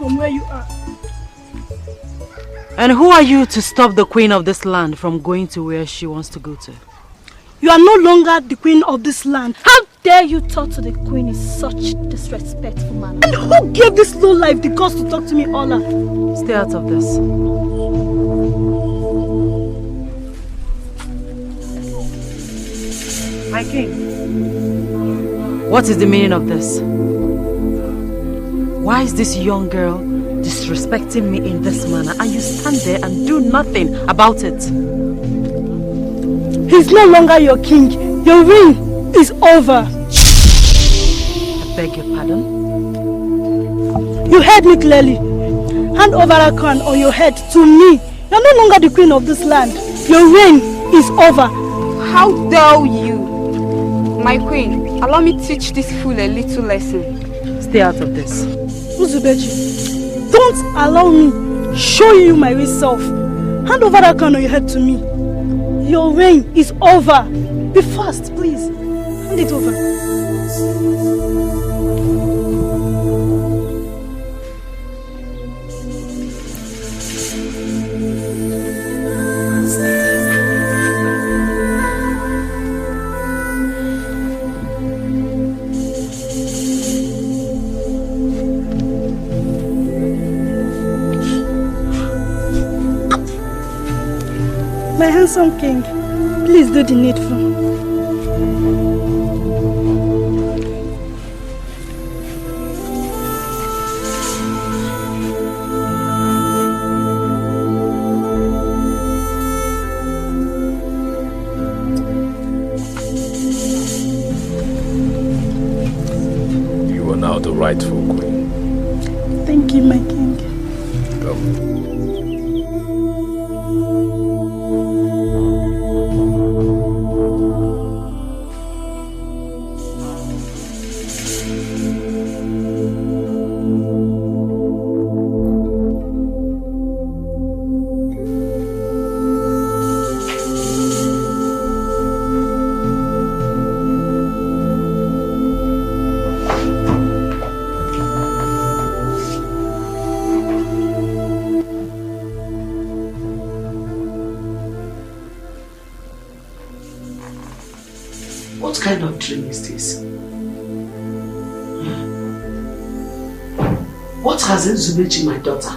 from where you are. And who are you to stop the queen of this land from going to where she wants to go to? You are no longer the queen of this land. How dare you talk to the queen in such disrespectful manner? And who gave this low life the guts to talk to me, Ola? Stay out of this. My king, what is the meaning of this? Why is this young girl disrespecting me in this manner and you stand there and do nothing about it? He's no longer your king. Your reign is over. I beg your pardon? You heard me clearly. Hand over that crown on your head to me. You're no longer the queen of this land. Your reign is over. How dare you? My queen, allow me teach this fool a little lesson. Stay out of this. Uzubeji, don't allow me show you my real self. Hand over that crown on your head to me. Your reign is over. Be fast, please. Hand it over. My handsome king, please do the needful. You are now the rightful queen. Thank you, my king. Come. What kind of dream is this? What has Nzubechi, my daughter,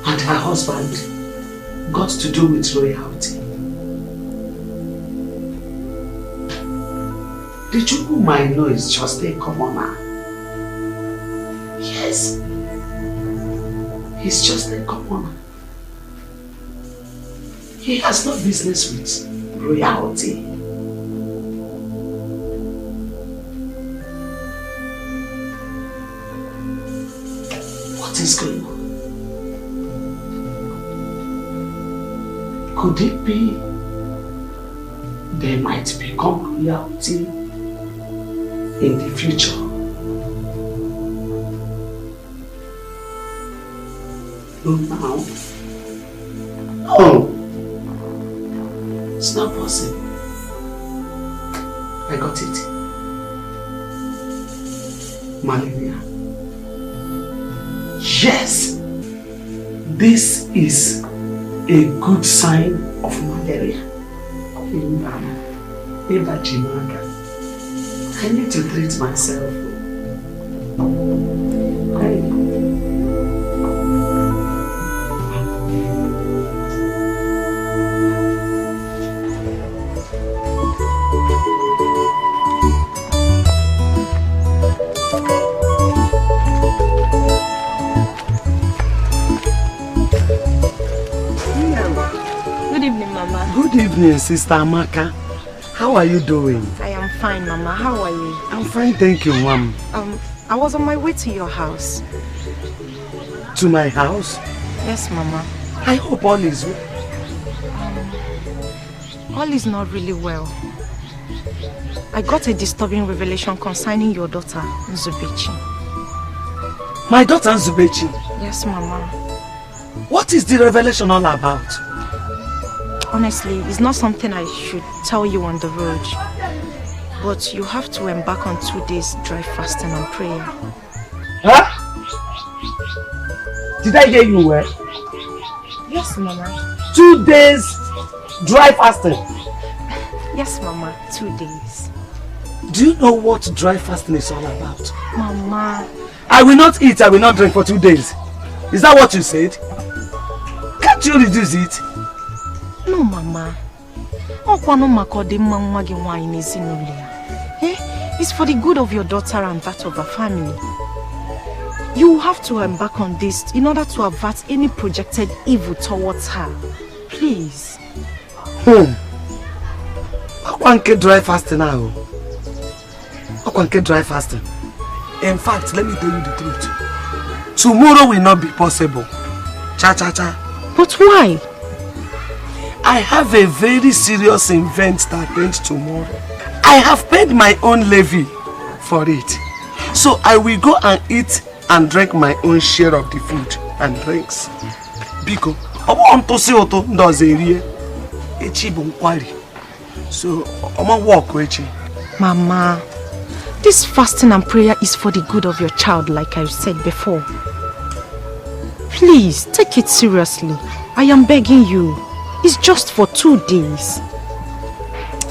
and her husband got to do with royalty? The Chukwu I know is just a commoner. Yes, he's just a commoner. He has no business with royalty. What is going on? Could it be they might become royalty in the future? No, now. No. It's not possible. I got it. Malaria. Yes. This is a good sign of malaria. I need to treat myself. Good evening, Sister Amaka. How are you doing? I am fine, Mama. How are you? I'm fine, thank you, Mom. I was on my way to your house. To my house? Yes, Mama. I hope all is well. All is not really well. I got a disturbing revelation concerning your daughter, Nzubechi. My daughter, Nzubechi? Yes, Mama. What is the revelation all about? Honestly, it's not something I should tell you on the road. But you have to embark on 2 days dry fasting and prayer. Huh? Did I hear you well? Yes, Mama. 2 days dry fasting. Yes, Mama. 2 days. Do you know what dry fasting is all about? Mama. I will not eat, I will not drink for 2 days. Is that what you said? Can't you reduce it? No, Mama. It's for the good of your daughter and that of her family. You have to embark on this in order to avert any projected evil towards her. Please. I can't get dry fasting now. I can't get dry fasting. In fact, let me tell you the truth. Tomorrow will not be possible. Cha. But why? I have a very serious event that ends tomorrow. I have paid my own levy for it. So I will go and eat and drink my own share of the food and drinks. Because I want to see what does area. So I'm gonna walk with you. Mama, this fasting and prayer is for the good of your child, like I said before. Please, take it seriously. I am begging you. It's just for 2 days.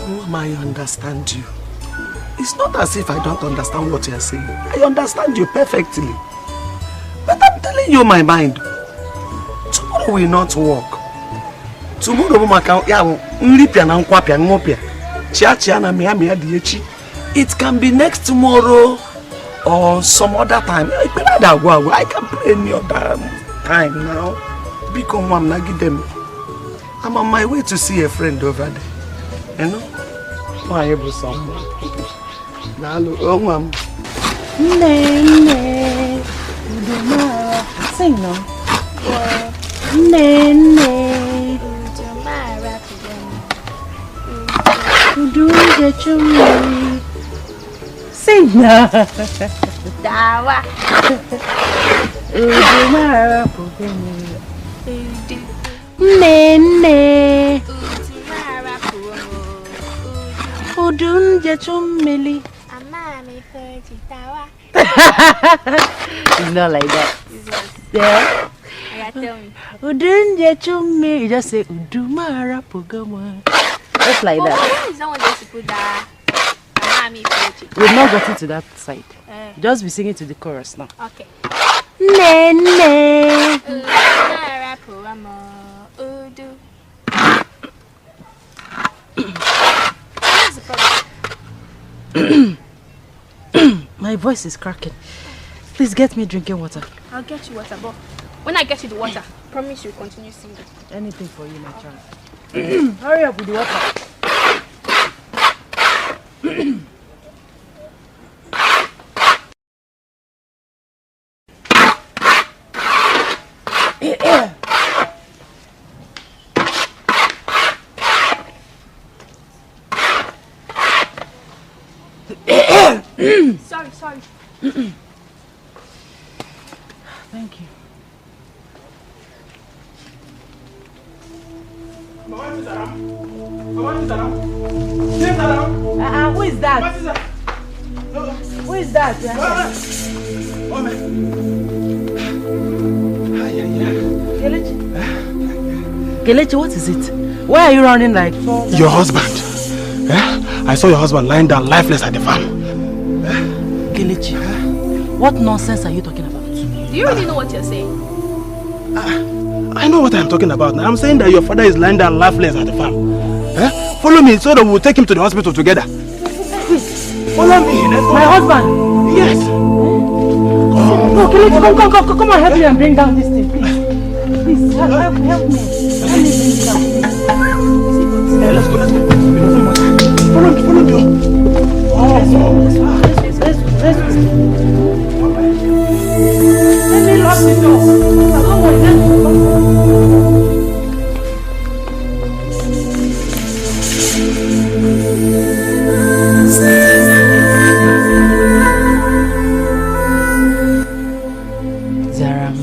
Mama, I understand you. It's not as if I don't understand what you're saying. I understand you perfectly. But I'm telling you my mind. Tomorrow will not work. Tomorrow, it can be next tomorrow or some other time. I can pray any other time now. Because I'm on my way to see a friend over there. You know? I able someone. Sing now. Nene. Sing now. Dawa. Nene. Udun jechumili. It's not like that. Yeah. Tell me. Udun jechumili. You just say Udumara Pogama. Just like that. Is that one they put that? We've not gotten to that side. Just be singing to the chorus now. Okay. Nene. What's the problem? My voice is cracking. Please get me drinking water. I'll get you water, but when I get you the water, promise you'll continue singing. Anything for you, my child. Hurry up with the water. Sorry. Thank you. Who is that? Who is that? Kelechi, what is it? Why are you running like? Your husband. I saw your husband lying down lifeless at the farm. Kelechi, what nonsense are you talking about? Do you really know what you're saying? I know what I'm talking about now. I'm saying that your father is lying down lifeless at the farm. Follow me so that we'll take him to the hospital together. Follow me. Let's go. My husband? Yes. No, Kelechi, come and help me and bring down this thing, please. Please, help me. Help me bring it down. Let's go. Follow me. Let's go. Let me lock the door. Come on, let's go. Zaram,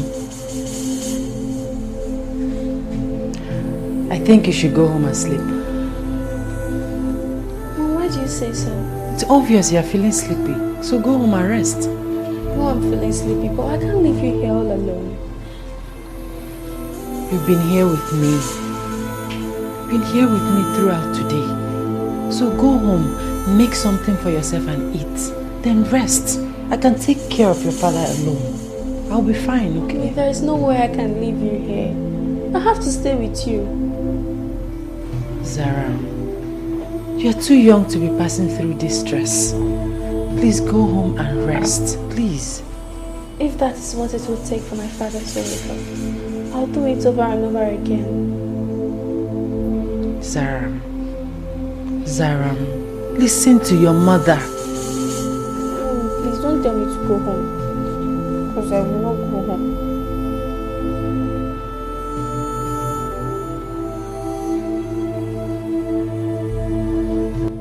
I think you should go home and sleep. Well, why do you say so? It's obvious you're feeling sleepy, so go home and rest. No, I'm feeling sleepy, but I can't leave you here all alone. You've been here with me. You've been here with me throughout today. So go home, make something for yourself and eat. Then rest. I can take care of your father alone. I'll be fine, okay? There is no way I can leave you here. I have to stay with you. Zara, you're too young to be passing through this stress. Please go home and rest, please. If that is what it will take for my father to recover, I'll do it over and over again. Zara, listen to your mother. Please don't tell me to go home. Because I will not go home.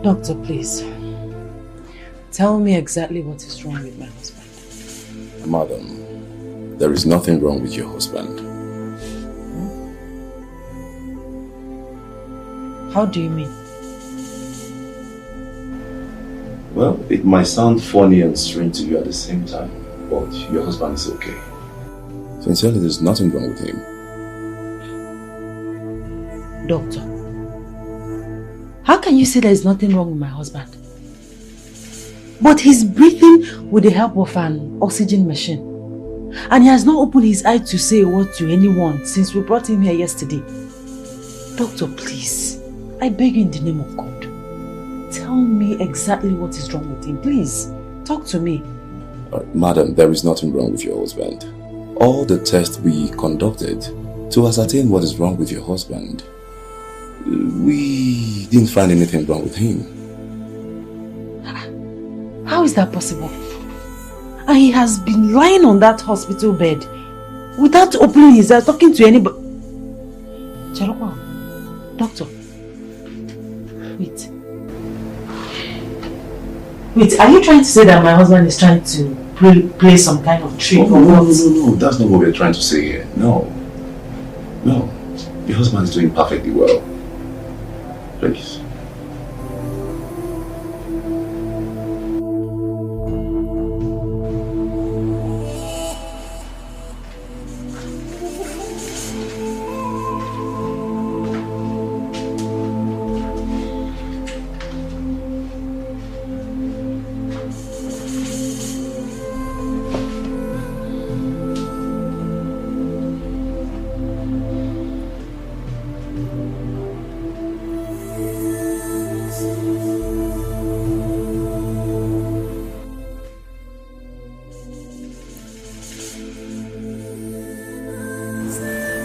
Doctor, please. Tell me exactly what is wrong with my husband. Madam, there is nothing wrong with your husband. How do you mean? Well, it might sound funny and strange to you at the same time, but your husband is okay. Sincerely, there's nothing wrong with him. Doctor, how can you say there is nothing wrong with my husband? But he's breathing with the help of an oxygen machine. And he has not opened his eye to say a word to anyone since we brought him here yesterday. Doctor, please, I beg you in the name of God, tell me exactly what is wrong with him. Please, talk to me. Madam, there is nothing wrong with your husband. All the tests we conducted to ascertain what is wrong with your husband, we didn't find anything wrong with him. How is that possible? And he has been lying on that hospital bed without opening his eyes, talking to anybody. Charokwa, doctor, wait. Wait, are you trying to say that my husband is trying to play some kind of trick or what? No, that's not what we're trying to say here. No. Your husband is doing perfectly well. Please.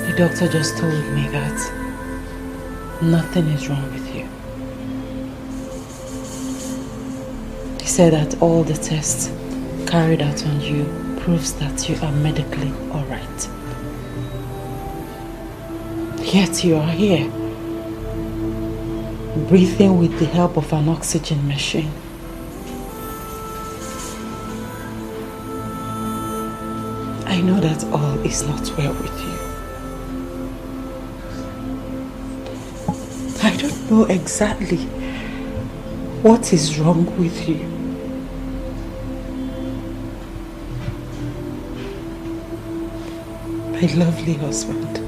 The doctor just told me that nothing is wrong with you. He said that all the tests carried out on you proves that you are medically alright. Yet you are here, breathing with the help of an oxygen machine. I know that all is not well with you. I don't know exactly what is wrong with you. My lovely husband,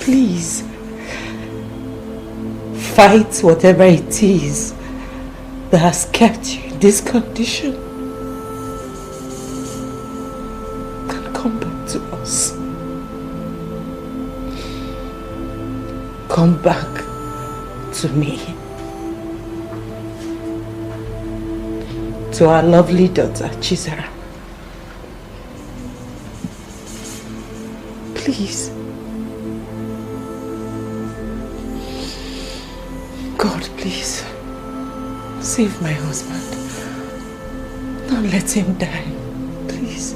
please, fight whatever it is that has kept you in this condition and come back to us. Come back to me. To our lovely daughter, Chizara. Please. God, please. Save my husband. Don't let him die. Please.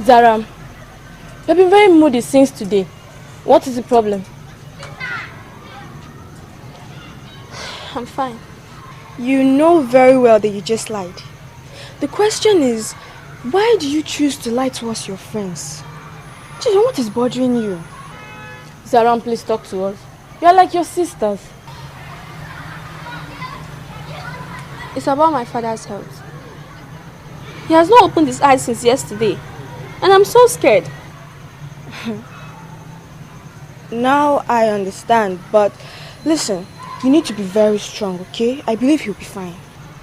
Zara, you've been very moody since today. What is the problem? I'm fine. You know very well that you just lied. The question is, why do you choose to lie to us, your friends? Gee, what is bothering you? Zaram, please talk to us. You are like your sisters. It's about my father's health. He has not opened his eyes since yesterday. And I'm so scared. Now I understand, but listen, you need to be very strong, okay? I believe he'll be fine.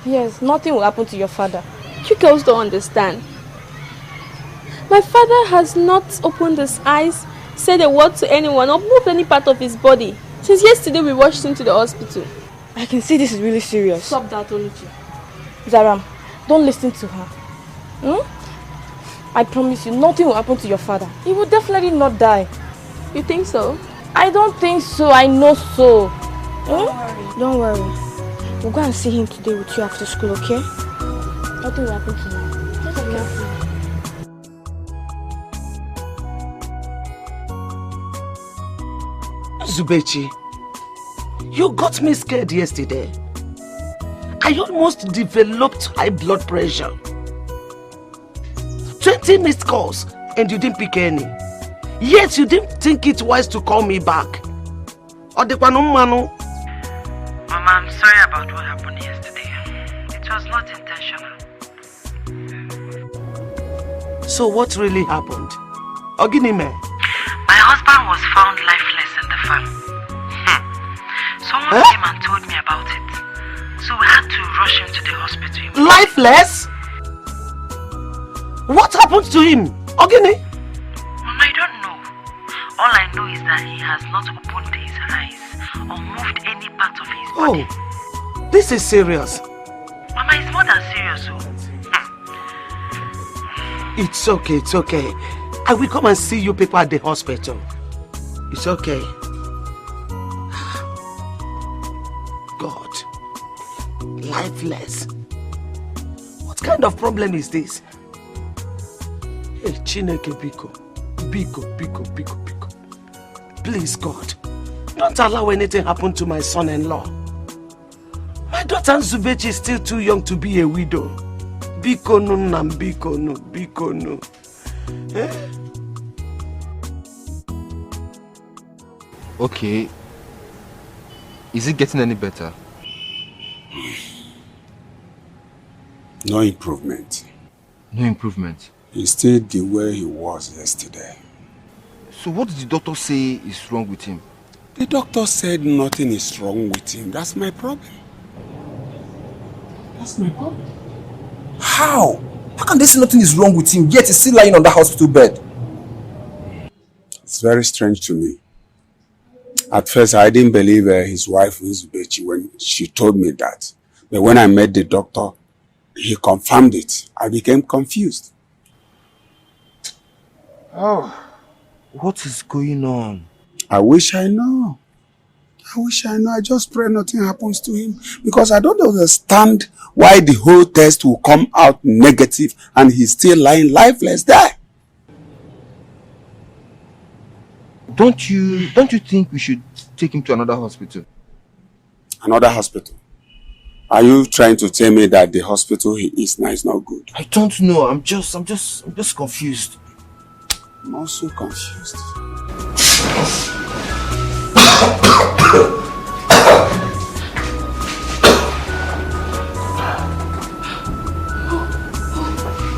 Yes, nothing will happen to your father. You girls don't understand. My father has not opened his eyes, said a word to anyone, or moved any part of his body. Since yesterday we rushed him to the hospital. I can see this is really serious. Stop that, Oluchi. Zaram, don't listen to her. I promise you, nothing will happen to your father. He will definitely not die. You think so? I don't think so. I know so. Don't worry. We'll go and see him today with you after school, okay? Nothing will happen to you. Just be careful. Zubechi, you got me scared yesterday. I almost developed high blood pressure. 20 missed calls and you didn't pick any. Yet you didn't think it wise to call me back. Mama, I'm sorry about what happened yesterday. It was not intentional. So what really happened? Oginime? My husband was found lifeless in the farm. Someone came and told me about it. So we had to rush him to the hospital. Lifeless? What happened to him? Ogini? Mama, I don't know. All I know is that he has not opened his eyes or moved any part of his body. Oh, this is serious. Mama, it's more than serious. It's okay, it's okay. I will come and see you people at the hospital. It's okay. God. Lifeless. What kind of problem is this? Hey, Chineke Biko. Biko. Please, God. Don't allow anything happen to my son-in-law. My daughter Zubechi is still too young to be a widow. Biko no nam, biko no. Eh? Okay. Is it getting any better? No improvement. No improvement? He stayed the way he was yesterday. So what did the doctor say is wrong with him? The doctor said nothing is wrong with him. That's my problem. That's my problem. How? How can they say nothing is wrong with him, yet he's still lying on that hospital bed? It's very strange to me. At first, I didn't believe his wife, Zubechi, when she told me that. But when I met the doctor, he confirmed it. I became confused. Oh, what is going on? I wish I know. I just pray nothing happens to him. Because I don't understand why the whole test will come out negative and he's still lying lifeless there. Don't you think we should take him to another hospital? Another hospital? Are you trying to tell me that the hospital he is now is not good? I don't know. I'm just confused. I'm also confused.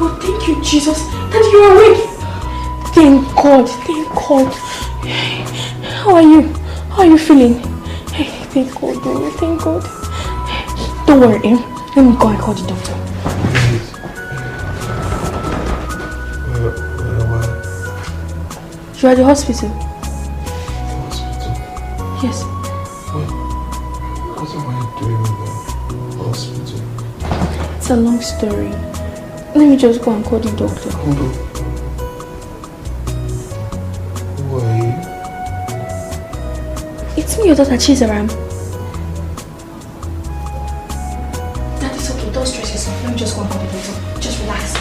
Oh, thank you, Jesus, that you are awake. Thank God. How are you? How are you feeling? Hey, thank God, baby, thank God. Don't worry, let me go and call the doctor. You are at the hospital? Yes. What am I doing in the hospital? It's a long story. Let me just go and call the doctor. Hold on. Who are you? It's me, your daughter Chizaram. That is okay, don't stress yourself. Let me just go and call the doctor. Just relax.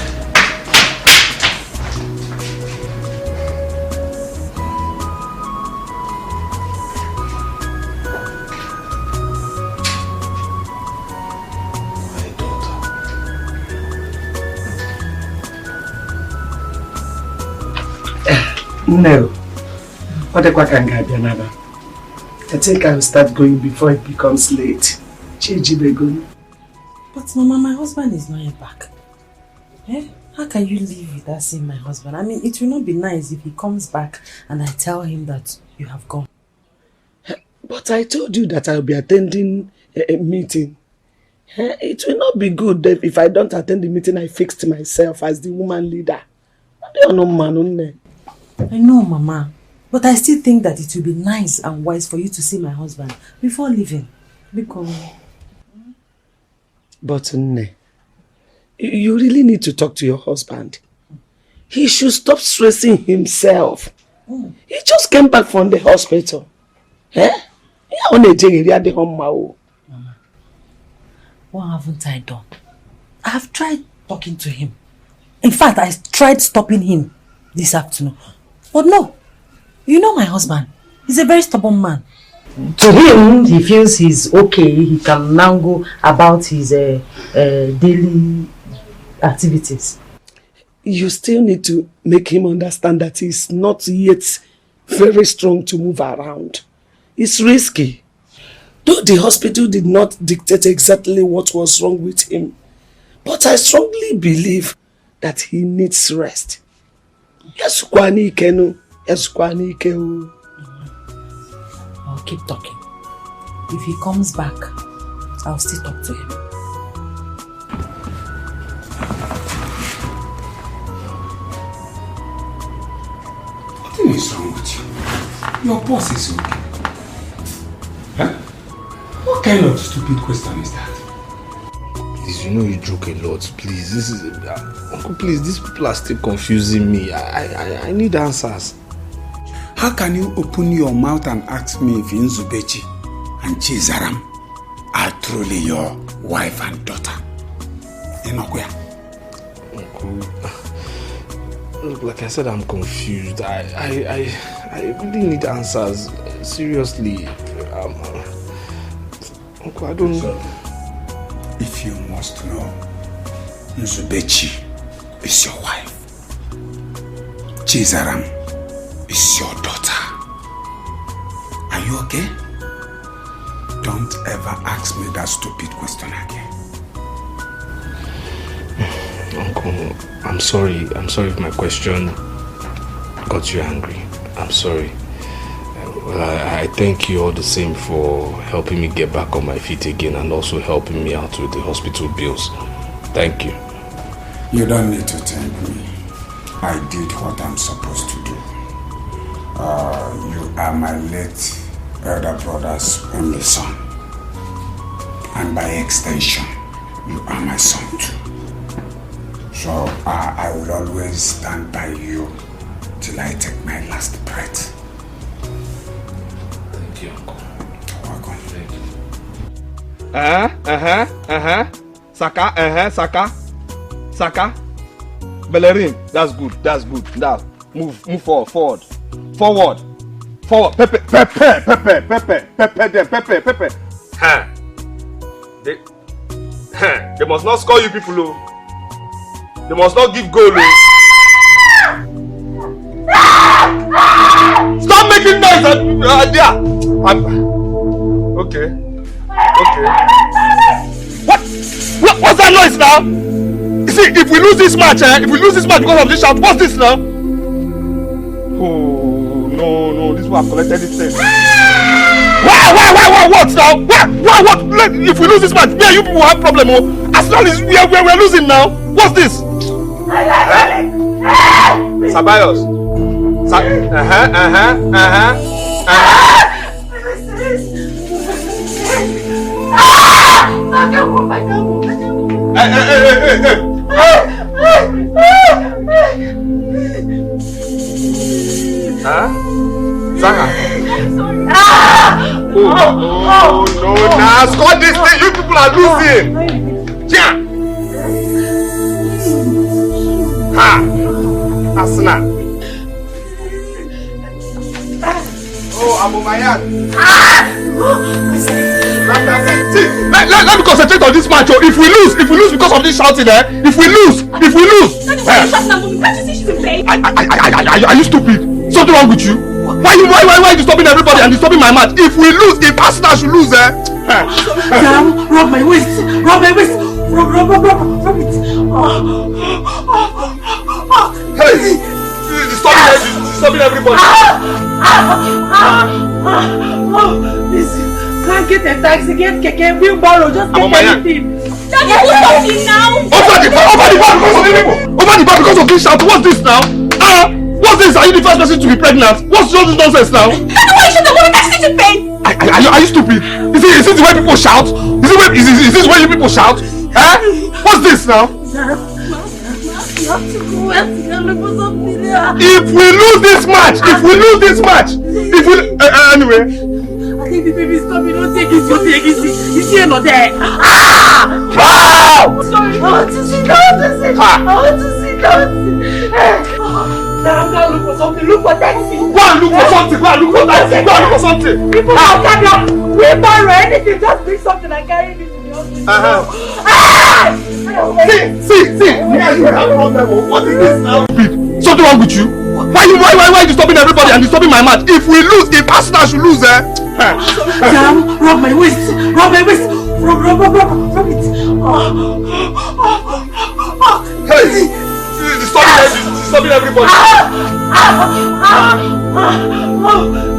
No. I think I'll start going before it becomes late. But Mama, my husband is not yet back. Eh? How can you leave without seeing my husband? I mean, it will not be nice if he comes back and I tell him that you have gone. But I told you that I'll be attending a meeting. It will not be good if I don't attend the meeting I fixed myself as the woman leader. I know, Mama. But I still think that it will be nice and wise for you to see my husband before leaving. Because... But Nne, you really need to talk to your husband. He should stop stressing himself. He just came back from the hospital. Mama, what haven't I done? I have tried talking to him. In fact, I tried stopping him this afternoon. But no. You know my husband. He's a very stubborn man. To him, he feels he's okay. He can now go about his daily activities. You still need to make him understand that he's not yet very strong to move around. It's risky. Though the hospital did not dictate exactly what was wrong with him, but I strongly believe that he needs rest. Yes, Kwani Kenu. Yes, Kwani Kenu. I'll keep talking. If he comes back, I'll still talk to him. What is wrong with you? Your boss is okay. Huh? What kind of stupid question is that? Please, you know you joke a lot. Please, this is... Uncle, please, these people are still confusing me. I need answers. How can you open your mouth and ask me if Nzubechi and Chizaram are truly your wife and daughter? Uncle, look, like I said, I'm confused. I really need answers. Seriously. Uncle, I don't know. If you must know, Nzubechi is your wife. Chizaram is your daughter. Are you okay? Don't ever ask me that stupid question again. Uncle, I'm sorry. I'm sorry if my question got you angry. I'm sorry. Well, I thank you all the same for helping me get back on my feet again and also helping me out with the hospital bills. Thank you. You don't need to thank me. I did what I'm supposed to do. You are my late elder brother's only son. And by extension, you are my son too. So I will always stand by you till I take my last breath. Thank you, Uncle. You're welcome. Thank you. Saka. Bellerin. That's good. Now, move forward. Forward. Pepe. They must not score you people, oh. They must not give goal, oh. Stop making noise, there. Okay. What's that noise now? You see, if we lose this match, because of this shout, what's this now? Oh no, this one collected it. Why? What now? What? If we lose this match, you people have problem. Oh, as long as we're losing now. What's this? Sabayos. Zanga. Oh no, now score this thing. You people are losing. Yeah. Asna. Oh, Abumayan. See, let me concentrate on this match. If we lose because of this shouting, if we lose. Are you Are you stupid? Something wrong with you? Why are you disturbing everybody and disturbing my match? If we lose, if Arsenal should lose, Sam, rub my waist. Rub my waist. Rub it. Hey, disturbing everybody. Listen, can't get a taxi, get keke, wheelbarrow, just get anything. Daddy, do something now. Over the bar because of this shout. What's this now? What's this? Are you the first person to be pregnant? What's all this nonsense now? Daddy, why should the woman taxi to pay? Are you stupid? Is this the way people shout? Is this where you people shout? What's this now? If we lose this match, anyway. I think the baby's coming. Don't take it. You see him not there. Sorry. I want to see that. Now I'm gonna look for something. Look for taxi. Go and look for something. People are coming. We borrow anything. Just bring something and carry it to the hospital. See. What is this now? Something wrong with you? Why are you disturbing everybody and disturbing my match? If we lose, if Arsenal should lose, Sam, rub my waist. Rub it. Hey, disturbing everybody.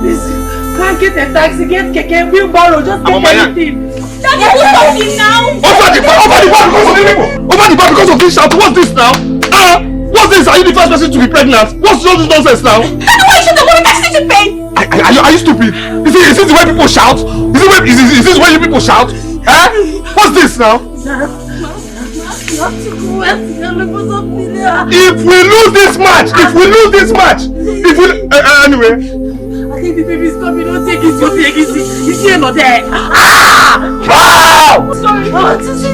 Listen, can't get a taxi, get keke, wheelbarrow, just get anything. Daddy, do something now. Over the bar because of this shout. What's this now? What's this? Are you the first person to be pregnant? What's all this nonsense now? Daddy, why should the woman taxi to pay? Are you stupid? Is this the way people shout? Is this where you people shout? What's this now? If we lose this match, anyway. I think the baby's coming. Don't take it. You see him not there. Sorry. I want to see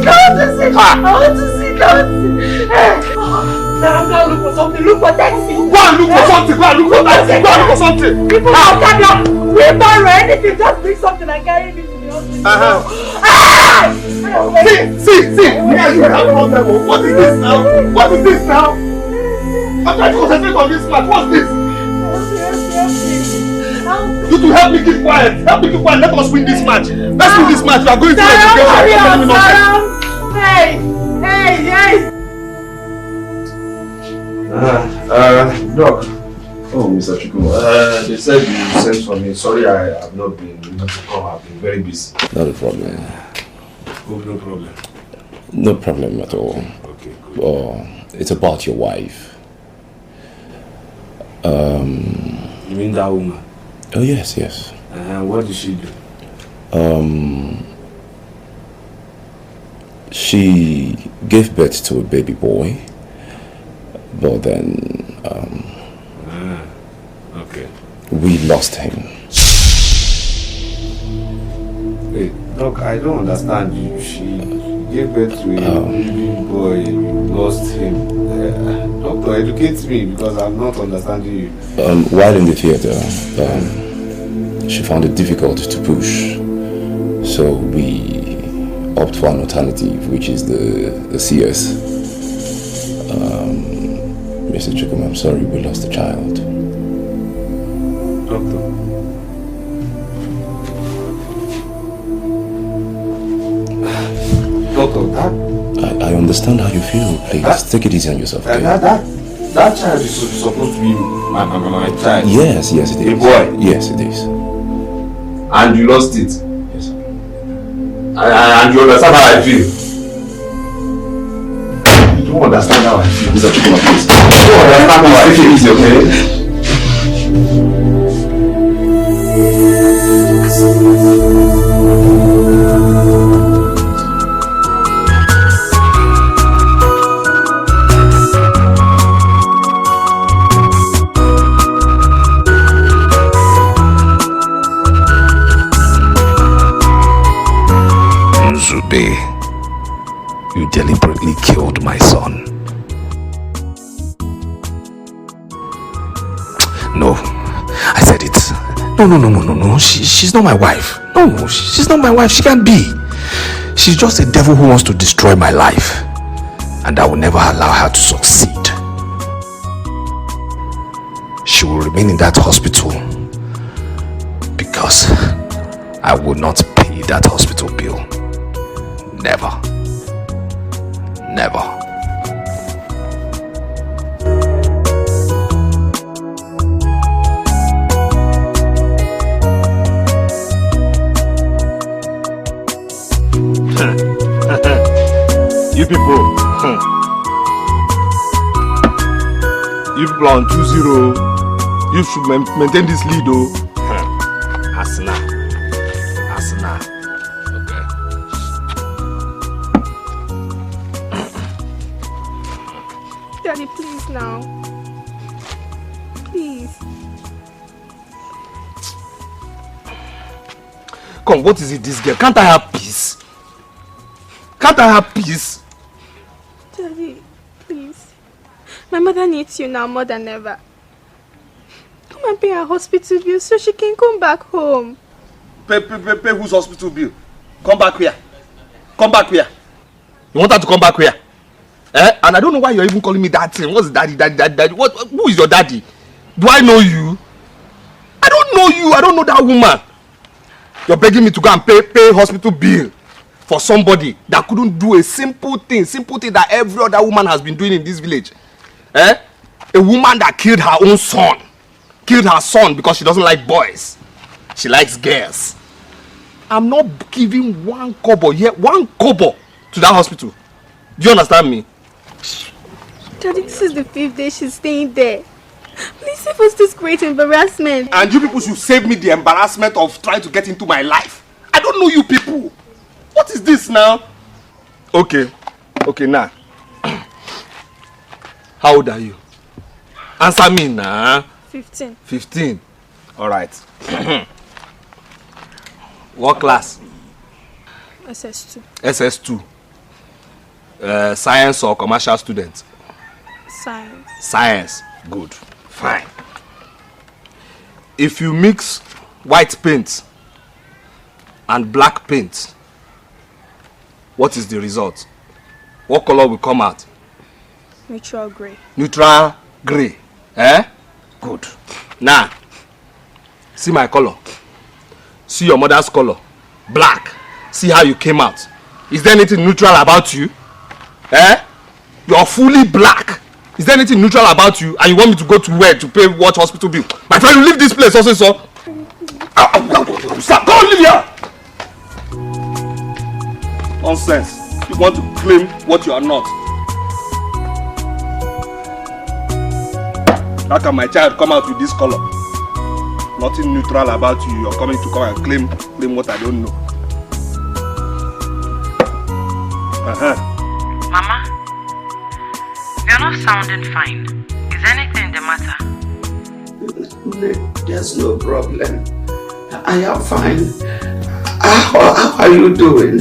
that. Now I'm gonna look for something. Look for taxi. Go and look for something. People are coming. We borrow anything. Just bring something and carry it to the hospital. See. What is this now? I'm trying to concentrate on this match. What's this? You to help me keep quiet. Let us win this match. Let's win this match. We are going to Hey. Doc. Oh, Mr. Chukwuma. They said you sent for me. Sorry, I have not been able to come. I've been very busy. Not a problem. Oh, no problem. No problem at all. Okay, good. It's about your wife. You mean that woman? Oh, yes. What did she do? She gave birth to a baby boy, but then okay. We lost him. Wait, Doc, I don't understand you. She gave birth to a baby boy, you lost him. Doctor, educate me because I'm not understanding you. While in the theater, she found it difficult to push, so we opt for an alternative, which is the CS. Mr. Chukwuma, I'm sorry, we lost a child. Doctor. I understand how you feel. Please, take it easy on yourself. That child is supposed to be my child. Yes, it is. A boy? Yes, it is. And you lost it? Yes. And you understand how I feel? You don't understand how I feel. Mr. Chukwuma, please. You don't understand how I feel. Easy, okay? You deliberately killed my son. No, I said it. No. She's not my wife. No, she's not my wife. She can't be. She's just a devil who wants to destroy my life. And I will never allow her to succeed. She will remain in that hospital because I will not pay that hospital bill. Never. Never. You people. You people are on 2-0. You should maintain this lead, though. Asna. Okay. Daddy, please now. Please. Come, what is it, this girl? Can't I have peace? Can't I have peace? Daddy, please. My mother needs you now more than ever. Come and pay her hospital bill so she can come back home. Pay whose hospital bill? Come back here. Come back here. You want her to come back here? Eh? And I don't know why you're even calling me that thing. What's daddy? Who is your daddy? Do I know you? I don't know you. I don't know that woman. You're begging me to go and pay hospital bill for somebody that couldn't do a simple thing that every other woman has been doing in this village. Eh? A woman that killed her own son. Killed her son because she doesn't like boys. She likes girls. I'm not giving 1 kobo yet, 1 kobo to that hospital. Do you understand me? Daddy, this is the 5th day she's staying there. Please save us this great embarrassment. And you people should save me the embarrassment of trying to get into my life. I don't know you people. What is this now? Okay, now. How old are you? Answer me now. 15. 15. All right. What class? SS2. SS2. Science or commercial student? Science. Science. Good. Fine. If you mix white paint and black paint, what is the result? What color will come out? Neutral grey. Neutral grey. Eh? Good. Now, see my color. See your mother's color. Black. See how you came out. Is there anything neutral about you? Eh? You're fully black. Is there anything neutral about you? And you want me to go to where to pay what hospital bill? My friend, you leave this place also, so. Stop! Go and leave here! Nonsense. You want to claim what you are not. How can my child come out with this color? Nothing neutral about you. You're coming to come and claim what I don't know. Mama, you're not sounding fine. Is anything the matter? There's no problem. I am fine. How are you doing?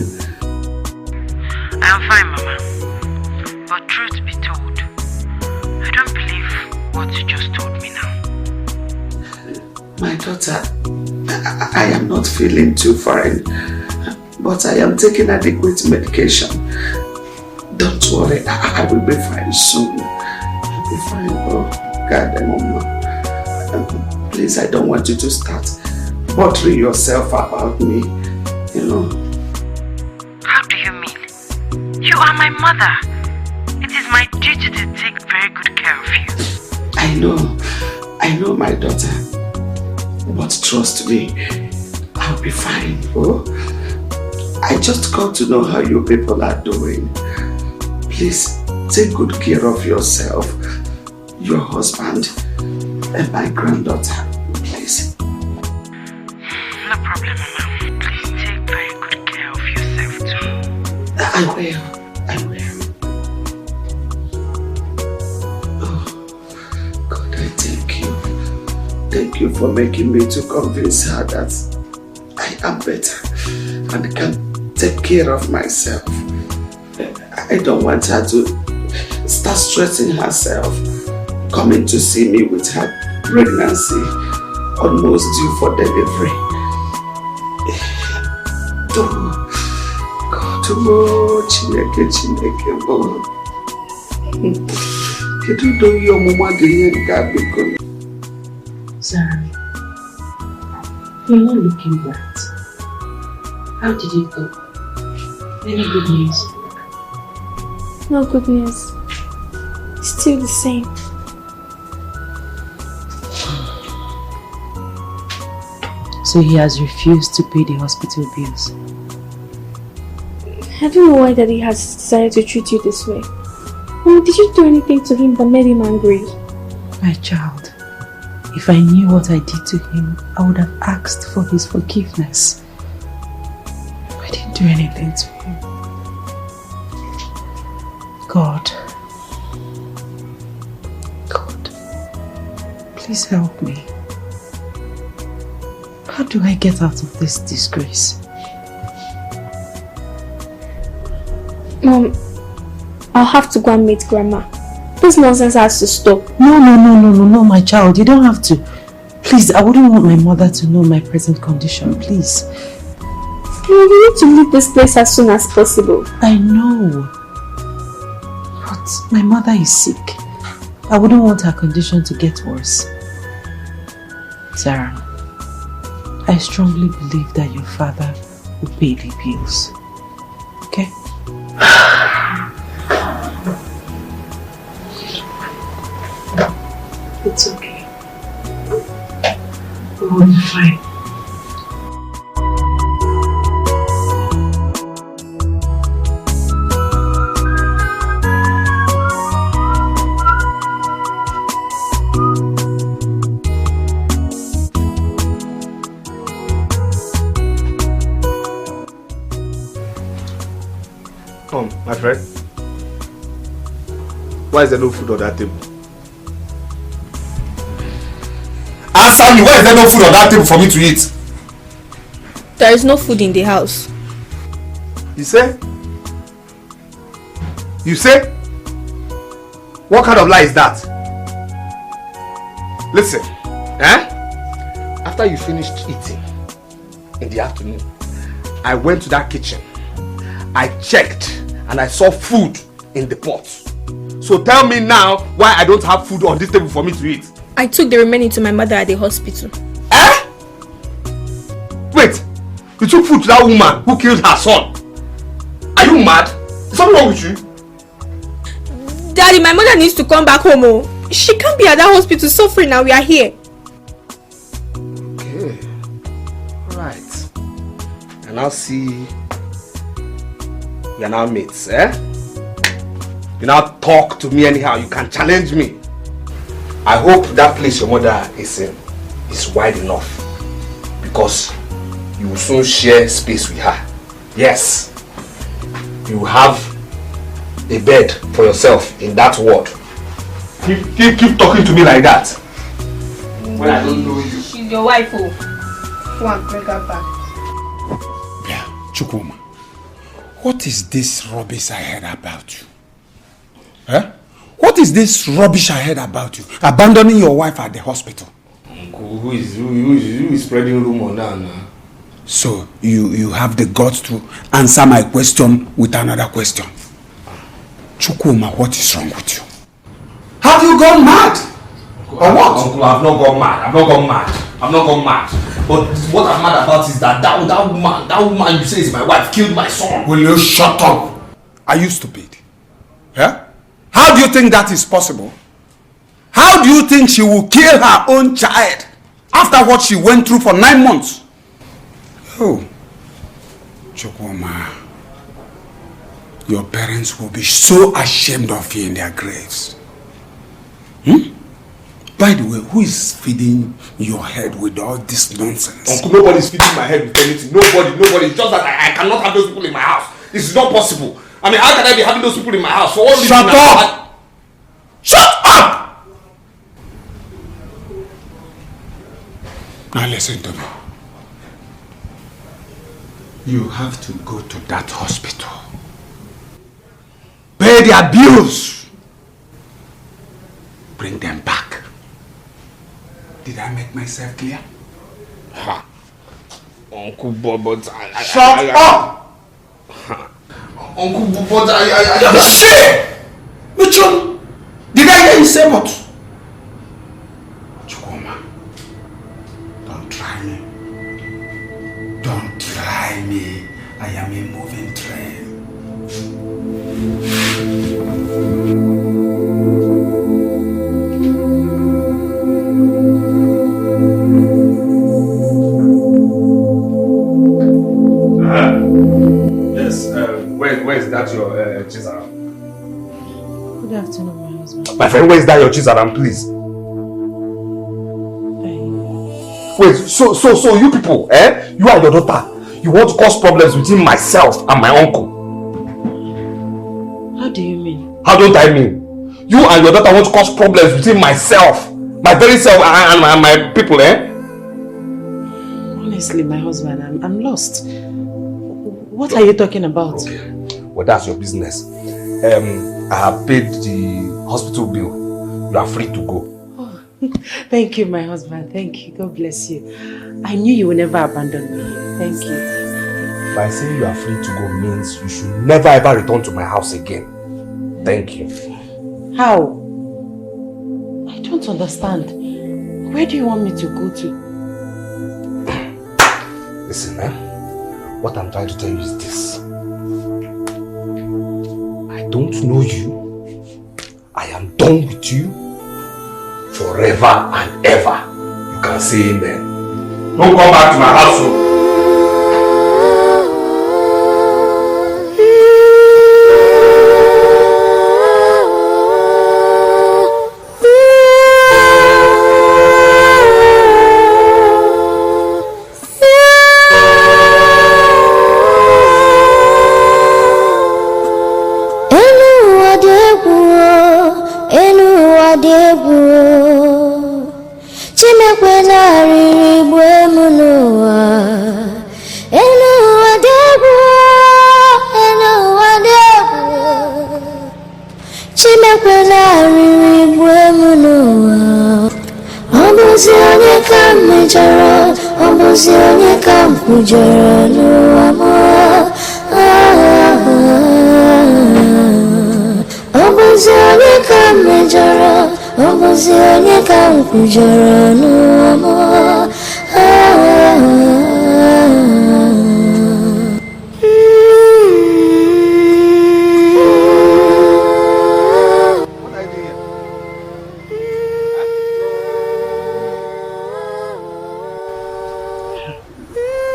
I am fine, Mama. But truth be told, I don't believe what you just told me now. My daughter, I am not feeling too fine, but I am taking adequate medication. Don't worry, I will be fine soon. I'll be fine. Oh, God, Mama. Please, I don't want you to start bothering yourself about me, you know. How do you mean? You are my mother. It is my duty to take very good care of you. I know, my daughter. But trust me, I'll be fine. Oh, I just got to know how you people are doing. Please take good care of yourself, your husband, and my granddaughter. Please. No problem, Mama. Please take very good care of yourself too. I will. Oh, God, I thank you. Thank you for making me to convince her that I am better and can take care of myself. I don't want her to start stressing herself coming to see me with her pregnancy almost due for delivery. God, Chineke, kedu do your mama ga-enye nke a biko? Sorry. You're not looking bright. How did it go? Any good news? No good news. Still the same. So he has refused to pay the hospital bills. I don't know why Daddy has decided to treat you this way. Did you do anything to him that made him angry? My child, if I knew what I did to him, I would have asked for his forgiveness. I didn't do anything to him. God, please help me. How do I get out of this disgrace? Mom, I'll have to go and meet Grandma. This nonsense has to stop. No, my child. You don't have to. Please, I wouldn't want my mother to know my present condition. Please. You need to leave this place as soon as possible. I know. But my mother is sick. I wouldn't want her condition to get worse. Sarah, I strongly believe that your father will pay the bills. Okay? It's okay. We'll be fine. My friend, why is there no food on that table? Answer me, why is there no food on that table for me to eat? There is no food in the house. You say? You say? What kind of lie is that? Listen, after you finished eating in the afternoon, I went to that kitchen. I checked and I saw food in the pot. So tell me now why I don't have food on this table for me to eat. I took the remaining to my mother at the hospital. Wait, you took food to that woman who killed her son? Are you mad? Is something wrong with you? Daddy, my mother needs to come back home. Oh. She can't be at that hospital suffering now. We are here. Okay. Right. And I'll see. We are now mates, You now talk to me anyhow. You can challenge me. I hope that place your mother is in is wide enough, because you will soon share space with her. Yes, you will have a bed for yourself in that ward. Keep talking to me like that. When I don't know you. She's your wife, oh. Go and bring her back. Yeah, Chukwuma. What is this rubbish I heard about you? What is this rubbish I heard about you? Abandoning your wife at the hospital. Uncle, who is spreading rumor now? So you have the guts to answer my question with another question. Chukwuma, what is wrong with you? Have you gone mad? Or what? Uncle, I've not gone mad. I've not gone mad. But what I'm mad about is that woman you say is my wife killed my son. Will you shut up? Are you stupid? How do you think that is possible? How do you think she will kill her own child after what she went through for 9 months? Oh, Chukwuma, your parents will be so ashamed of you in their graves. By the way, who is feeding your head with all this nonsense? Uncle, nobody is feeding my head with anything. Nobody. It's just that I cannot have those people in my house. It's not possible. I mean, how can I be having those people in my house? For all Shut up! Shut up! Now listen to me. You have to go to that hospital. Pay their bills. Bring them back. Did I make myself clear? Uncle, but Shut up! Uncle, but Shit! Michel! Did I hear you say what? Chukwuma, don't try me. try me. I am a moving train. Yes, where is that your Chizaram? Good afternoon, my husband. My friend, where is that your Chizaram, please? Wait, so you people, you and your daughter, you want to cause problems between myself and my uncle? How do you mean? How don't I mean? You and your daughter want to cause problems between myself, my very self, and my people, Honestly, my husband, I'm lost. What are you talking about? Okay. Well, that's your business. I have paid the hospital bill. You are free to go. Oh, thank you, my husband. Thank you. God bless you. I knew you would never abandon me. Thank you. By saying you are free to go means you should never ever return to my house again. Thank you. How? I don't understand. Where do you want me to go to? Listen, what I'm trying to tell you is this. I don't know you. I am done with you forever and ever. You can say amen. Don't come back to my house.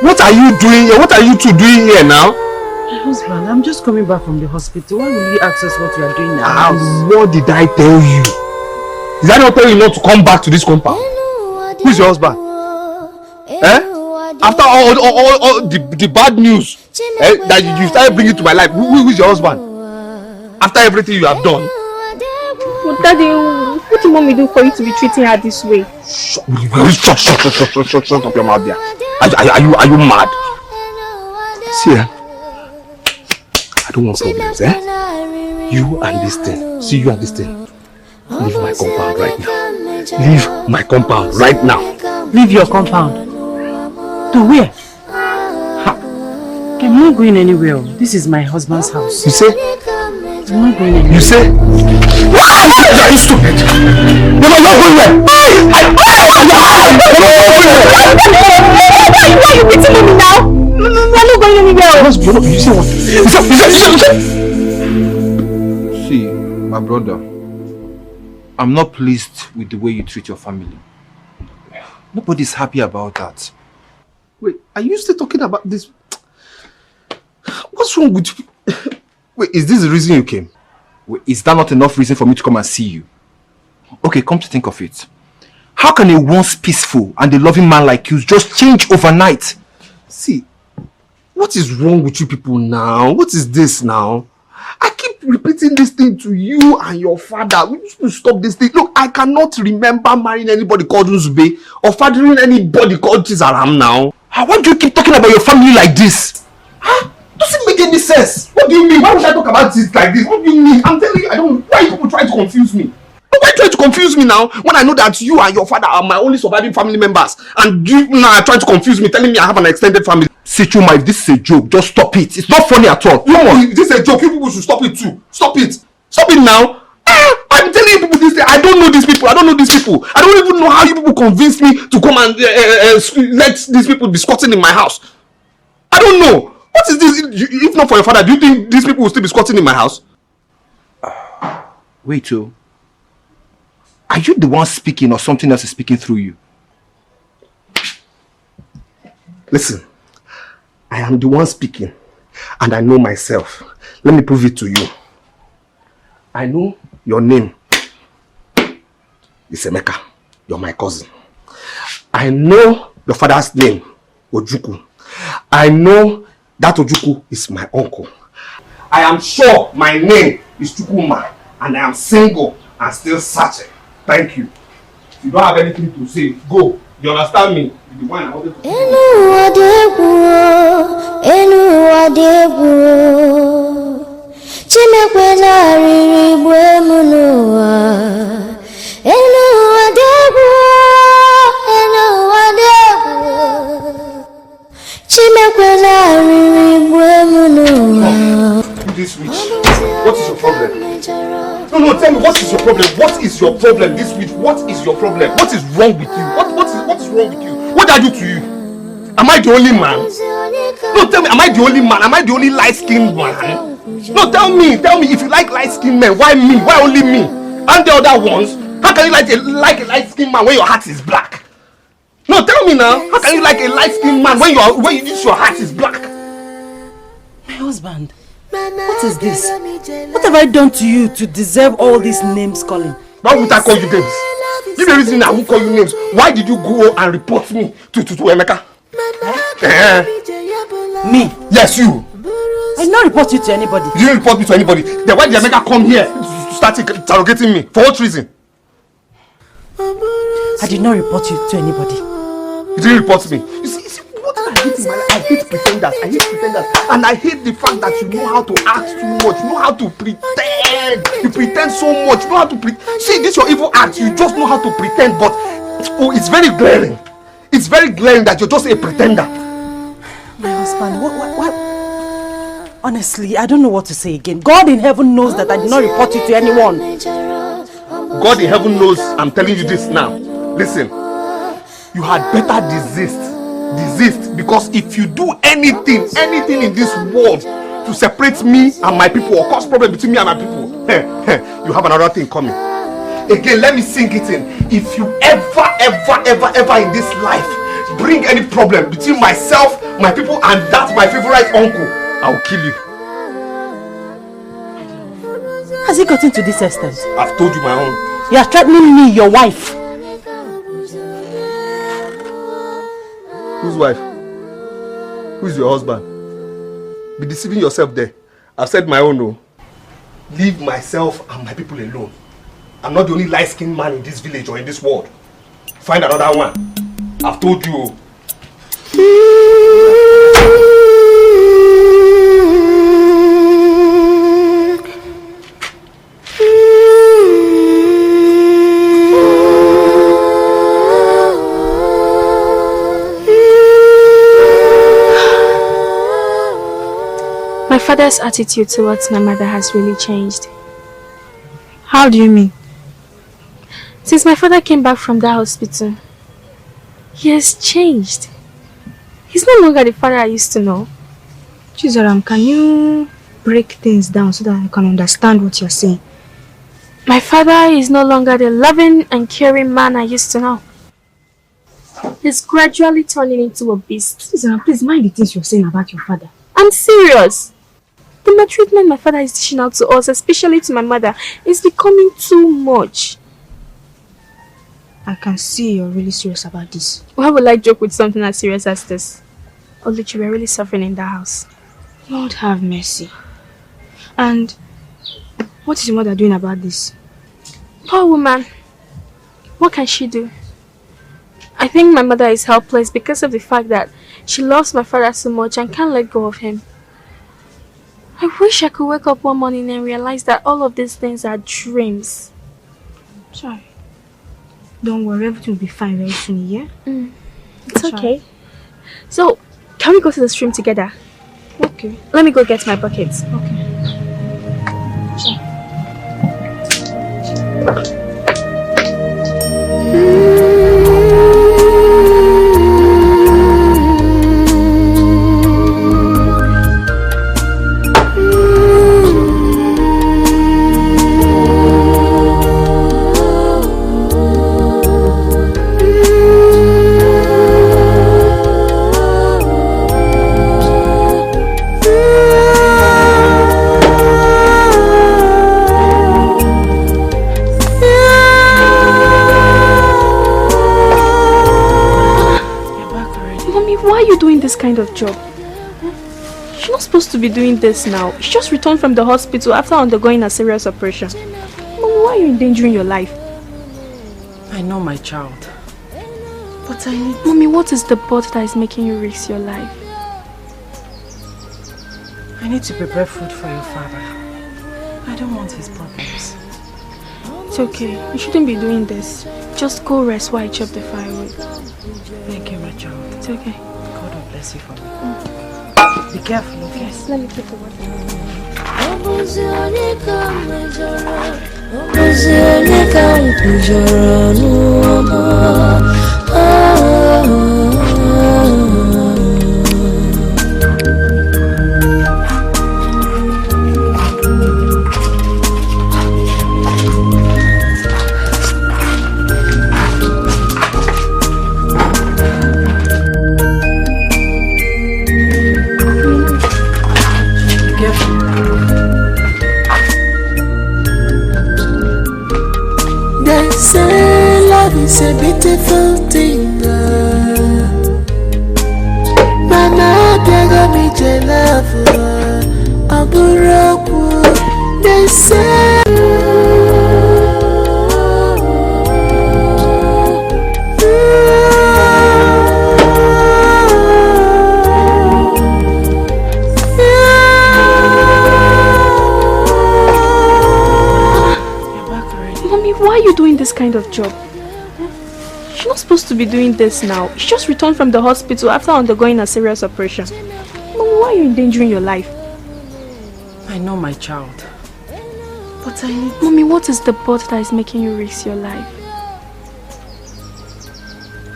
What are you doing here? What are you two doing here now? My husband, I'm just coming back from the hospital. Why will you ask us what we are doing now? And what did I tell you? Did I not tell you not to come back to this compound? Who's your husband? After all the bad news that you started bringing to my life, who is your husband? After everything you have done. But Daddy, what did Mommy do for you to be treating her this way? Shut up your mouth there. Are you mad? See, I don't want problems, You and this thing. See, you and this thing. Leave my compound right now. Leave my compound right now. Leave your compound? To where? I'm not going anywhere. This is my husband's house. You say? I'm not going anywhere. You say? Are you stupid? You're not going there. Why are you beating me now? We're not going anywhere. You say what? See, my brother, I'm not pleased with the way you treat your family. Nobody's happy about that. Wait, are you still talking about this? What's wrong with you? Wait, is this the reason you came? Wait, is that not enough reason for me to come and see you? Okay, come to think of it. How can a once peaceful and a loving man like you just change overnight? See, what is wrong with you people now? What is this now? I keep repeating this thing to you and your father. We need to stop this thing. Look, I cannot remember marrying anybody called Nzube or fathering anybody called Chizaram now. Why do you keep talking about your family like this? Doesn't make any sense. What do you mean? Why would I talk about it like this? What do you mean? I'm telling you, I don't. Why are people trying to confuse me? Why trying to confuse me now when I know that you and your father are my only surviving family members, and you now are trying to confuse me, telling me I have an extended family? Sichuma, if this is a joke, just stop it. It's not funny at all. If this is a joke, you people should stop it too. Stop it. Stop it now. I'm telling you people this day. I don't know these people. I don't know these people. I don't even know how you people convinced me to come and let these people be squatting in my house. I don't know. What is this? If not for your father, do you think these people will still be squatting in my house? Wait, oh. Are you the one speaking or something else is speaking through you? Listen, I am the one speaking and I know myself. Let me prove it to you. I know your name is Emeka. You're my cousin. I know your father's name, Ojuku. I know that Ojuku is my uncle. I am sure my name is Chukuma and I am single and still searching. Thank you. If you don't have anything to say, go. You understand me? You're the one I wanted to this witch. What is your problem? No, tell me, what is your problem? What is your problem this witch? What is your problem? What is wrong with you? What is wrong with you? What did I do to you? Am I the only man? No, tell me, am I the only man? Am I the only light-skinned man? No, tell me, if you like light-skinned men, why me? Why only me? And the other ones? How can you like a light-skinned man when your heart is black? No, tell me now. How can you like a light-skinned man when your heart is black? My husband, what is this? What have I done to you to deserve all these names calling? Why would I call you names? Give me a reason I won't call you names. Why did you go and report me to Emeka? Me? Yes, you. I did not report you to anybody. You didn't report me to anybody. Then why did Emeka come here to start interrogating me? For what reason? I did not report you to anybody. You didn't report me. You see what I hate in my life? I hate pretenders. And I hate the fact that you know how to act too much. You know how to pretend. You pretend so much. You know how to pretend. See, this your evil act. You just know how to pretend, but it's very glaring. It's very glaring that you're just a pretender. My husband, what? Honestly, I don't know what to say again. God in heaven knows that I did not report you to anyone. God in heaven knows I'm telling you this now. Listen, you had better desist, because if you do anything in this world to separate me and my people or cause problem between me and my people, you have another thing coming. Again, let me sink it in. If you ever in this life bring any problem between myself, my people, and that my favorite uncle, I will kill you. Has it gotten to this extent? I've told you my own. You are threatening me, your wife. Whose wife? Who is your husband? Be deceiving yourself there. I've said my own, no. Leave myself and my people alone. I'm not the only light-skinned man in this village or in this world. Find another one. I've told you. My father's attitude towards my mother has really changed. How do you mean? Since my father came back from that hospital, he has changed. He's no longer the father I used to know. Chizoram, can you break things down so that I can understand what you're saying? My father is no longer the loving and caring man I used to know. He's gradually turning into a beast. Chizoram, please mind the things you're saying about your father. I'm serious. The maltreatment my father is dishing out to us, especially to my mother, is becoming too much. I can see you're really serious about this. Why would I joke with something as serious as this? Oluchi, we're really suffering in that house. Lord have mercy. And what is your mother doing about this? Poor woman. What can she do? I think my mother is helpless because of the fact that she loves my father so much and can't let go of him. I wish I could wake up one morning and realize that all of these things are dreams. Sorry. Don't worry, everything will be fine very soon, yeah? It's okay. So, can we go to the stream together? Okay. Let me go get my buckets. Okay. this kind of job? She's not supposed to be doing this now. She just returned from the hospital after undergoing a serious operation. Mommy, why are you endangering your life? I know, my child. But I need... Mommy, what is the bot that is making you risk your life? I need to prepare food for your father. I don't want his problems. It's okay. You shouldn't be doing this. Just go rest while I chop the firewood. Thank you, my child. It's okay. God will bless you for me. Be careful, okay? Yes, let me keep the water. They say love is a beautiful thing. Mama, they got me jealous. They say why are you doing this kind of job? She's not supposed to be doing this now. She just returned from the hospital after undergoing a serious operation. Mommy, why are you endangering your life? I know, my child. But I need... Mommy, what is the bot that is making you risk your life?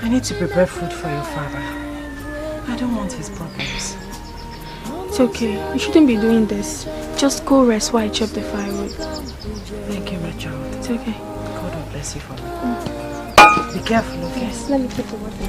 I need to prepare food for your father. I don't want his problems. It's okay. You shouldn't be doing this. Just go rest while I chop the firewood. Thank you, my child. It's okay. God will bless you for me. Be careful, okay? Yes, let me keep the water.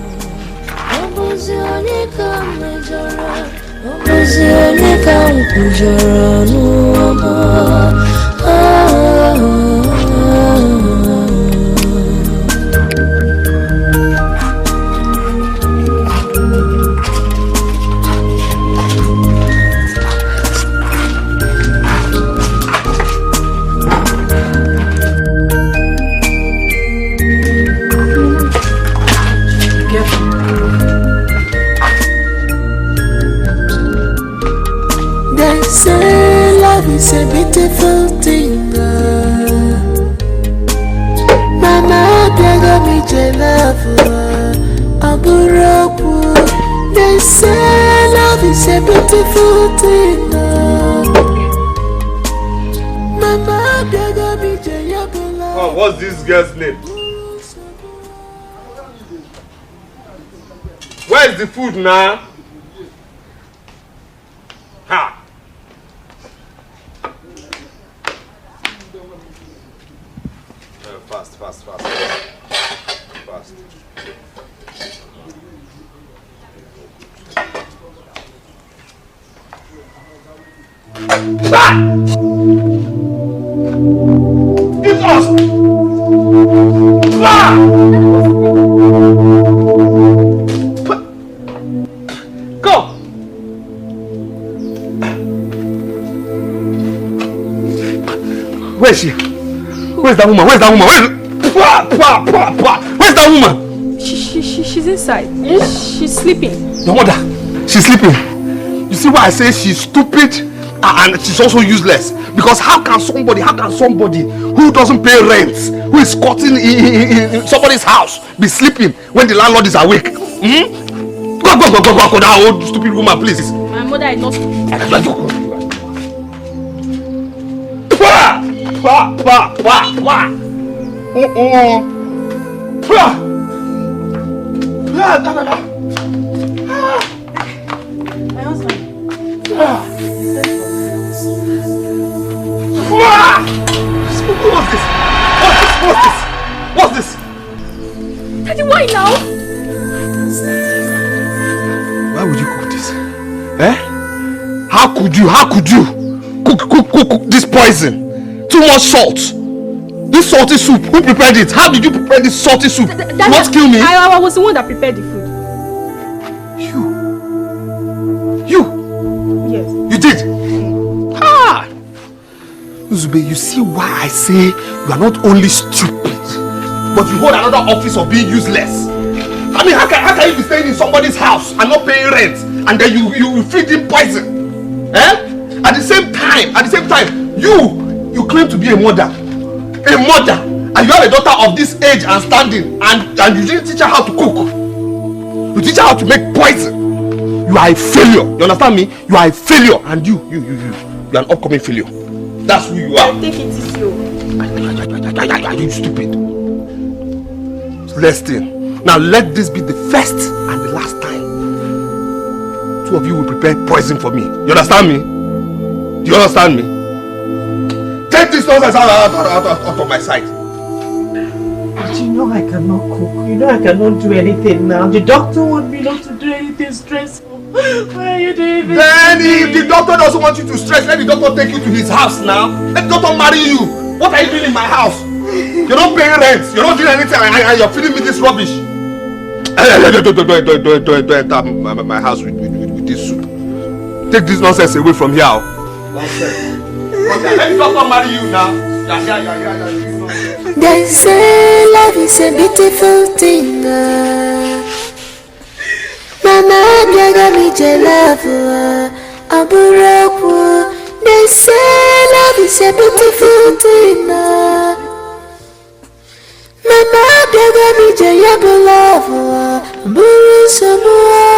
they say love is a beautiful thing. Mama, they got me jealous. They say love is a beautiful thing. Mama, they got me jealous. Oh, what's this girl's name? Where's the food now? Ha! Fast. It's us! Go! Where is she? Where's that woman? Where's that woman? She's inside. She's sleeping. No wonder. She's sleeping. You see why I say she's stupid and she's also useless? Because how can somebody who doesn't pay rent, who is squatting in somebody's house, be sleeping when the landlord is awake? Go that old stupid woman, please. My mother is not stupid. My husband. What's this? Daddy, why now? Why would you cook this? How could you cook this poison? Too much salt. This salty soup, who prepared it? How did you prepare this salty soup? You want to kill me? I was the one that prepared the food. You? Uzube, you see why I say you are not only stupid, but you hold another office of being useless. I mean, how can you be staying in somebody's house and not paying rent, and then you feed him poison? Eh? At the same time, you claim to be a mother, and you have a daughter of this age and standing, and you didn't teach her how to cook. You teach her how to make poison. You are a failure. You understand me? You are a failure, and you are an upcoming failure. That's who you are. I think it is you. Are you stupid? Listen. Now let this be the first and the last time. Two of you will prepare poison for me. You understand me? Do you understand me? Take this nonsense out of my sight. But you know I cannot cook. You know I cannot do anything now. The doctor wants me not to do anything stressful. Why are you doing this? Then if the doctor doesn't want you to stress, let the doctor take you to his house now. Let the doctor marry you. What are you doing in my house? You're not paying rent. You're not doing anything, and you're feeding me this rubbish. Don't enter my house with this soup. Take this nonsense away from here. Nonsense. Let the doctor marry you now. They say love is a beautiful thing. Mama, gaga me jalavu, aburaku. They say love is a beautiful thing. Mama, gaga me jalavu, aburu sabua.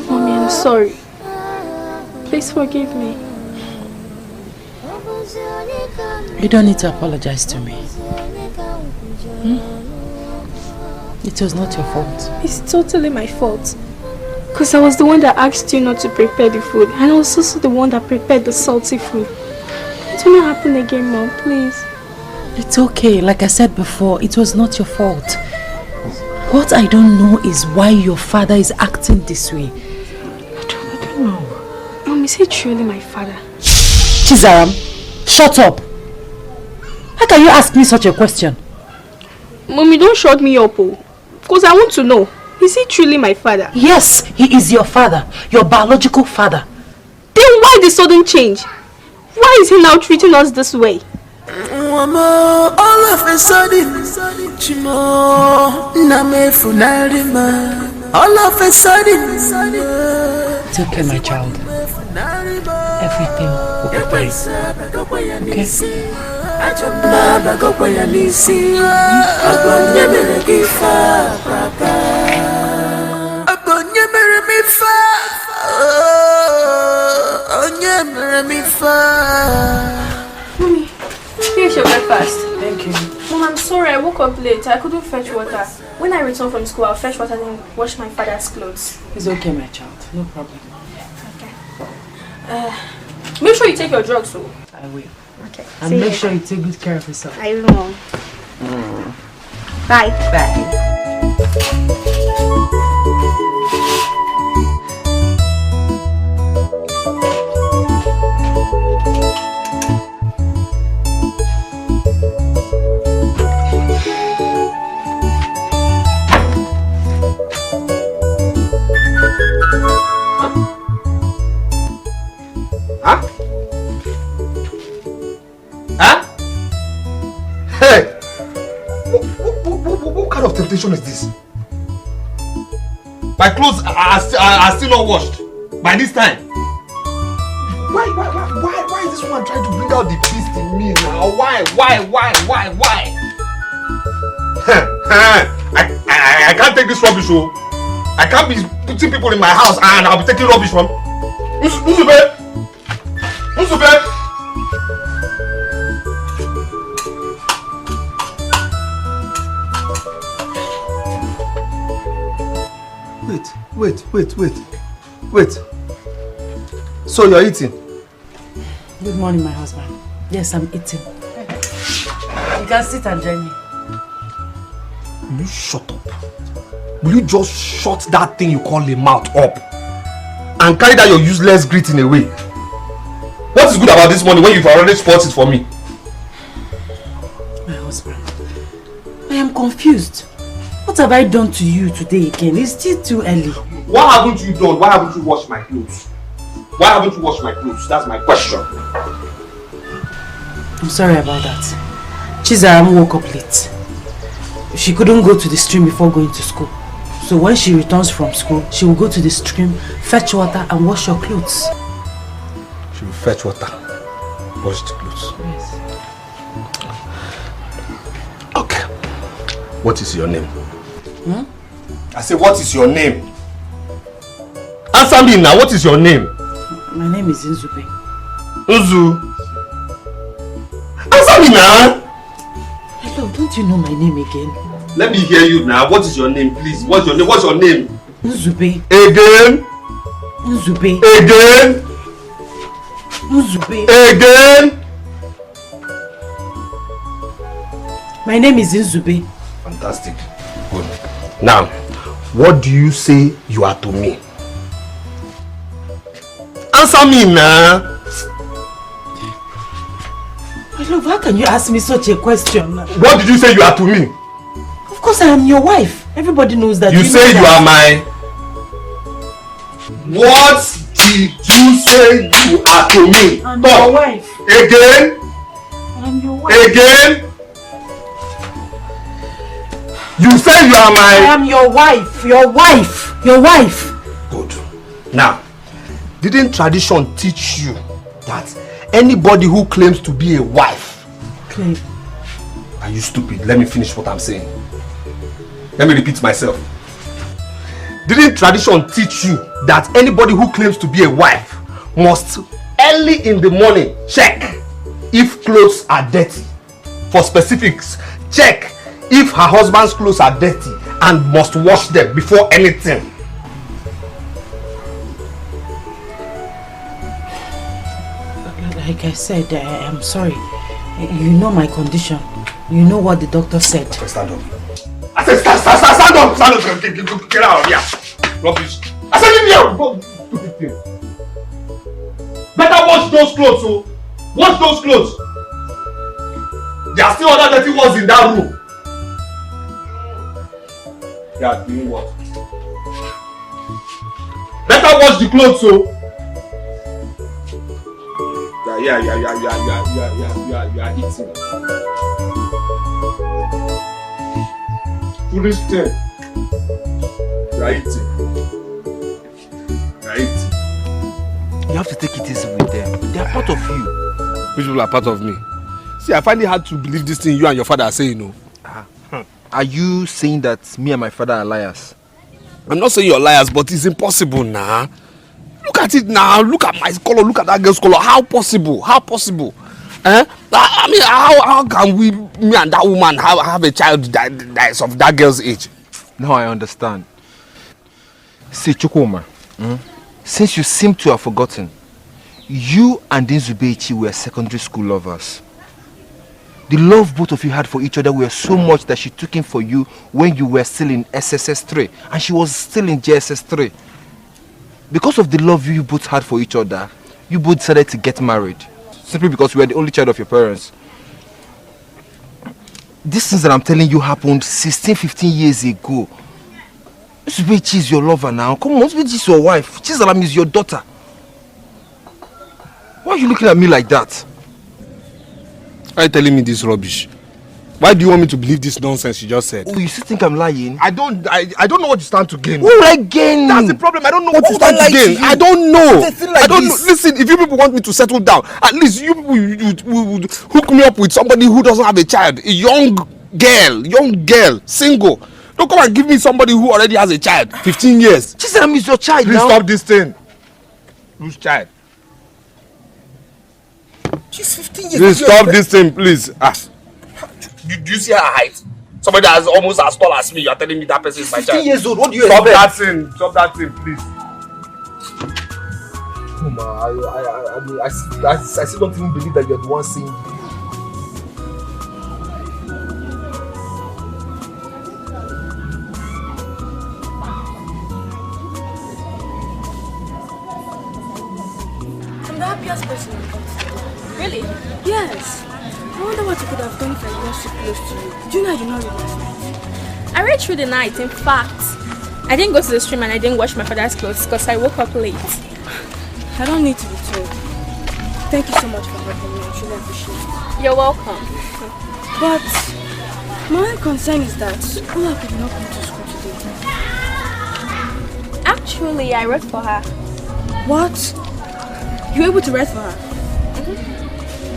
Mommy, I'm sorry. Please forgive me. You don't need to apologize to me. It was not your fault. It's totally my fault. Because I was the one that asked you not to prepare the food. And I was also the one that prepared the salty food. It will not happen again, Mom, please. It's okay. Like I said before, it was not your fault. What I don't know is why your father is acting this way. I don't know. Mom, is he truly my father? Chizaram, shut up. How can you ask me such a question? Mommy, don't shut me up, because I want to know. Is he truly my father? Yes, he is your father. Your biological father. Then why the sudden change? Why is he now treating us this way? Mama, all of a sudden, Chimo, Name Funarima. All of a sudden, it's okay, my child. Everything will be fine. Okay? Mommy, here's your breakfast. Thank you. Mom, I'm sorry, I woke up late. I couldn't fetch water. When I return from school, I'll fetch water and wash my father's clothes. It's okay, my child. No problem. Okay. Make sure you take your drugs, too. I will. Okay. And make sure you take good care of yourself. I will. Bye. Bye. Huh? Huh? Hey! What kind of temptation is this? My clothes are still not washed by this time. Why is this woman trying to bring out the beast in me now? Why? I can't take this rubbish, oh. I can't be putting people in my house and I'll be taking rubbish from. Uzube! Wait. So you're eating? Good morning, my husband. Yes, I'm eating. You can sit and join me. Will you shut up? Will you just shut that thing you call a mouth up? And carry that your useless greeting away? What is good about this money when you've already spoiled it for me? My husband, I am confused. What have I done to you today again? It's still too early. What haven't you done? Why haven't you washed my clothes? Why haven't you washed my clothes? That's my question. I'm sorry about that. Chizaram woke up late. She couldn't go to the stream before going to school. So when she returns from school, she will go to the stream, fetch water and wash your clothes. She will fetch water, wash the clothes. Yes. Okay. What is your name? Hmm? I say, what is your name? Answer me now, what is your name? My name is Nzube. Nzu? Answer me now! Hello, don't you know my name again? Let me hear you now. What is your name, please? What's your name? What's your name? Nzube. Again? Nzube. Again? Nzube. Again? My name is Nzube. Fantastic. Good. Now, what do you say you are to me? Answer me now. My love, how can you ask me such a question? What did you say you are to me? Of course I am your wife. Everybody knows that. You say you are my... What did you say you are to me? I'm your wife. Again? I'm your wife. Again? You say you are my... I am your wife. Your wife. Your wife. Good. Now, didn't tradition teach you that anybody who claims to be a wife... Claim. Are you stupid? Let me finish what I'm saying. Let me repeat myself. Didn't tradition teach you that anybody who claims to be a wife must early in the morning check if clothes are dirty? For specifics, check if her husband's clothes are dirty and must wash them before anything. Like I said, I am sorry. You know my condition. You know what the doctor said. Okay, stand up. I said stand up! Stand up! Get out of here! Rubbish! I said leave here! Go stupid thing. Better wash those clothes, oh! Wash those clothes! There are still other dirty ones in that room. They are doing what? Better wash the clothes, oh! You are eating. Foolish thing. You are eating. You are eating. You have to take it easy with them. They are part of you. Which people are part of me? See, I find it hard to believe this thing you and your father are saying, no. Are you saying that me and my father are liars? I'm not saying you're liars, but it's impossible now. Look at it now. Look at my color. Look at that girl's color. How possible? How possible? I mean, how can we, me and that woman, have a child that is of that girl's age? Now I understand. See, Chukwuma, since you seem to have forgotten, you and Nzube were secondary school lovers. The love both of you had for each other were so much that she took him for you when you were still in SSS 3 and she was still in JSS 3. Because of the love you both had for each other, you both decided to get married. Simply because you were the only child of your parents. These things that I'm telling you happened 16, 15 years ago. Nzube is your lover now. Come on, Nzube is your wife. Chizaram is your daughter. Why are you looking at me like that? Why are you telling me this rubbish? Why do you want me to believe this nonsense you just said? Oh, you still think I'm lying? I don't know what you stand to gain. What will I gain? That's the problem. I don't know what you stand to gain. I don't know. I don't know. Listen, if you people want me to settle down, at least you people would hook me up with somebody who doesn't have a child. A young girl, single. Don't come and give me somebody who already has a child. 15 years. Chizaram is your child. Please now. Stop this thing. Whose child? She's 15 years. Please stop this thing, please. Do you see her height? Somebody that is almost as tall as me. You are telling me that person is my child. 15 years old. What do you Stop expect? that thing. Stop that thing, please. Chukwuma, I still don't even believe that you're the one saying it. I'm the happiest person in the world. Really? Yes. I wonder what you could have done if I was so close to you. Do you know I did not read last night? I read through the night. In fact, I didn't go to the stream and I didn't wash my father's clothes because I woke up late. I don't need to be told. Thank you so much for helping me. I truly appreciate it. You're welcome. But my only concern is that Ola could not come to school today. Actually, I read for her. What? You were able to read for her?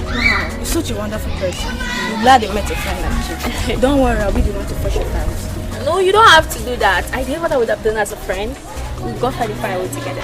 Wow, you're such a wonderful person. I'm glad I met a friend like you. Don't worry, I'll be the one to fetch your parents. No, you don't have to do that. I did what I would have done as a friend. We got her the firewood together.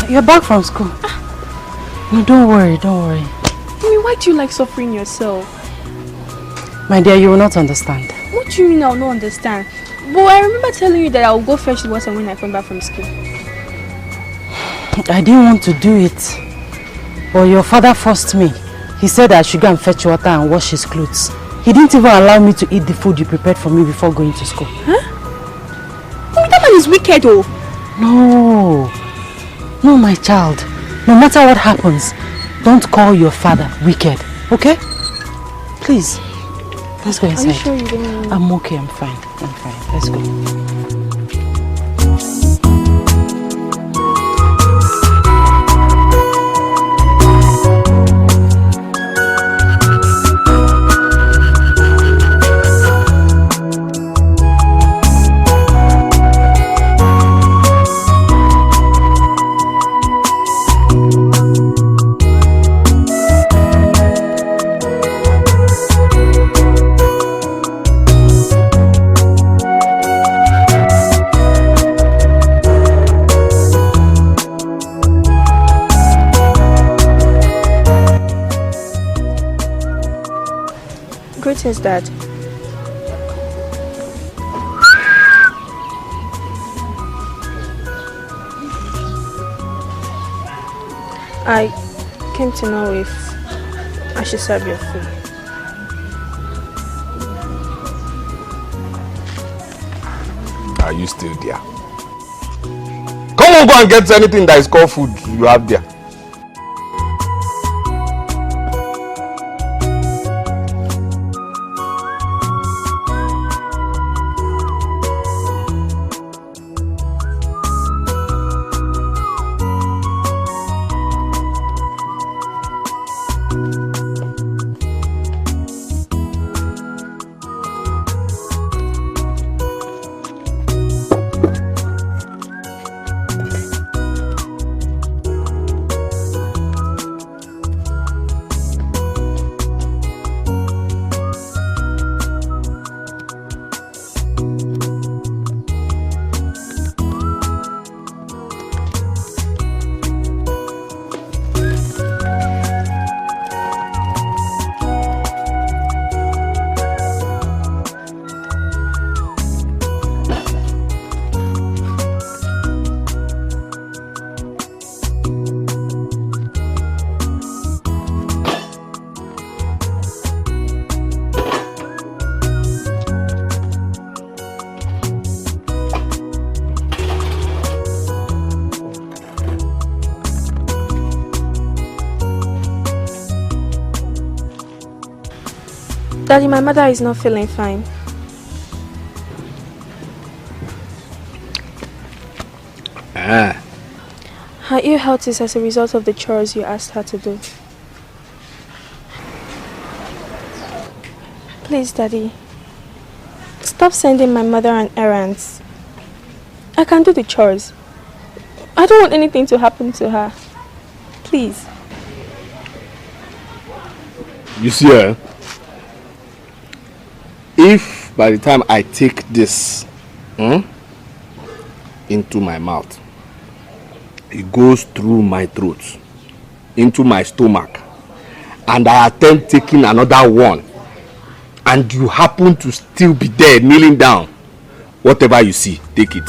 You're back from school. No, don't worry, don't worry. Mommy, why do you like suffering yourself? My dear, you will not understand. What do you mean I'll not understand? But I remember telling you that I'll go fetch the water when I come back from school. I didn't want to do it. But your father forced me. He said I should go and fetch water and wash his clothes. He didn't even allow me to eat the food you prepared for me before going to school. Huh? Mommy, that man is wicked, oh. No. No, my child. No matter what happens, don't call your father wicked, okay? Please. Let's go inside. Are you sure you don't mean... I'm okay, I'm fine. I'm fine. Let's go. Greetings, Dad. I came to know if I should serve your food. Are you still there? won't go and get anything that is called food you have there. Daddy, my mother is not feeling fine. Her ill health is as a result of the chores you asked her to do. Please, Daddy, stop sending my mother on errands. I can do the chores. I don't want anything to happen to her. Please. You see, if by the time I take this into my mouth, it goes through my throat, into my stomach, and I attempt taking another one, and you happen to still be there kneeling down, whatever you see, take it.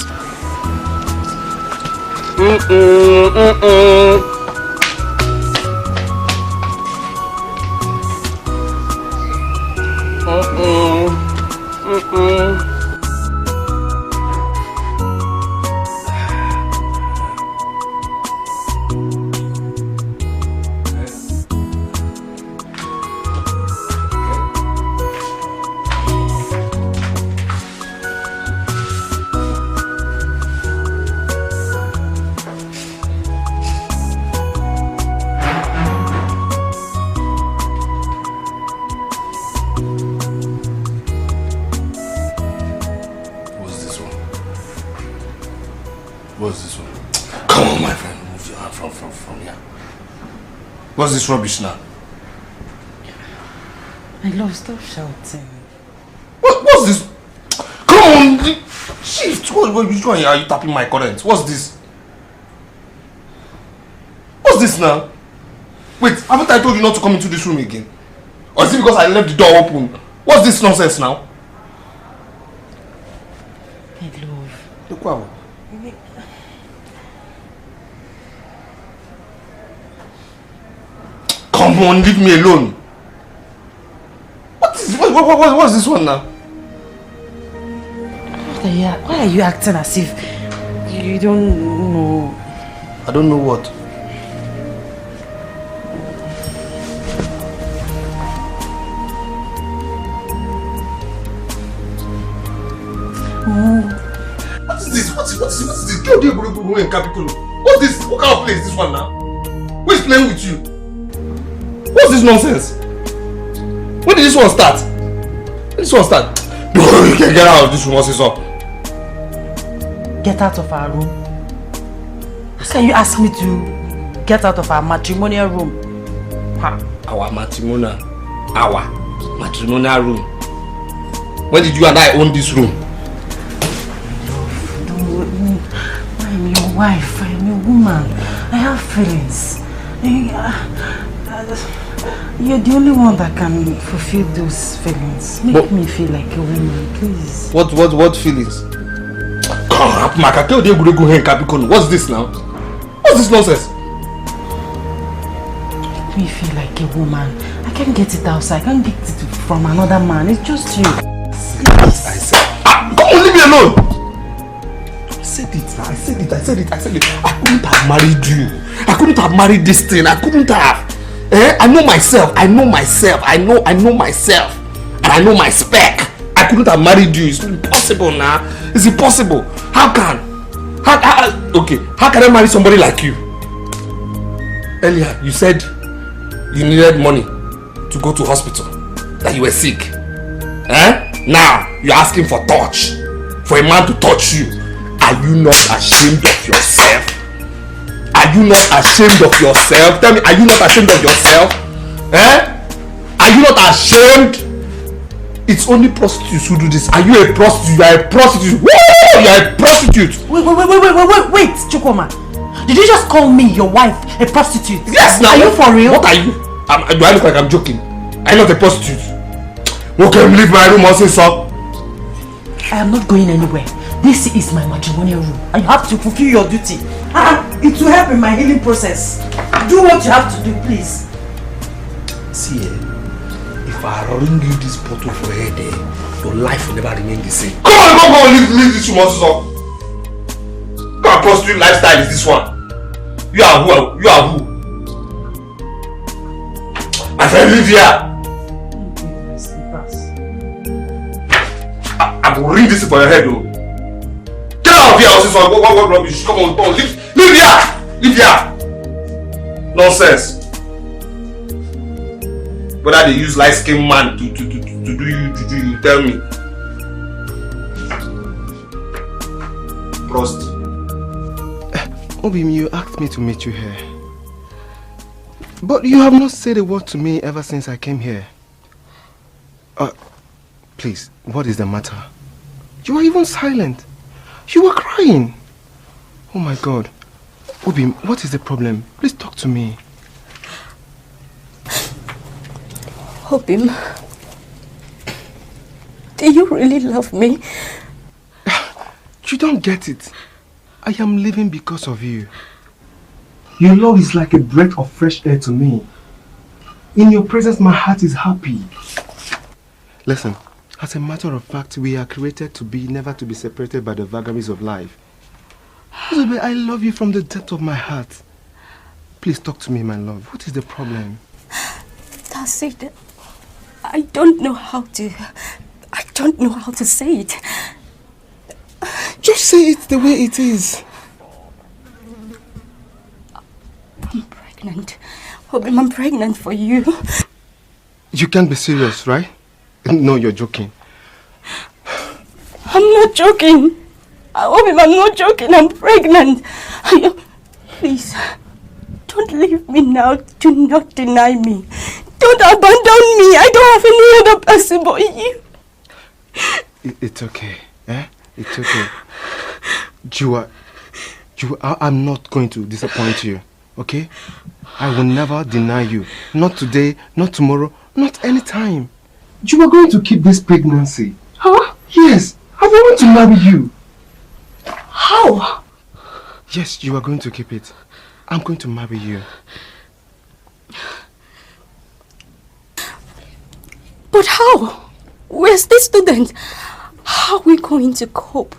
What's this rubbish now? My love, stop shouting. What's this? Come on! Shift! Which one are you tapping my current? What's this? What's this now? Wait, haven't I told you not to come into this room again? Or is it because I left the door open? What's this nonsense now? My love. Look what? Come on, leave me alone. What's this one now? Why are you acting as if you don't know? I don't know what. What is this? What is this? What's this? What kind of place is this one now? Who is playing with you? What's this nonsense? When did this one start? You can get out of this room, what's this up? Get out of our room? How can you ask me to get out of our matrimonial room? Our matrimonial room? When did you and I own this room? I'm your wife, I'm a woman. I have feelings. You're the only one that can fulfill those feelings. Make me feel like a woman, please. What feelings? What's this now? What's this nonsense? Make me feel like a woman. I can't get it outside. I can't get it from another man. It's just you. I said, leave me alone! said it. I couldn't have married you. I couldn't have married this thing. I couldn't have. I know myself. I know myself. And I know my spec. I couldn't have married you. It's impossible now. It's impossible. How can I marry somebody like you? Earlier, you said you needed money to go to hospital. That you were sick. Now, you're asking for touch. For a man to touch you. Are you not ashamed of yourself? Are you not ashamed of yourself? Tell me, are you not ashamed of yourself? Are you not ashamed? It's only prostitutes who do this. Are you a prostitute? You are a prostitute. Woo! You are a prostitute. Wait, Chukwuma. Did you just call me, your wife, a prostitute? Yes, now. Are you for real? What are you? Do I look like I'm joking? I'm not a prostitute. Okay, leave my room also, sir. I am not going anywhere. This is my matrimonial room. I have to fulfill your duty. It will help in my healing process. Do what you have to do, please. See, if I ring you this bottle for a head, your life will never remain the same. Come on, leave this room also, sir. What kind of prostitute lifestyle is this one? You are who? My friend, live here. I will ring this for your head, though. Get out of here, also, son. What rubbish? Come on, leave here. Nonsense. Whether they use light-skinned man to do you, tell me. Prost. Obim, you asked me to meet you here. But you have not said a word to me ever since I came here. Please, what is the matter? You are even silent. You were crying. Oh my God. Obim, what is the problem? Please talk to me. Obim, do you really love me? You don't get it. I am living because of you. Your love is like a breath of fresh air to me. In your presence, my heart is happy. Listen, as a matter of fact, we are created to be, never to be separated by the vagaries of life. I love you from the depth of my heart. Please talk to me, my love. What is the problem? That's it. I don't know how to say it. Just say it the way it is. I'm pregnant. Obim, I'm pregnant for you. You can't be serious, right? No, you're joking. I'm not joking. Obim, I'm not joking. I'm pregnant. Please, don't leave me now. Do not deny me. Don't abandon me. I don't have any other person but you. It's okay. It's okay. Jua, I'm not going to disappoint you. Okay? I will never deny you. Not today, not tomorrow, not any time. You are going to keep this pregnancy. Huh? Yes, I want to marry you. How? Yes, you are going to keep it. I'm going to marry you. But how? We're still students. How are we going to cope?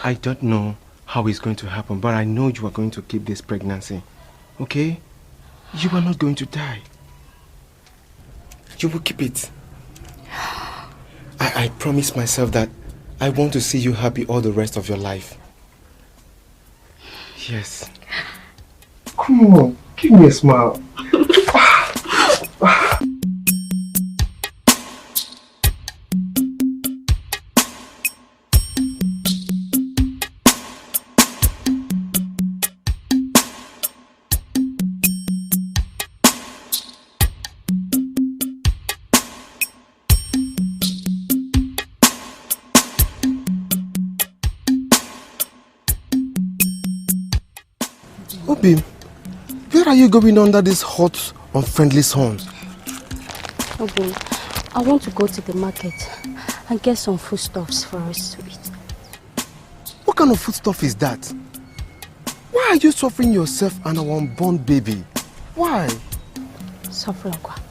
I don't know how it's going to happen, but I know you are going to keep this pregnancy. Okay? You are not going to die. You will keep it. I promise myself that I want to see you happy all the rest of your life. Yes. Come on, give me a smile. Obim, where are you going under this hot, unfriendly sun? Obim, I want to go to the market and get some foodstuffs for us to eat. What kind of foodstuff is that? Why are you suffering yourself and our unborn baby? Why? Sofragwa.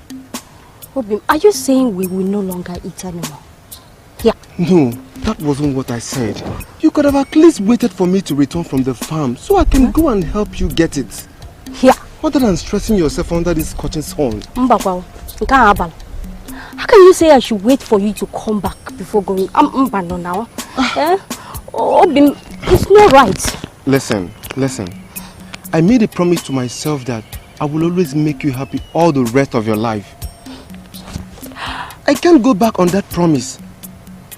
Obim, are you saying we will no longer eat anymore? Yeah. No, that wasn't what I said. You could have at least waited for me to return from the farm so I can go and help you get it. Yeah. Other than stressing yourself under this cotton sun. How can you say I should wait for you to come back before going? I'm now. It's not right. Listen. I made a promise to myself that I will always make you happy all the rest of your life. I can't go back on that promise.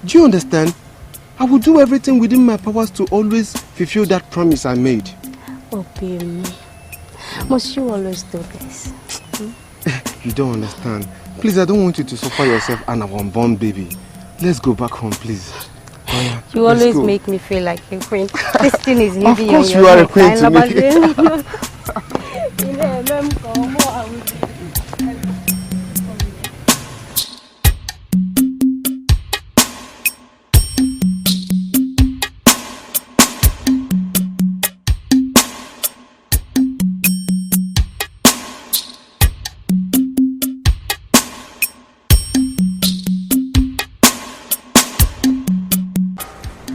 Do you understand? I will do everything within my powers to always fulfill that promise I made. Oh, baby. Must you always do this? You don't understand. Please, I don't want you to suffer yourself and our unborn baby. Let's go back home, please. You always make me feel like a queen. This thing is heavy. Of course you are a queen to me.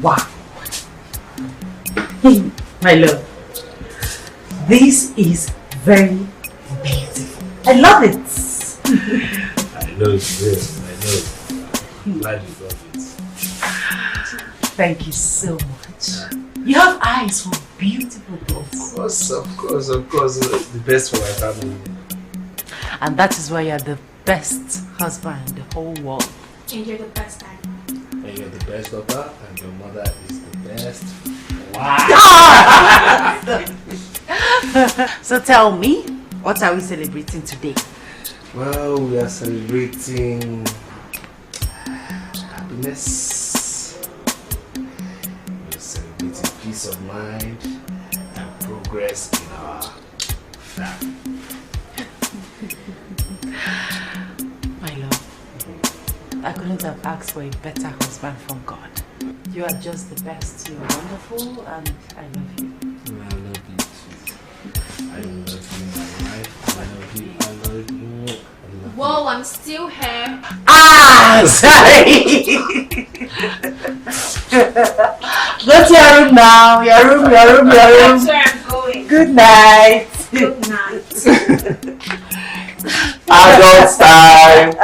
Wow. My love, this is very beautiful. I love it. I know it's good. I know. I'm glad you love it. Thank you so much. You have eyes for beautiful girls. Of course. The best for my family. And that is why you are the best husband in the whole world. And you're the best dad. And you're the best daughter, and your mother is the best. Wow! So tell me, what are we celebrating today? Well, we are celebrating happiness. We are celebrating peace of mind and progress in our family. My love, I couldn't have asked for a better husband from God. You are just the best. You're wonderful, and I love you. I love you too. I love you, my wife. I love you. Whoa, I'm still here. Sorry. Go to your room now. Your room. That's where I'm going. Good night. Good night. Adult time.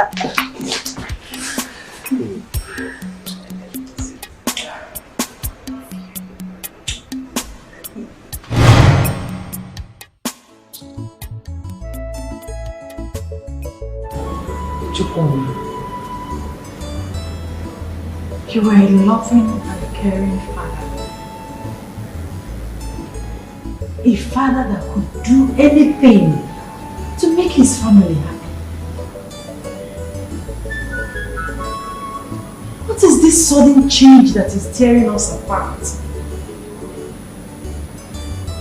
You were a loving and caring father. A father that could do anything to make his family happy. What is this sudden change that is tearing us apart?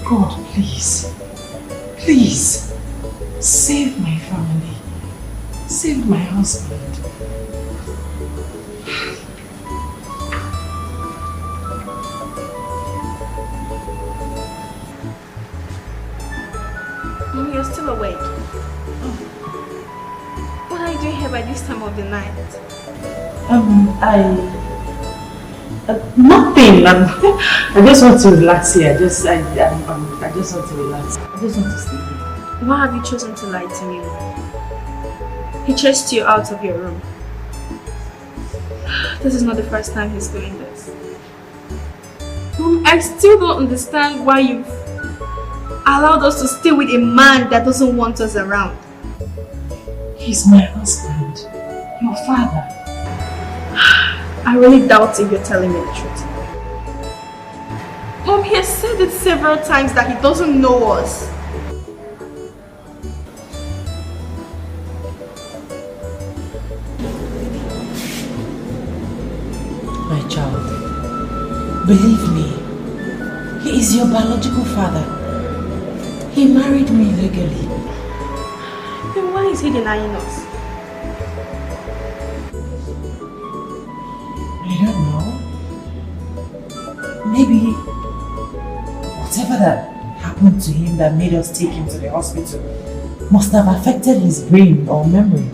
God, please, save my family. Save my husband. Mom, you're still awake. What are you doing here by this time of the night? Nothing. I just want to relax here. I just want to relax. I just want to sleep here. Why have you chosen to lie to me? He chased you out of your room. This is not the first time he's doing this. Mom, I still don't understand why you've allowed us to stay with a man that doesn't want us around. He's my husband. Your father. I really doubt if you're telling me the truth. Mom, he has said it several times that he doesn't know us. My child, believe me, he is your biological father. He married me legally. Then why is he denying us? I don't know. Maybe whatever that happened to him that made us take him to the hospital must have affected his brain or memory.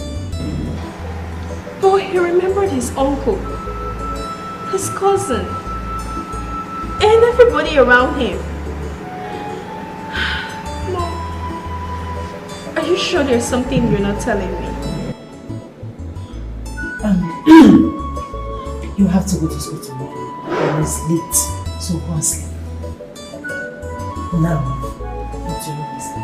But he remembered his uncle. his cousin, and everybody around him. Mom, are you sure there's something you're not telling me? You have to go to school tomorrow. And it's late, so go and sleep. Now, what do you want to say?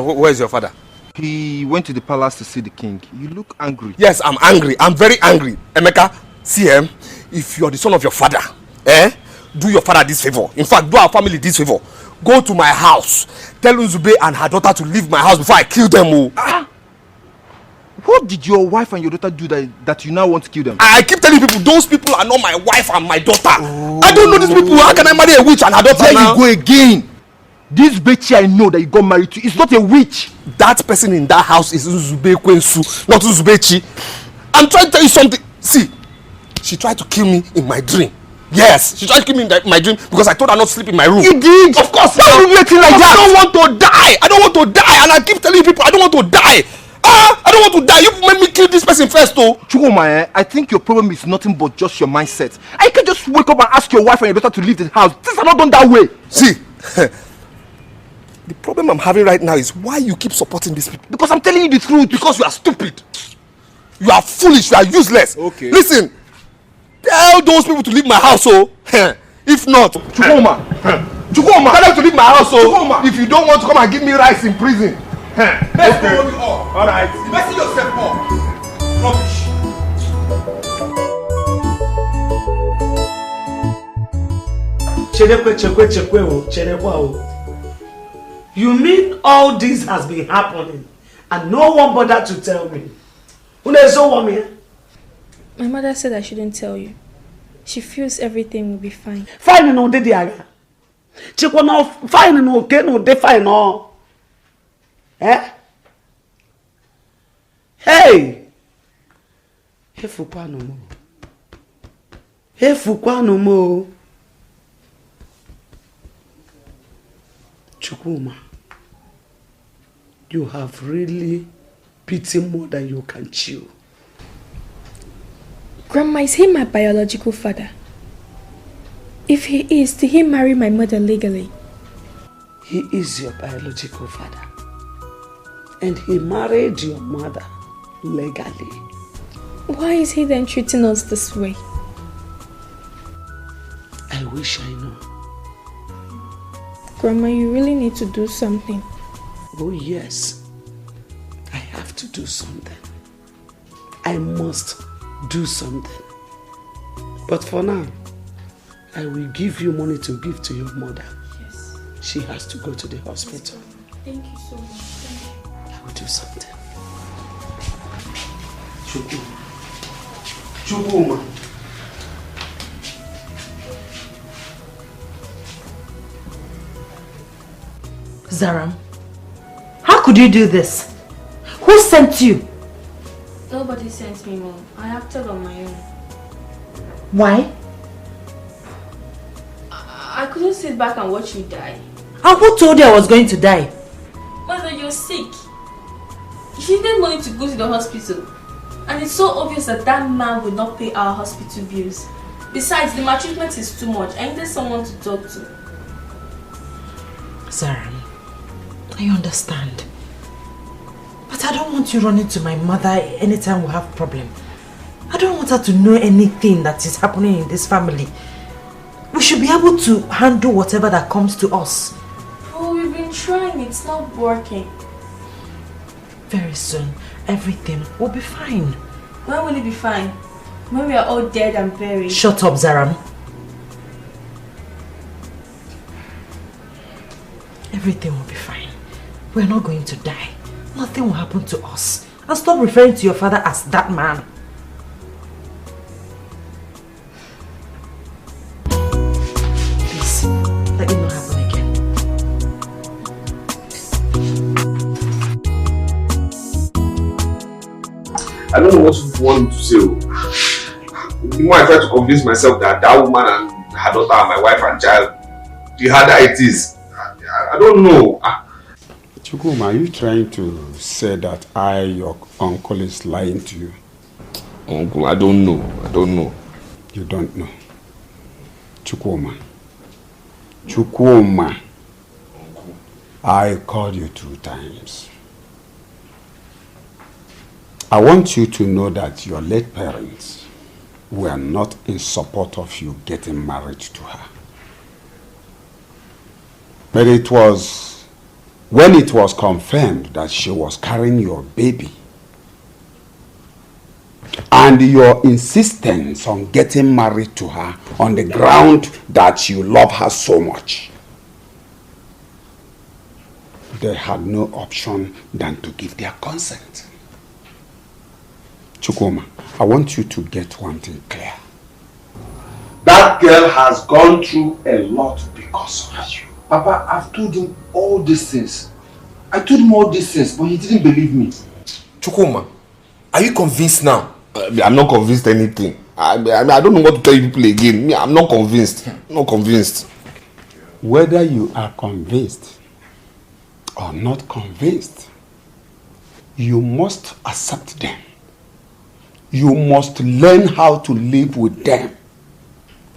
Where's your father? He went to the palace to see the king. You look angry. Yes, I'm angry. I'm very angry. Emeka, see him. If you're the son of your father, do your father this favor. In fact, do our family this favor. Go to my house. Tell Nzube and her daughter to leave my house before I kill them. What did your wife and your daughter do that you now want to kill them? I keep telling people, those people are not my wife and my daughter. I don't know these people. How can I marry a witch and her daughter? There now? You go again. This bitch I know that you got married to is not a witch. That person in that house is Nzube Kwensu, not Nzubechi. I'm trying to tell you something. See, she tried to kill me in my dream. Yes, she tried to kill me in my dream because I told her not to sleep in my room. You did? Of course. Why are you acting like that? I don't want to die. I don't want to die. And I keep telling people I don't want to die. I don't want to die. You made me kill this person first, though. Chukuma, I think your problem is nothing but just your mindset. I can just wake up and ask your wife and your daughter to leave the house. Things are not done that way. See, the problem I'm having right now is why you keep supporting these people. Because I'm telling you the truth. Because you are stupid. You are foolish. You are useless. Okay. Listen, tell those people to leave my house, if not, Chukuma, tell them to leave my house, Chukuma. If you don't want to come and give me rice in prison. Let's go you all. All right. You messing yourself up. Rubbish. You mean all this has been happening and no one bothered to tell me? My mother said I shouldn't tell you. She feels everything will be fine. Fine no de diaga. Chikwa no fine no okay no de fine no. Hey! Hefukwa no mo. Chukwuma, you have really beaten more than you can chew. Grandma, is he my biological father? If he is, did he marry my mother legally? He is your biological father. And he married your mother legally. Why is he then treating us this way? I wish I know. Grandma, you really need to do something. Oh yes, I have to do something. I must do something. But for now, I will give you money to give to your mother. Yes. She has to go to the hospital. Thank you so much. Thank you. I will do something. Chukuma. Zaram, how could you do this? Who sent you? Nobody sent me, Mom. I acted on my own. Why? I couldn't sit back and watch you die. And who told you I was going to die? Mother, you're sick. She needed money to go to the hospital. And it's so obvious that that man will not pay our hospital bills. Besides, the maltreatment is too much. I needed someone to talk to. Zaram, I understand. But I don't want you running to my mother anytime we have a problem. I don't want her to know anything that is happening in this family. We should be able to handle whatever that comes to us. Oh, we've been trying. It's not working. Very soon, everything will be fine. When will it be fine? When we are all dead and buried. Shut up, Zaram. Everything will be fine. We're not going to die. Nothing will happen to us. And stop referring to your father as that man. Please, let it not happen again. I don't know what you want to say. The more I try to convince myself that that woman and her daughter are my wife and child, the harder it is. I don't know. Chukwuma, are you trying to say that your uncle, is lying to you? Uncle, I don't know. You don't know. Chukwuma. Chukwuma. I called you 2 times. I want you to know that your late parents were not in support of you getting married to her. But it was when it was confirmed that she was carrying your baby and your insistence on getting married to her on the ground that you love her so much, they had no option than to give their consent. Chukwuma, I want you to get one thing clear. That girl has gone through a lot because of you. Papa, I've told him all these things. I told him all these things, but he didn't believe me. Chukwuma, are you convinced now? I'm not convinced anything. I don't know what to tell you people again. I'm not convinced. Not convinced. Whether you are convinced or not convinced, you must accept them. You must learn how to live with them.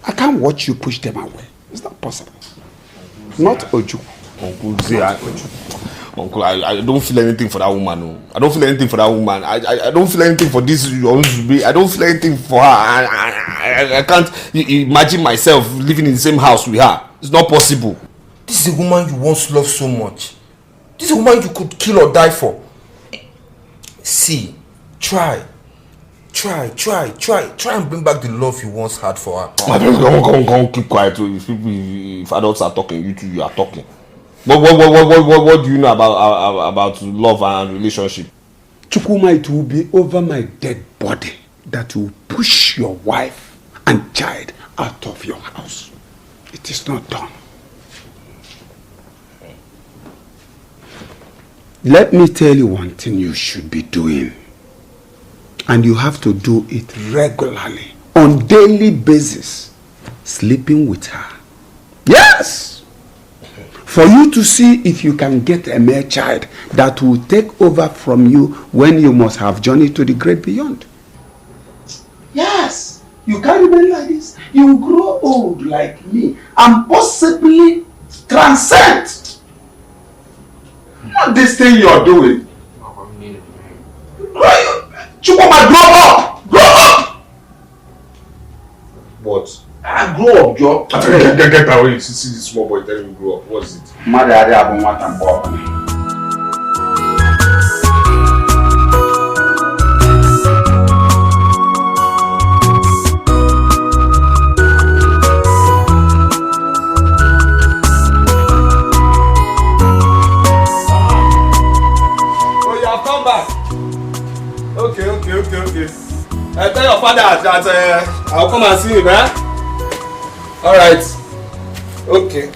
I can't watch you push them away. It's not possible. Not Oju. Uncle, I don't feel anything for that woman. No. I don't feel anything for that woman. I don't feel anything for this. I don't feel anything for her. I can't imagine myself living in the same house with her. It's not possible. This is a woman you once loved so much. This is a woman you could kill or die for. See, try and bring back the love you once had for her. Come, keep quiet. If adults are talking, you two, you are talking. What do you know about love and relationship? Chukwuma, it will be over my dead body that will push your wife and child out of your house. It is not done. Let me tell you one thing you should be doing. And you have to do it regularly, on daily basis, sleeping with her. Yes! For you to see if you can get a male child that will take over from you when you must have journeyed to the great beyond. Yes! You can't remain like this. You grow old like me and possibly transcend. Not this thing you're doing. Chukwuma, grow up! Grow up! What? Grow up, Joe. Get away. You see this small boy telling me grow up. What is it? Oh, you have come back. Okay. Tell your father that I'll come and see him, eh? Alright. Okay.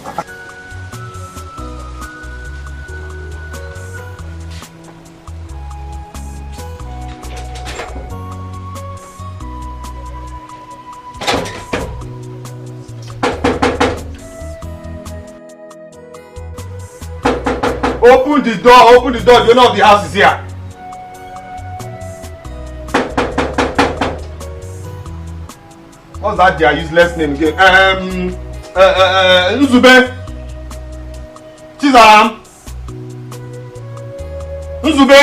Open the door. The owner of the house is here. What's that their useless name again? Nzube. Chizaram. Nzube.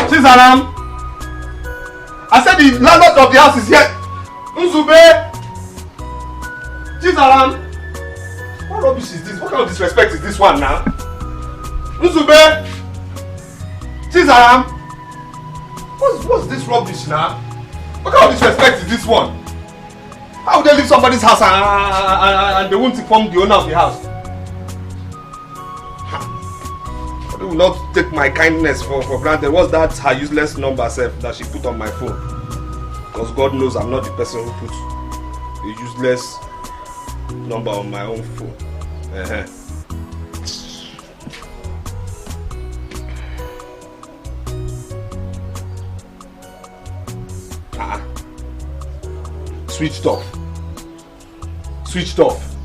Chizaram. I said the landlord of the house is here. Nzube. Chizaram. What rubbish is this? What kind of disrespect is this one now? Nzube. Chizaram! What's this rubbish now? What kind of disrespect is this one? How would they leave somebody's house and they won't inform the owner of the house? They will not take my kindness for granted. What's that her useless number self that she put on my phone? Because God knows I'm not the person who put a useless number on my own phone. Switched off. Switched off.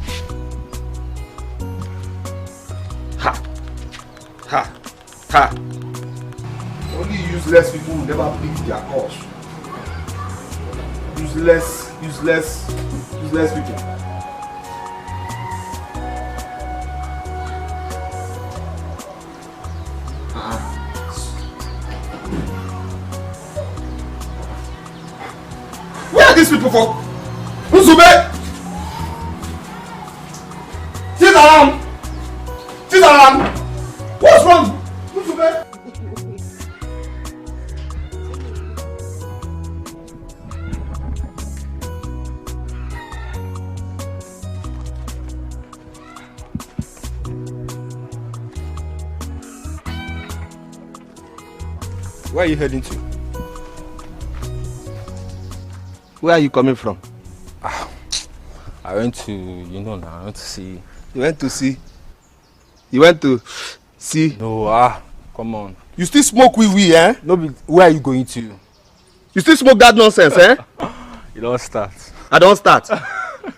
Ha. Ha. Ha. Only useless people will never pick their calls. Useless people. Where are these people for? Nzube! Chizaram! Chizaram! What's wrong? Nzube! Where are you heading to? Where are you coming from? I went to, I went to see. You went to see? You went to see? No, come on. You still smoke wee, eh? No, where are you going to? You still smoke that nonsense, eh? You don't start. I don't start.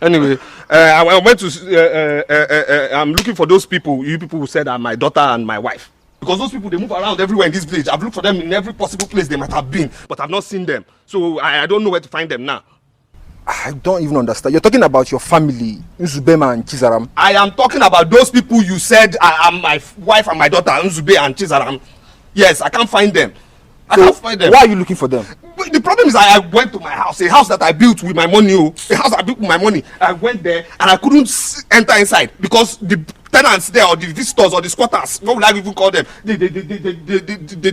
Anyway, I went to, I'm looking for those people, you people who said are my daughter and my wife. Because those people, they move around everywhere in this village. I've looked for them in every possible place they might have been, but I've not seen them. So I don't know where to find them now. I don't even understand. You're talking about your family, Nzubema and Chizaram. I am talking about those people you said are my wife and my daughter, Nzube and Chizaram. Yes, I can't find them. I can't find them. Why are you looking for them? The problem is I went to my house, a house that I built with my money. A house I built with my money. I went there and I couldn't enter inside because the tenants there or the visitors or the squatters, what would I even call them? They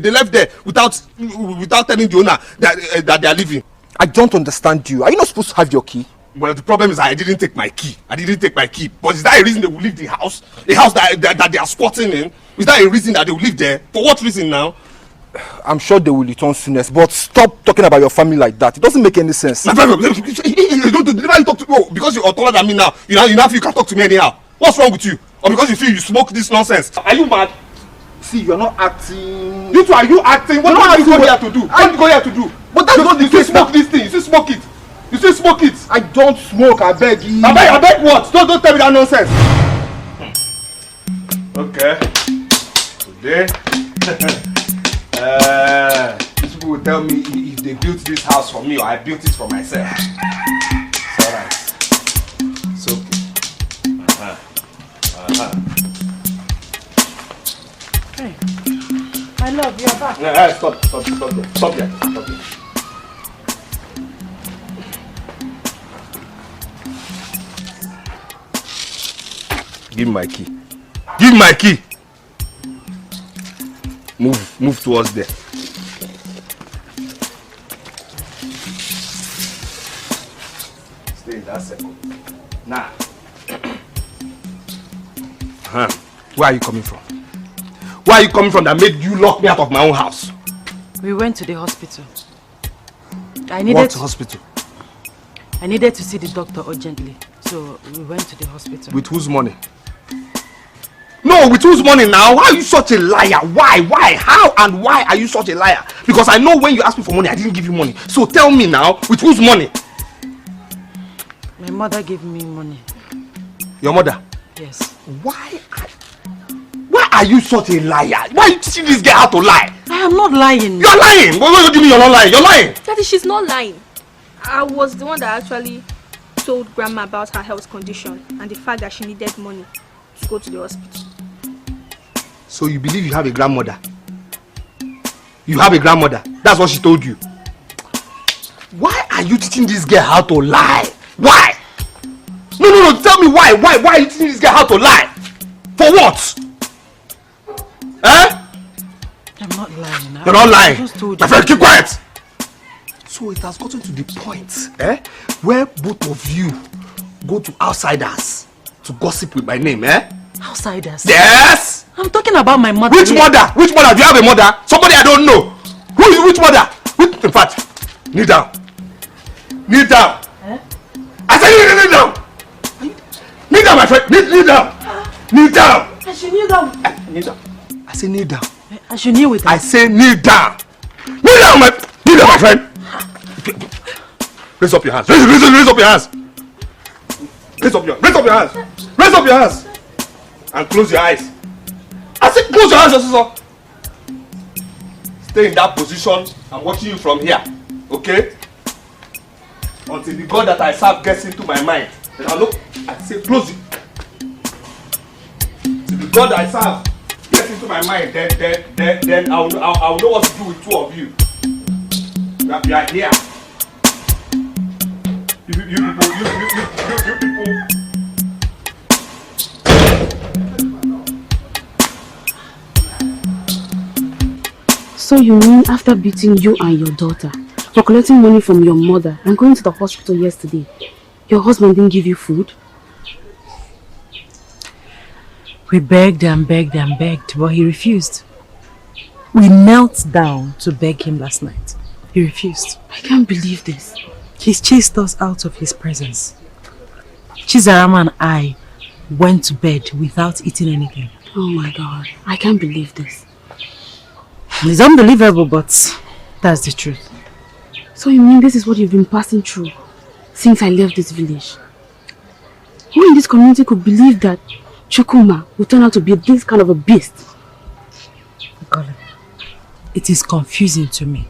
left there without telling the owner that they are leaving. I don't understand you. Are you not supposed to have your key? Well, the problem is I didn't take my key. But is that a reason they will leave the house? A house that they are squatting in? Is that a reason that they will live there? For what reason now? I'm sure they will return soonest, but stop talking about your family like that. It doesn't make any sense. My friend, you talk to me because you are taller than me now. You know you can talk to me anyhow. What's wrong with you? Or because you feel you smoke this nonsense? Are you mad? See, you're not acting. You two, are you acting? What are you going here to do? What are you going here to do? But that's not the case. You smoke this thing. You still smoke it. You still smoke it. I don't smoke. I beg you. I beg what? Don't tell me that nonsense. Okay. Today. These people will tell me if they built this house for me or I built it for myself. It's alright. It's okay. Hey, my love, you're back. Stop there. Give me my key. Give me my key. Move towards there. Stay in that circle. Now. Where are you coming from? Where are you coming from that made you lock me out of my own house? We went to the hospital. What hospital? I needed to see the doctor urgently. So we went to the hospital. With whose money? No, with whose money now? Why are you such a liar? Why? How and why are you such a liar? Because I know when you asked me for money, I didn't give you money. So tell me now, with whose money? My mother gave me money. Your mother? Yes. Why are you such a liar? Why are you teaching this girl how to lie? I am not lying. You're lying! What do you mean you're not lying? You're lying! Daddy, she's not lying. I was the one that actually told Grandma about her health condition and the fact that she needed money to go to the hospital. So you believe you have a grandmother? You have a grandmother? That's what she told you? Why are you teaching this girl how to lie? Why? No, tell me why. Why are you teaching this girl how to lie? For what? Eh? My not lying. You're not lying. I just told My you. friend, keep quiet. So it has gotten to the point, where both of you go to outsiders to gossip with my name, Outsiders? Yes! I'm talking about my mother. Which mother? Which mother? Do you have a mother? Somebody I don't know. Who is which mother? In fact, kneel down. Kneel down. I said kneel down. Kneel down, my friend. Kneel down. Kneel down. I should kneel down. Kneel down. I say kneel down. I should kneel with her. I say kneel down. Kneel down, my friend. Raise up your hands. Raise up your hands. Raise up your hands. Raise up your hands. And close your eyes. I said close your eyes, also. Stay in that position. I'm watching you from here. Okay? Until the God that I serve gets into my mind. Then I look. I say close it. Till the God I serve gets into my mind, then I'll know what to do with two of you. That you are here. You people. So you mean after beating you and your daughter for collecting money from your mother and going to the hospital yesterday, your husband didn't give you food? We begged and begged and begged, but he refused. We knelt down to beg him last night. He refused. I can't believe this. He's chased us out of his presence. Chizarama and I went to bed without eating anything. Oh my God, I can't believe this. It's unbelievable, but that's the truth. So you mean this is what you've been passing through since I left this village? Who in this community could believe that Chukwuma would turn out to be this kind of a beast? God, it is confusing to me.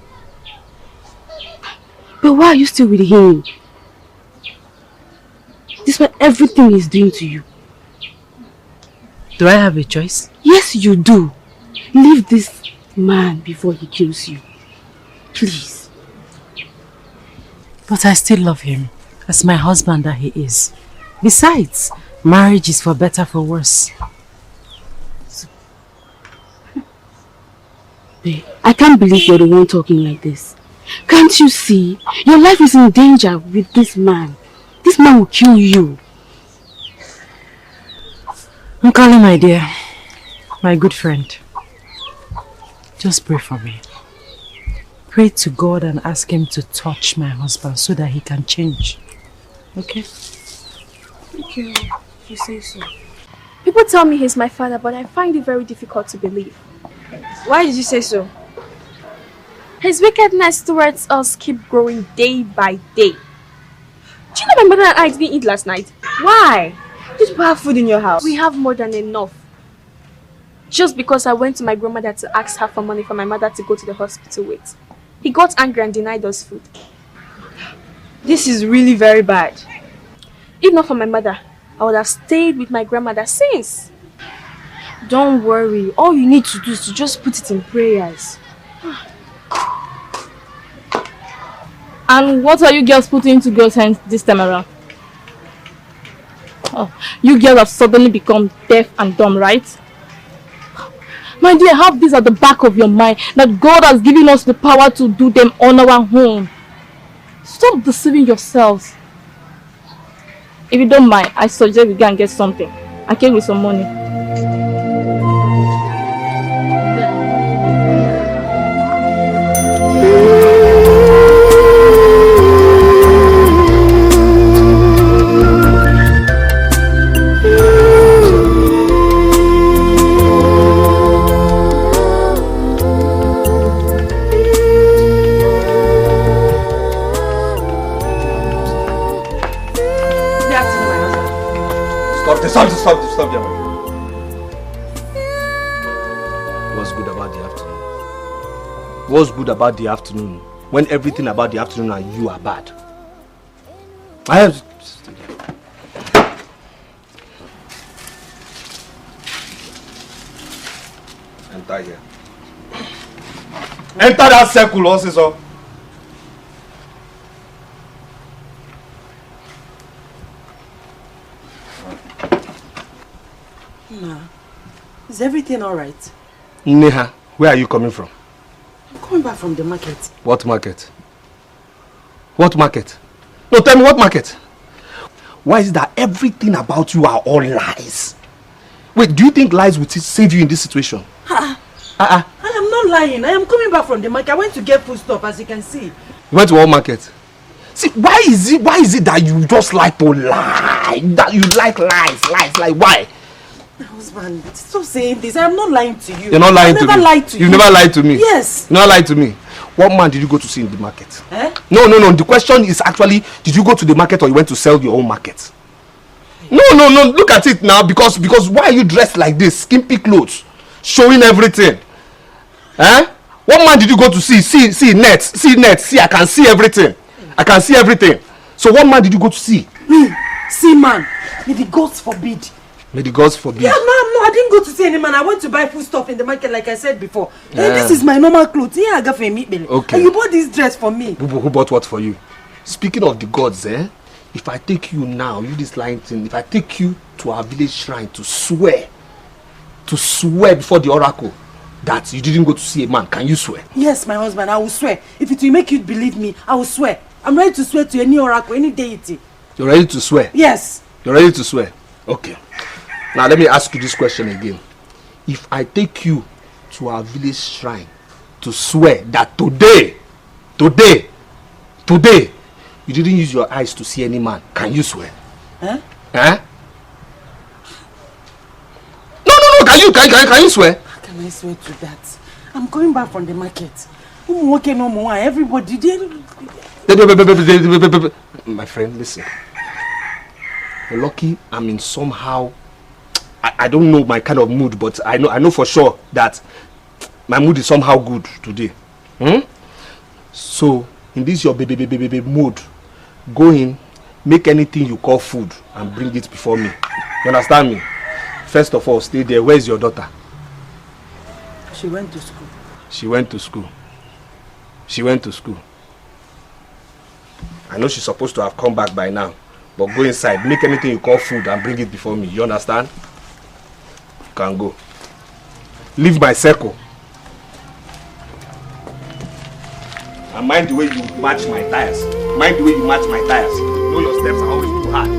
But why are you still with him? Despite everything he's doing to you. Do I have a choice? Yes, you do. Leave this man before he kills you. Please. But I still love him as my husband that he is. Besides, marriage is for better, for worse. Babe, I can't believe you're the one talking like this. Can't you see? Your life is in danger with this man. This man will kill you. Nkali, my dear, my good friend, just pray for me. Pray to God and ask him to touch my husband so that he can change. Okay? Okay, you say so. People tell me he's my father, but I find it very difficult to believe. Why did you say so? His wickedness towards us keep growing day by day. Do you know my mother and I didn't eat last night? Why? Did you have food in your house? We have more than enough. Just because I went to my grandmother to ask her for money for my mother to go to the hospital with. He got angry and denied us food. This is really very bad. If not for my mother, I would have stayed with my grandmother since. Don't worry. All you need to do is to just put it in prayers. And what are you girls putting into girls' hands this time around? Oh, you girls have suddenly become deaf and dumb, right? My dear, have this at the back of your mind that God has given us the power to do them on our own. Stop deceiving yourselves. If you don't mind, I suggest we go and get something. I came with some money. Stop, Jama. What's good about the afternoon? What's good about the afternoon when everything about the afternoon and you are bad? I have... Enter here. Enter that circle, also. Is everything alright? Neha, where are you coming from? I'm coming back from the market. What market? What market? No, tell me what market? Why is it that everything about you are all lies? Wait, do you think lies will save you in this situation? I am not lying. I am coming back from the market. I went to get food stuff, as you can see. You went to what market? See, why is it that you just like to lie? That you like lies, like why? My husband, stop saying this. I am not lying to you. You're not lying to me. I've never lied to you. You've never lied to me? Yes. You never lied to me. What man did you go to see in the market? Eh? No. The question is actually, did you go to the market or you went to sell your own market? No. Look at it now. Because why are you dressed like this? Skimpy clothes, showing everything. Eh? What man did you go to see? See net. See, I can see everything. So what man did you go to see? Me. See man. May the gods forbid. May the gods forbid. Yeah, no, I didn't go to see any man. I went to buy food stuff in the market, like I said before. Hey, this is my normal clothes. Yeah, I got for me. Okay. And you bought this dress for me. Who bought what for you? Speaking of the gods, if I take you now, you this lying thing, if I take you to our village shrine to swear before the oracle that you didn't go to see a man, can you swear? Yes, my husband, I will swear. If it will make you believe me, I will swear. I'm ready to swear to any oracle, any deity. You're ready to swear? Yes. You're ready to swear? Okay. Now let me ask you this question again. If I take you to our village shrine to swear that today, you didn't use your eyes to see any man, can you swear? Huh? No, can you swear? How can I swear to that? I'm going back from the market. Everybody did. My friend, listen. You're lucky I'm in somehow, I don't know my kind of mood, but I know for sure that my mood is somehow good today. So in this your baby mood, go in, make anything you call food and bring it before me. You understand me? First of all, stay there. Where's your daughter? She went to school. She went to school. I know she's supposed to have come back by now, but go inside, make anything you call food and bring it before me. You understand? You can go. Leave my circle. And mind the way you match my tires. Know your steps are always too hard.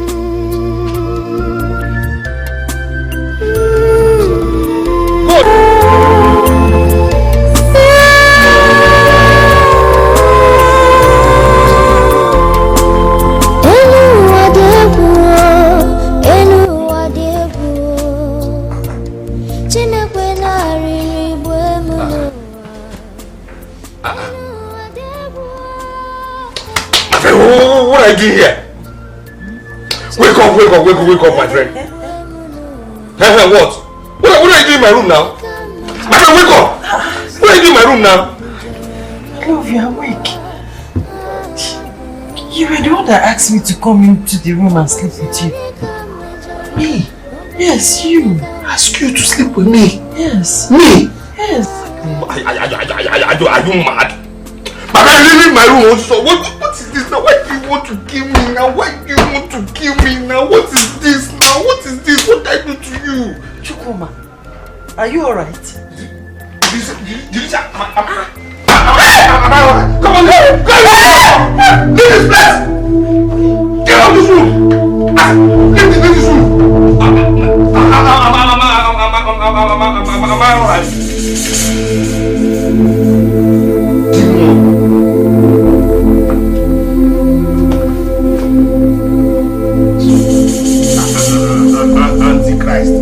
What are you doing here? Wake up, my friend. Hey, what? What are you doing in my room now? My friend, wake up! What are you doing in my room now? Love, you're awake. You were the one that asked me to come into the room and sleep with you. Me? Yes, you. Ask you to sleep with me? Yes. Me? Yes. Are you mad? My friend, leave my room also. What is this now? Why do you want to kill me now? What is this now? What did I do to you? Chukuma, are you alright? Did you say am I alright? Come on, go! Leave this place! Get out of this room! Leave this room! Am I alright? Antichrist.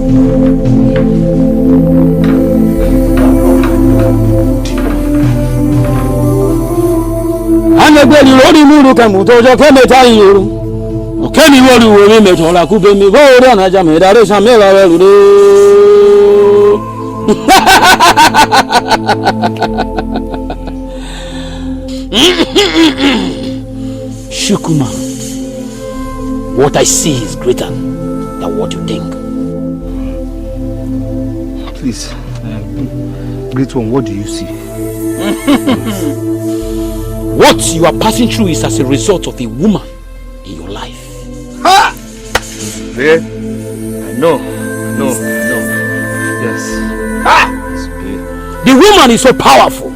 Anagbeni lórí múru kẹmù tó jọ kẹ́mẹ́ta ìyòrò òkèmí wọ́ọ̀rù wòmí mẹ́tọ́ ọ̀la kúbẹ̀ mi bó orí ọ̀nà ajá mi dáre sàn mẹ́wàá rẹ̀ rúdé. Shukuma, what I see is greater than what you think. Please, great one, what do you see? What you are passing through is as a result of a woman in your life. Ha! Yeah, I know. Yes. The woman is so powerful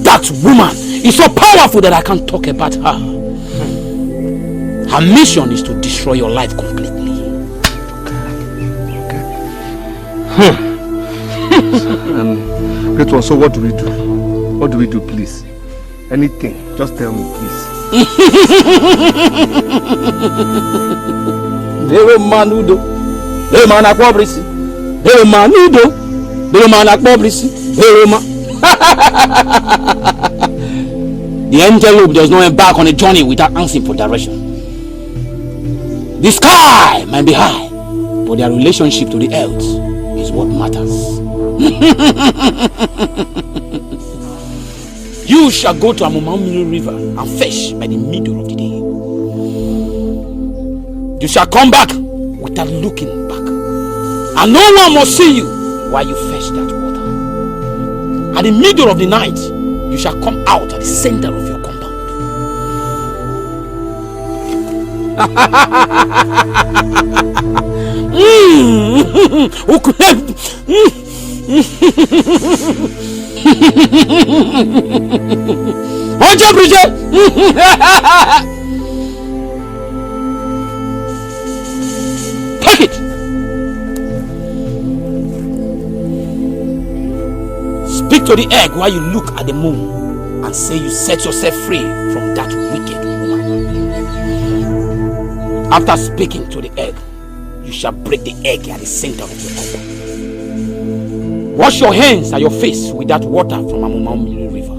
That woman is so powerful that I can't talk about her. Her mission is to destroy your life completely. Great one, so what do we do? What do we do, please? Anything, just tell me, please. Dero manudo, dero manakobrisi, dero manudo, dero manakobrisi, dero ma. The antelope does not embark on a journey without answering for direction. The sky might be high, but their relationship to the earth is what matters. You shall go to Amumamiri River and fish by the middle of the day. You shall come back without looking back, and no one must see you while you fetch that water. At the middle of the night, you shall come out at the center of your compound. Take it. Speak to the egg while you look at the moon and say you set yourself free from that wicked woman. After speaking to the egg, you shall break the egg at the center of your compound. Wash your hands and your face with that water from Amumamiri River.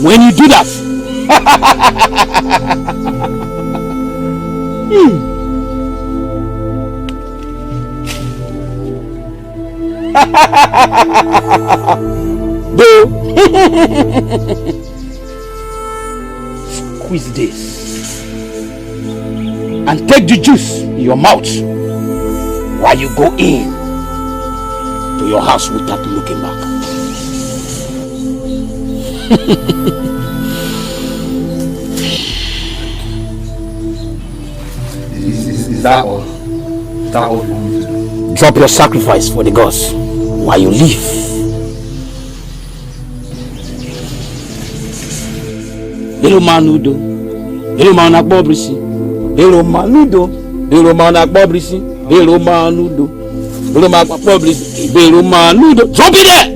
When you do that, squeeze this and take the juice in your mouth while you go in to your house without looking back. Is that all? Is that all you want me to do? Drop your sacrifice for the gods while you live. Little manudo, little man akbobrisi, little manudo, little man akbobrisi, little manudo, little man akbobrisi, little manudo. Drop it there!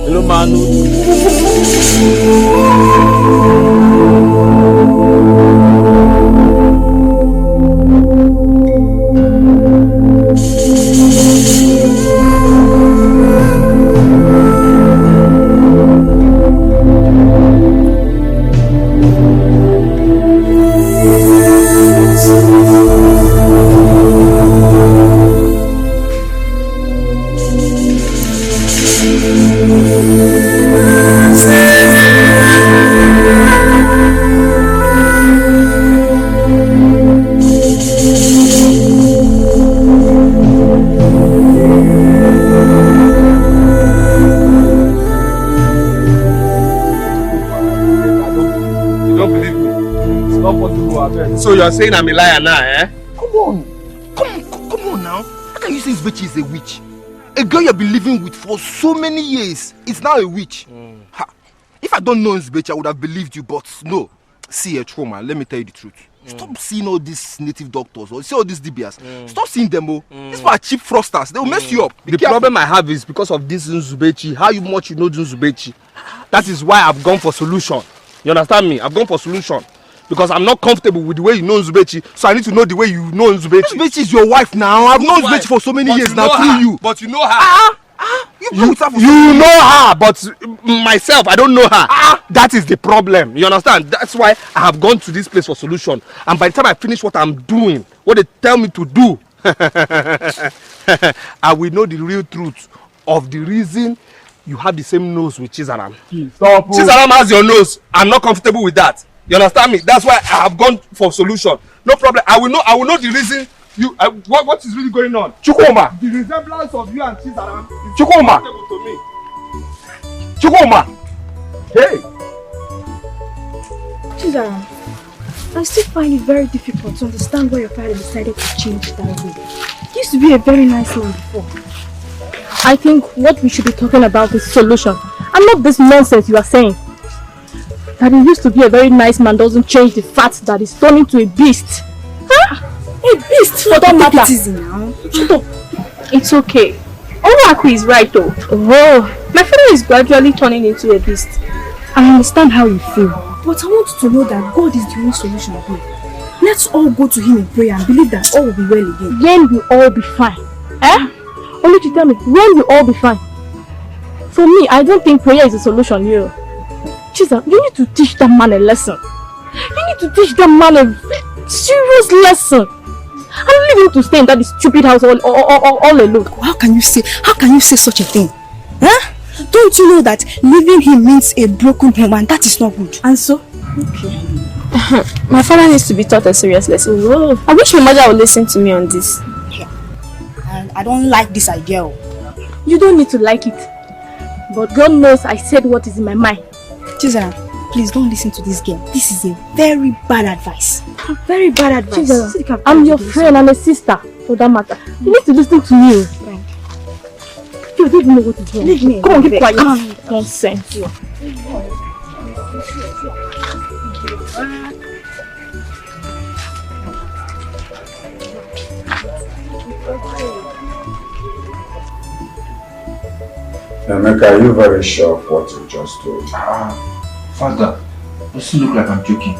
Little manudo. So you're saying I'm a liar now, eh? Come on now. How can you say this bitch is a witch? A girl you've been living with for so many years is now a witch. Ha. If I don't know this bitch, I would have believed you, but no. See, trauma, let me tell you the truth. Stop seeing all these native doctors or see all these DBS. Stop seeing them, oh. These are cheap frosters. They will mess you up. The problem I have is because of this Nzubechi. How much you know Nzubechi? That is why I've gone for solution. You understand me? I've gone for solution. Because I'm not comfortable with the way you know Nzubechi, so I need to know the way you know Nzubechi. Nzubechi is your wife now. I've known Nzubechi for so many years now through you. But you know her. You know her, but myself, I don't know her. That is the problem. You understand? That's why I have gone to this place for solution. And by the time I finish what I'm doing, what they tell me to do, I will know the real truth of the reason you have the same nose with Chizaram. Stop. Chizaram has your nose. I'm not comfortable with that. You understand me? That's why I have gone for solution. No problem. I will know the reason. What is really going on? Chukwuma. The resemblance of you and Chizaram is Chukwuma. comfortable to me. Chukwuma. Hey! Chizara, I still find it very difficult to understand why your father decided to change that way. He used to be a very nice man before. I think what we should be talking about is solution, and not this nonsense you are saying. That he used to be a very nice man doesn't change the fact that he's turned into a beast. Huh? A beast for that matter. Now. Shut up. It's okay. Onwaku is right though. Oh, my father is gradually turning into a beast. I understand how you feel, but I want you to know that God is the only solution here. Let's all go to him in prayer and believe that all will be well again. When will all be fine? Eh? Only to tell me, when will all be fine? For me, I don't think prayer is a solution here. Jesus, you need to teach that man a lesson. You need to teach that man a serious lesson. And leave him to stay in that stupid house all alone. How can you say such a thing? Huh? Don't you know that leaving him means a broken home, and that is not good? And so? Okay. My father needs to be taught a serious lesson. Oh. I wish my mother would listen to me on this. Yeah. And I don't like this idea. You don't need to like it. But God knows I said what is in my mind. Chizara, please don't listen to this girl. This is a very bad advice. Very bad advice. Chizara, I'm your friend and a sister, for that matter. You need to listen to me. Frank. You don't even know what is wrong. Leave me. Come on, keep quiet. Nonsense. Emeka, are you very sure of what you just told me? Father, doesn't look like I'm joking.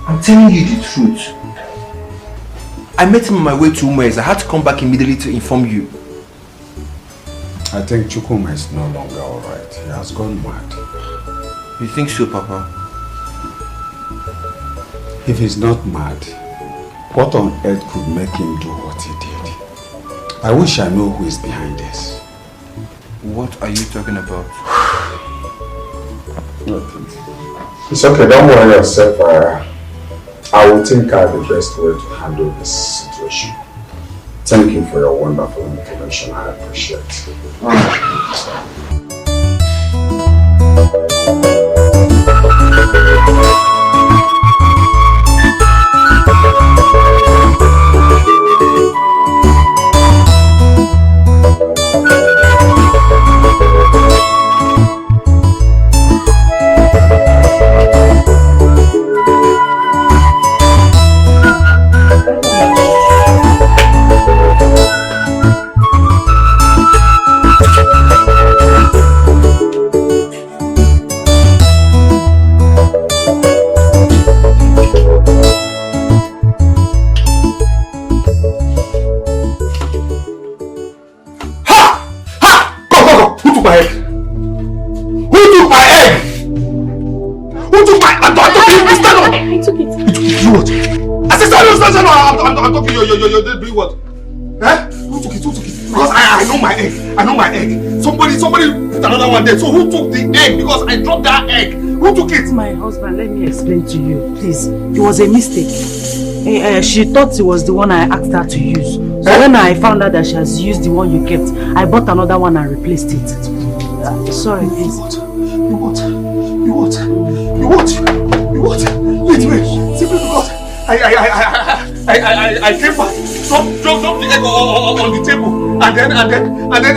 I'm telling you the truth. I met him on my way to Ume's. I had to come back immediately to inform you. I think Chukuma is no longer alright. He has gone mad. You think so, Papa? If he's not mad, what on earth could make him do what he did? I wish I know who is behind this. What are you talking about? It's okay, don't worry yourself. I will think out the best way to handle this situation. Thank you for your wonderful information. I appreciate it. I'm talking, you're doing what? Eh? Who took it? Because I know my egg. Somebody put another one there. So who took the egg? Because I dropped that egg. Who took it? My husband, let me explain to you, please. It was a mistake. She thought it was the one I asked her to use. So when I found out that she has used the one you kept, I bought another one and replaced it. Sorry, please. You what? Wait. Simply because I came back, dropped the egg on the table, and then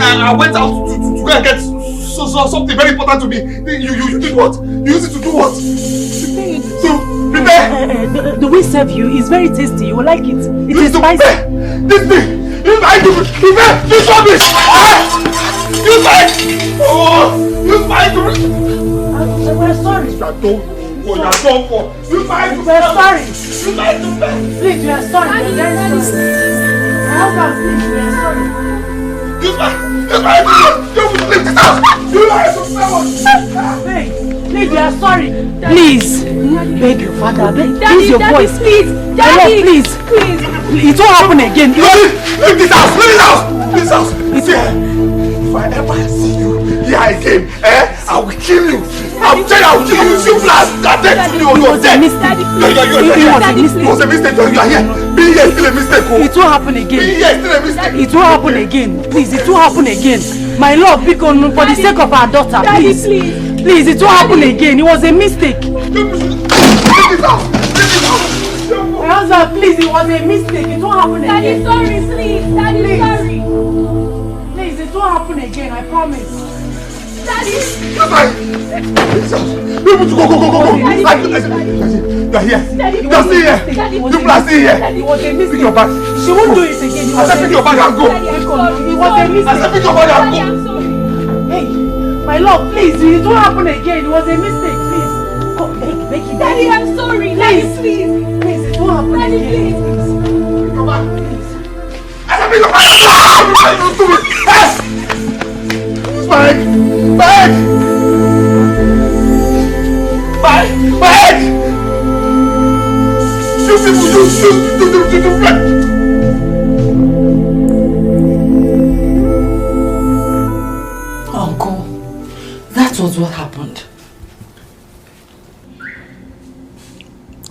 I went out to go and get something very important to me. You did what? You used it to do what? To prepare. The way serve you is very tasty. You will like it. It is spicy. This thing. Prepare this rubbish. We're sorry. We're sorry. Please, we are sorry. Please, we are sorry. Please, we are sorry. Please, beg your father. Please, your voice. Please, Daddy, please. It won't happen again. Leave this house. If I ever see you here again, I will kill you. I'm telling you, I will kill you. You blast. You're dead. It was a mistake. You are here. Being here is still a mistake. It won't happen again. Being here is still a mistake. It won't happen again. Please, it won't happen again. My love, for the sake of our daughter, please. Please, it won't happen again. It was a mistake. My husband, please, it was a mistake. It won't happen again. Daddy, sorry, please. Daddy, sorry. Please, it won't happen again, I promise. Daddy. Go. They're here. They're still here. People are still here. It was a mistake. Pick your bag. She won't do it again. I said pick your bag and go. It was a mistake. I said pick your bag and go. Hey, my love, please, it won't happen again. It was a mistake, please. Go, make it. Daddy, I'm sorry. Daddy, please. Please, it won't happen Daddy, again. please. Pick your bag. I said pick your bag. Bag. You Uncle, that was what happened.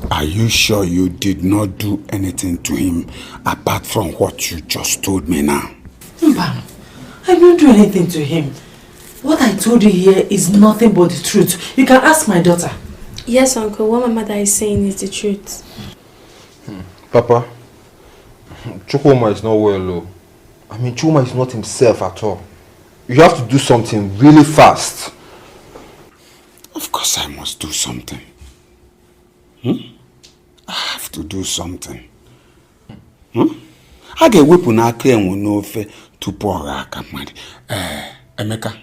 Are you sure you did not do anything to him apart from what you just told me now? Mba, I didn't do anything to him. What I told you here is nothing but the truth. You can ask my daughter. Yes, Uncle. What my mother is saying is the truth. Papa, Chukwuma is not well, though. I mean, Chuma is not himself at all. You have to do something really fast. Of course I must do something. I have to do something. I get weapon I can no fe to pour Akamadi. Emeka,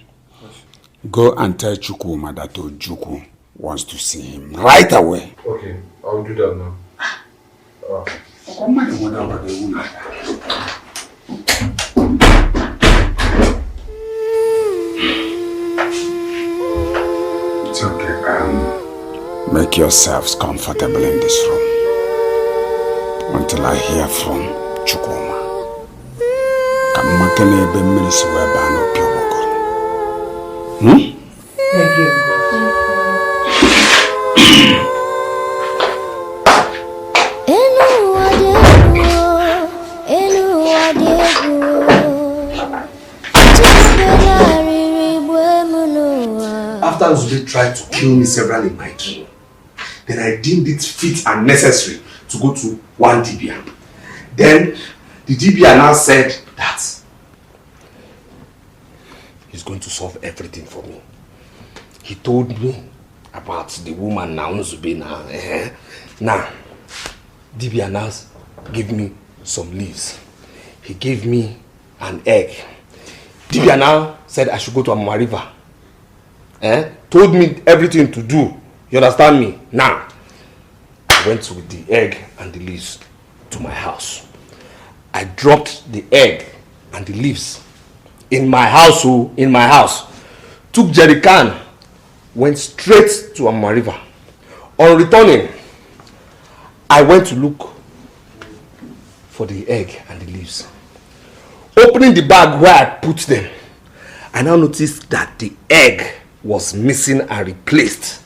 go and tell Chukwuma that Ojukwu wants to see him right away. Okay, I'll do that now. It's okay. Make yourselves comfortable in this room until I hear from Chukwuma. Thank you. After Uzube tried to kill me several in my dream, then I deemed it fit and necessary to go to one Dibia. Then the Dibia now said that he's going to solve everything for me. He told me about the woman now Uzube now. Now, Dibia now gave me some leaves. He gave me an egg. Dibia now said I should go to Amama River. Told me everything to do. You understand me? Now, I went with the egg and the leaves to my house. I dropped the egg and the leaves in my house. Took jerry can, went straight to Amama River. On returning, I went to look for the egg and the leaves. Opening the bag where I put them, I now noticed that the egg was missing and replaced.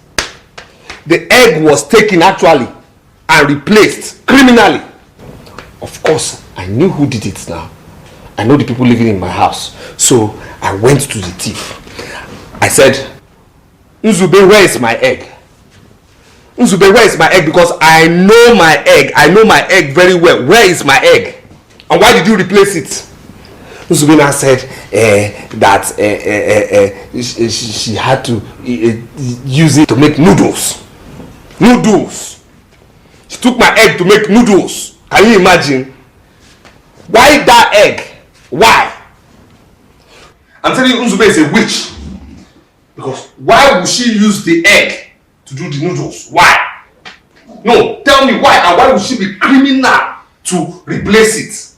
The egg was taken actually and replaced criminally. Of course, I knew who did it now. I know the people living in my house. So I went to the thief. I said, Uzube, where is my egg? Uzube, where is my egg? Because I know my egg. I know my egg very well. Where is my egg? And why did you replace it? Uzubina said that she had to use it to make noodles. Noodles. She took my egg to make noodles. Can you imagine? Why that egg? Why? I'm telling you, Uzube is a witch. Because why would she use the egg to do the noodles? Why? No, tell me why, and why would she be criminal to replace it?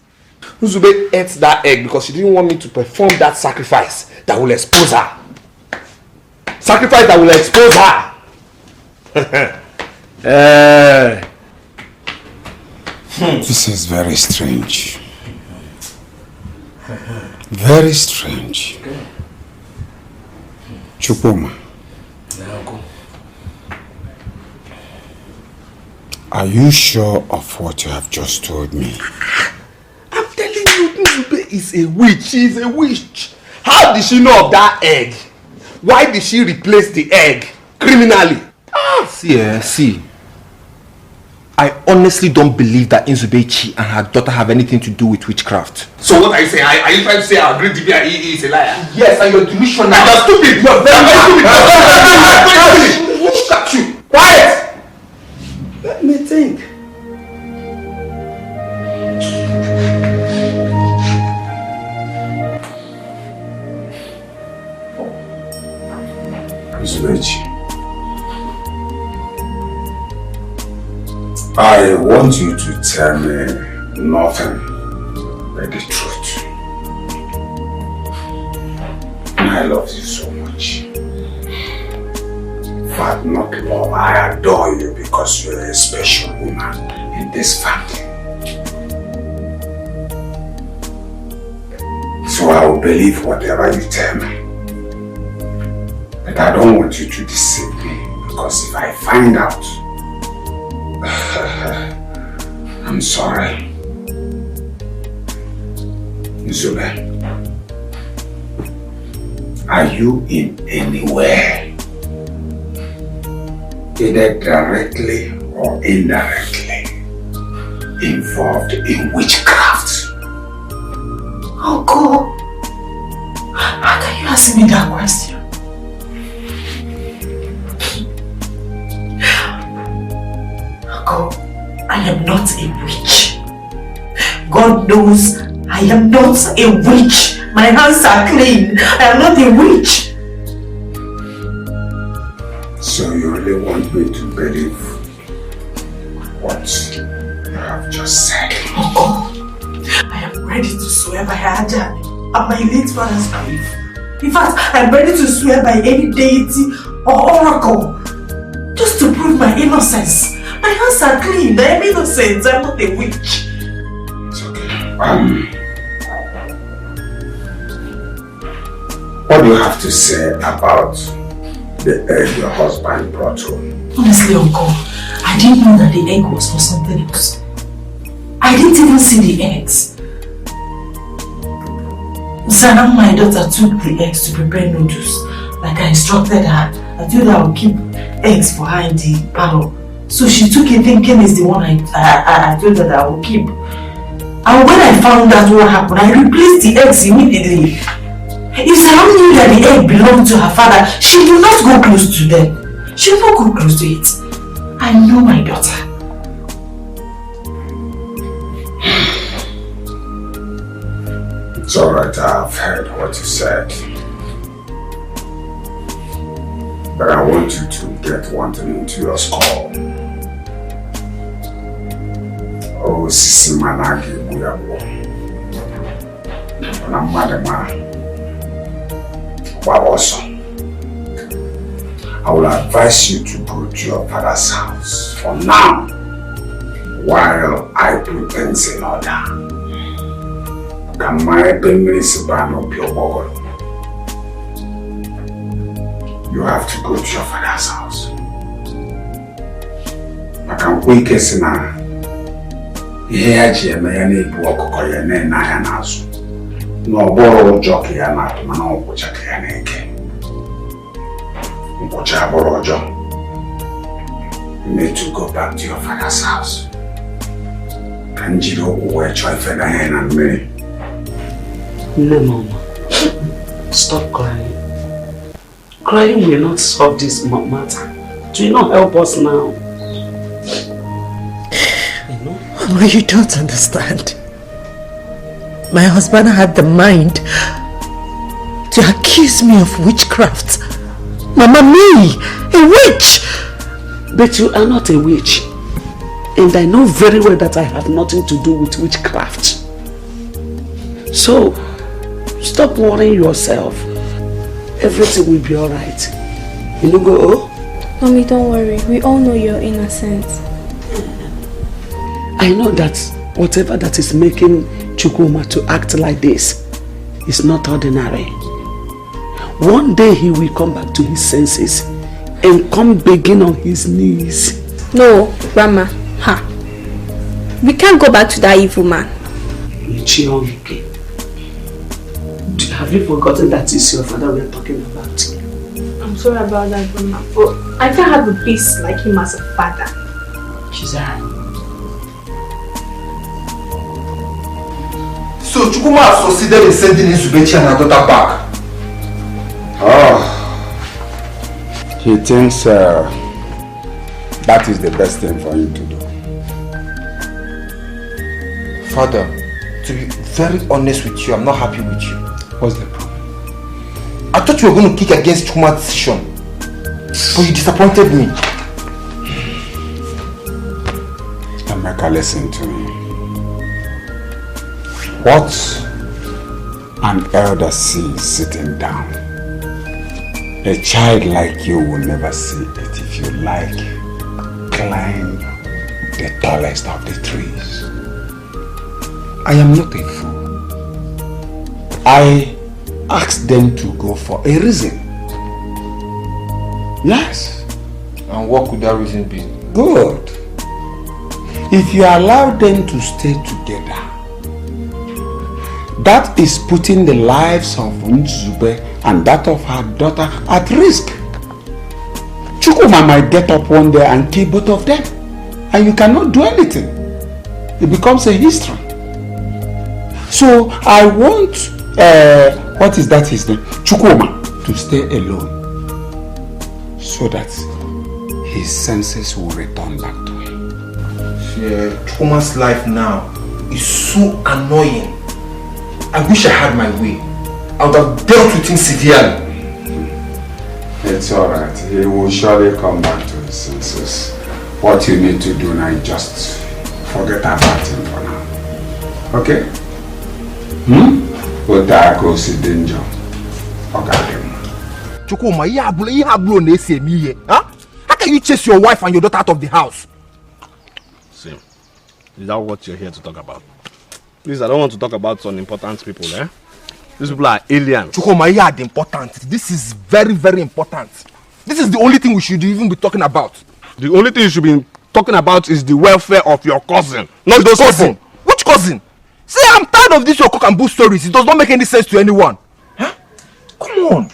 Uzube ate that egg because she didn't want me to perform that sacrifice that will expose her. Sacrifice that will expose her. This is very strange. Very strange. Chukwuma, are you sure of what you have just told me? I'm telling you, Uzube is a witch. She is a witch. How did she know of that egg? Why did she replace the egg criminally? See. I honestly don't believe that Nzubechi and her daughter have anything to do with witchcraft. So what are you saying? Are you trying to say our great DB is a liar? Yes, and you're delusional. And you're stupid. You're very stupid. Look at you. Quiet. Let me think. Nzubechi, I want you to tell me nothing but the truth. I love you so much. In fact, not love, I adore you because you're a special woman in this family. So I will believe whatever you tell me. But I don't want you to deceive me, because if I find out, I'm sorry. Nzube, are you in any way, either directly or indirectly, involved in witchcraft? Uncle, how can you ask me that question? Uncle, I am not a witch. God knows I am not a witch. My hands are clean. I am not a witch. So you really want me to believe what you have just said? Uncle, I am ready to swear by Aja and my late father's grave. In fact, I am ready to swear by any deity or oracle just to prove my innocence. My hands are clean. I am innocent. I am not a witch. It's okay. What do you have to say about the egg your husband brought home? Honestly, Uncle, I didn't know that the egg was for something else. I didn't even see the eggs. Zana, my daughter, took the eggs to prepare noodles. Like I instructed her. I told her I would keep eggs for her in the parlor. So she took it thinking it's the one I told her that I would keep. And when I found out what happened, I replaced the eggs immediately. If Zana knew that the egg belonged to her father, she would not go close to them. She would not go close to it. I know my daughter. It's alright, I've heard what you said. But I want you to get one thing into your skull. Oh, Sisi Managi Buyabo. Namadema. Waboso. I will advise you to go to your father's house for now, while I put things in order. You have to go to your father's house. I can't wait to see now. Here, MrIbu Okonkwo na ya nazo. No borrow jockey and not no Iyke. You need to go back to your father's house. And you know where Choi Feda and me. No, Mama. Stop crying. Crying will not solve this matter. Do you not help us now? Mama, you don't understand. My husband had the mind to accuse me of witchcraft. Mama, me, a witch! But you are not a witch. And I know very well that I have nothing to do with witchcraft. So, stop worrying yourself. Everything will be alright. You know, go. Mommy, don't worry. We all know you're innocent. I know that whatever that is making Chukwuma to act like this is not ordinary. One day he will come back to his senses and come begging on his knees. No, Grandma. Ha. We can't go back to that evil man. Iyke, have you forgotten that is your father we are talking about? I'm sorry about that, Grandma, but I can't have a beast like him as a father. Chizara. So Chukuma has succeeded in sending Nzubechi and her daughter back. Oh, he thinks that is the best thing for him to do. Father, to be very honest with you, I'm not happy with you. What's the problem? I thought you were going to kick against Chukuma's decision, but you disappointed me. Emeka, listen to me. What an elder sees sitting down, a child like you will never see it. If you like, climb the tallest of the trees. I am not a fool. I asked them to go for a reason. Yes. And what could that reason be? Good. If you allow them to stay together, that is putting the lives of Nzube and that of her daughter at risk. Chukuma might get up one day and kill both of them, and you cannot do anything. It becomes a history. So I want, what is that his name? Chukuma, to stay alone, so that his senses will return back to him. Yeah, Chukuma's life now is so annoying. I wish I had my way. I would have dealt with him severely. It's alright. He will surely come back to his senses. What you need to do now is just forget about him for now. Okay? But I go see danger. Okay. Chukuma, how can you chase your wife and your daughter out of the house? See, is that what you're here to talk about? Please, I don't want to talk about some important people, eh? These people are aliens. Chukuma, you are important. This is very, very important. This is the only thing we should even be talking about. The only thing you should be talking about is the welfare of your cousin, not those cousin. Which cousin? See, I'm tired of these your cock and bull stories. It does not make any sense to anyone. Huh? Come on.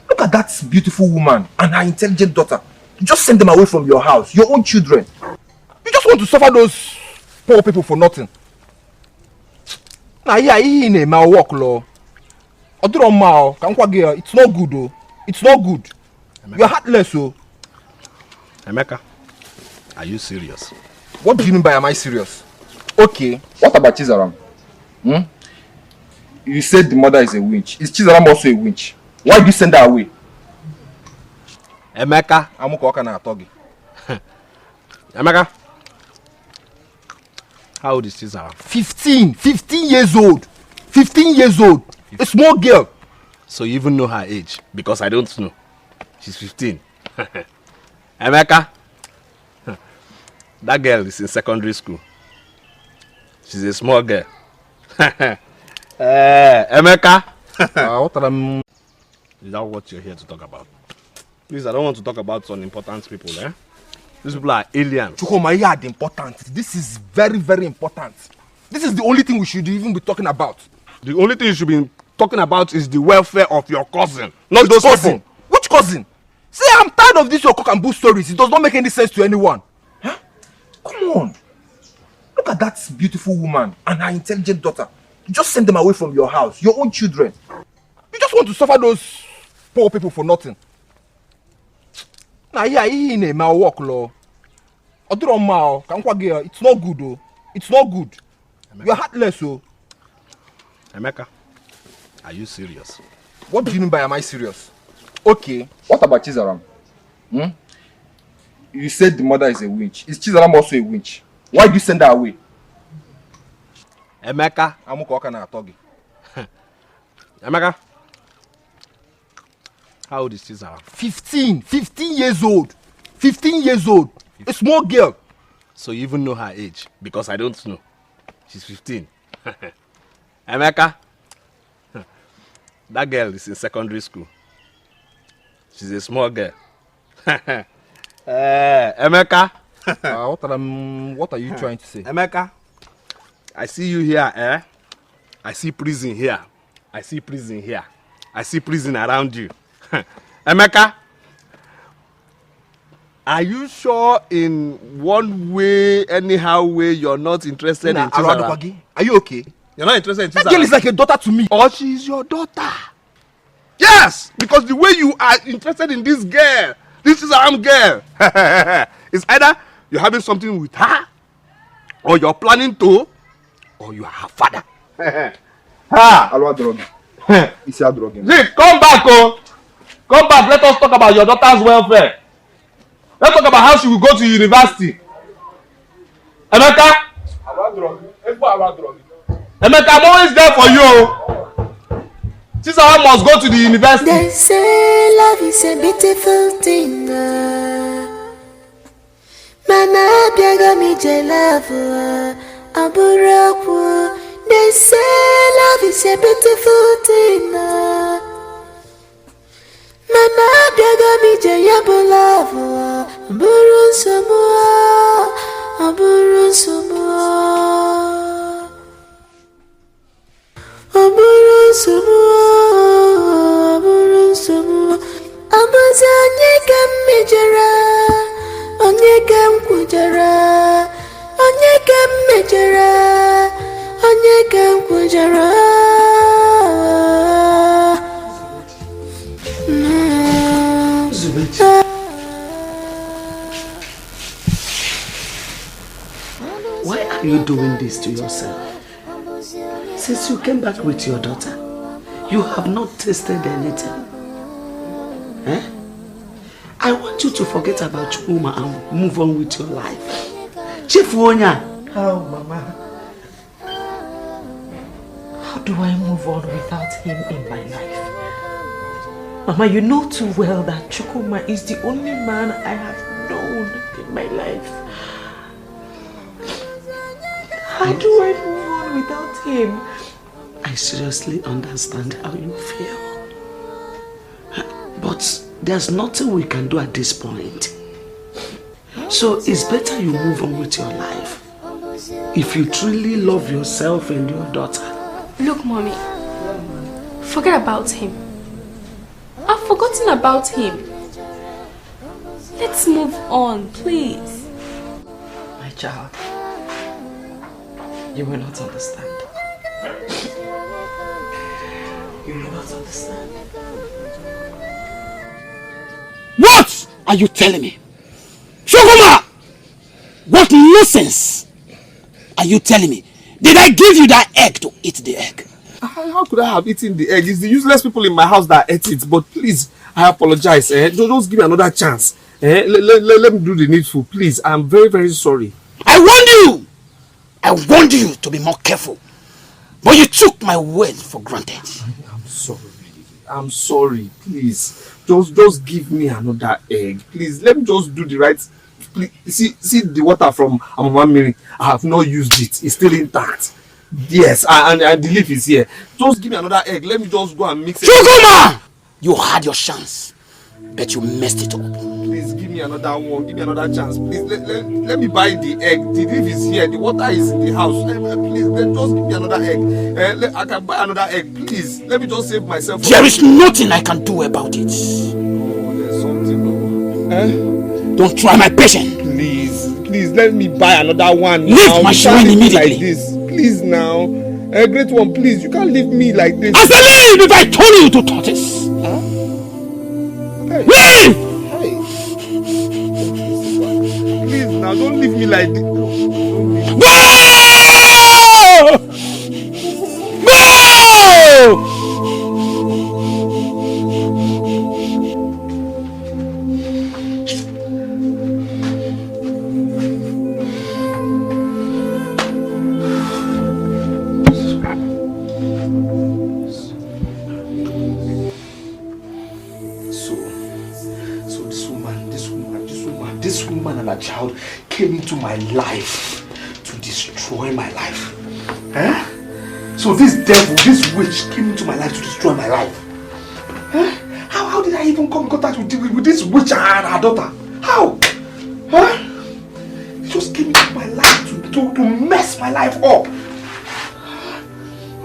Look at that beautiful woman and her intelligent daughter. You just send them away from your house, your own children. You just want to suffer those poor people for nothing. Nah, yeah, in my work law. It's not good though. It's not good. Emeka. You're heartless, oh. Emeka, are you serious? What do you mean by am I serious? Okay, what about Chizaram? You said the mother is a witch. Is Chizaram also a witch? Why do you send her away? Emeka. Emeka. How old is Chizaram? 15 years old. 15 years old. A small girl. So you even know her age? Because I don't know. She's 15. Emeka. That girl is in secondary school. She's a small girl. Emeka. Is that what you're here to talk about? Please, I don't want to talk about some important people, eh? These people are aliens. Chukuma, you are important. This is very, very important. This is the only thing we should even be talking about. The only thing you should be talking about is the welfare of your cousin, not those cousin? people. Which cousin? See, I'm tired of these your cock and bull stories. It does not make any sense to anyone. Huh? Come on. Look at that beautiful woman and her intelligent daughter. You just send them away from your house, your own children. You just want to suffer those poor people for nothing. Nah, yeah, in my work law. It's not good though. It's not good. Emeka. You're heartless, oh. Emeka, are you serious? What do you mean by am I serious? Okay, what about Chizaram? You said the mother is a witch. Is Chizaram also a witch? Why do you send her away? Emeka. Emeka. How old is Chizaram? 15 years old. 15 years old. A small girl. So you even know her age? Because I don't know. She's 15. Emeka. That girl is in secondary school. She's a small girl. Emeka. What are you trying to say? Emeka, I see you here, eh? I see prison here. I see prison here. I see prison around you. Emeka, are you sure in one way, anyhow way, you're not interested in Chisara? Are you okay? You're not interested in Chisara? That girl is like a daughter to me. Or she's your daughter. Yes, because the way you are interested in this girl, this is our girl. It's either you're having something with her, or you're planning to, or you are her father. Ha! Alwa drogi. Isi drogi. Zeke, come back, oh. Come back. Let us talk about your daughter's welfare. Let's talk about how she will go to university. Emeka. Emeka, I'm always there for you. Chisara must go to the university. They say love is a beautiful thing. Mana biaga mi jelavu aburaku. They say love is a beautiful thing. Mana biaga mi jelavu aburu samua aburu samua aburu samua aburu samua abaza nyeka mejara onyeka mkujara onyeka mejara onyeka mkujara Why are you doing this to yourself? Since you came back with your daughter, you have not tasted anything. Eh? I want you to forget about Chuma and move on with your life. Chief Wonya. How, Mama? How do I move on without him in my life? Mama, you know too well that Chukuma is the only man I have known in my life. How do I move on without him? I seriously understand how you feel. But there's nothing we can do at this point. So it's better you move on with your life. If you truly love yourself and your daughter. Look, Mommy. Forget about him. I've forgotten about him. Let's move on, please. My child, you will not understand. You will not understand. What are you telling me? Shogoma! What nonsense are you telling me? Did I give you that egg to eat the egg? How could I have eaten the egg? It's the useless people in my house that ate it. But please, I apologize. Just give me another chance. Let me do the needful, please. I'm very, very sorry. I warned you! I warned you to be more careful. But you took my word for granted. I'm sorry. I'm sorry. Please. Just give me another egg. Please, let me just do the right. Please, see the water from Mama Mary. I have not used it. It's still intact. Yes, and the leaf is here. Just give me another egg. Let me just go and mix it. Chukuma! You had your chance, but you messed it up. Please give me another one. Give me another chance. Please let me buy the egg. The leaf is here. The water is in the house. Please, just give me another egg. I can buy another egg. Please, let me just save myself. There is nothing I can do about it. Oh, there's something. Don't try my patience. Please, let me buy another one. Leave my shrine immediately. Like this. Please now. A great one, please. You can't leave me like this. I said leave if I told you to tortoise. Huh? Hey. Leave! Hey. Please now, don't leave me like this. Go! Go! Child came into my life to destroy my life. Huh? So this devil, this witch came into my life to destroy my life. Huh? How did I even come in contact with this witch and her daughter? How? Huh? It just came into my life to mess my life up.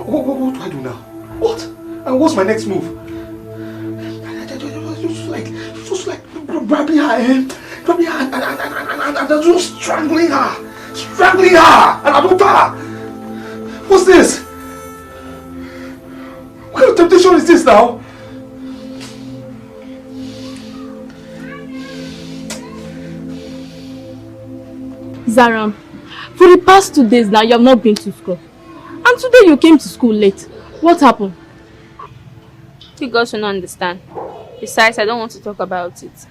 What do I do now? What? And what's my next move? I just like grabbing her hand, and they're just strangling her. Strangling her! And Abuta! What's this? What kind of temptation is this now? Zaram, for the past 2 days now, you have not been to school. And today you came to school late. What happened? You girls should not understand. Besides, I don't want to talk about it.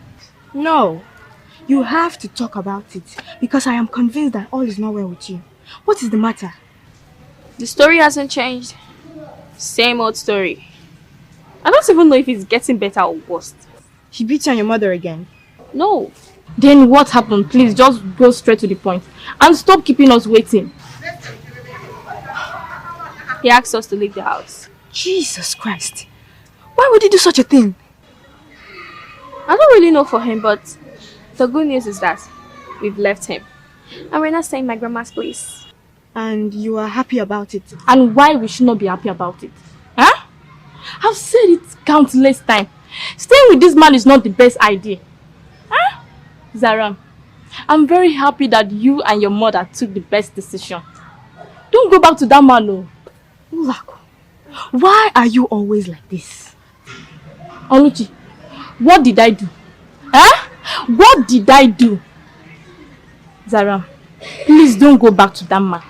No, you have to talk about it because I am convinced that all is not well with you. What is the matter? The story hasn't changed. Same old story. I don't even know if it's getting better or worse. He beat you and your mother again? No. Then what happened? Please just go straight to the point and stop keeping us waiting. He asked us to leave the house. Jesus Christ. Why would he do such a thing? I don't really know for him, but the good news is that we've left him. And we're not staying in my grandma's place. And you are happy about it? And why we should not be happy about it? Huh? I've said it countless times. Staying with this man is not the best idea. Huh? Zaram, I'm very happy that you and your mother took the best decision. Don't go back to that man, no. Ulako, why are you always like this? Oluchi, what did I do? Huh? What did I do? Zaram, please don't go back to that man.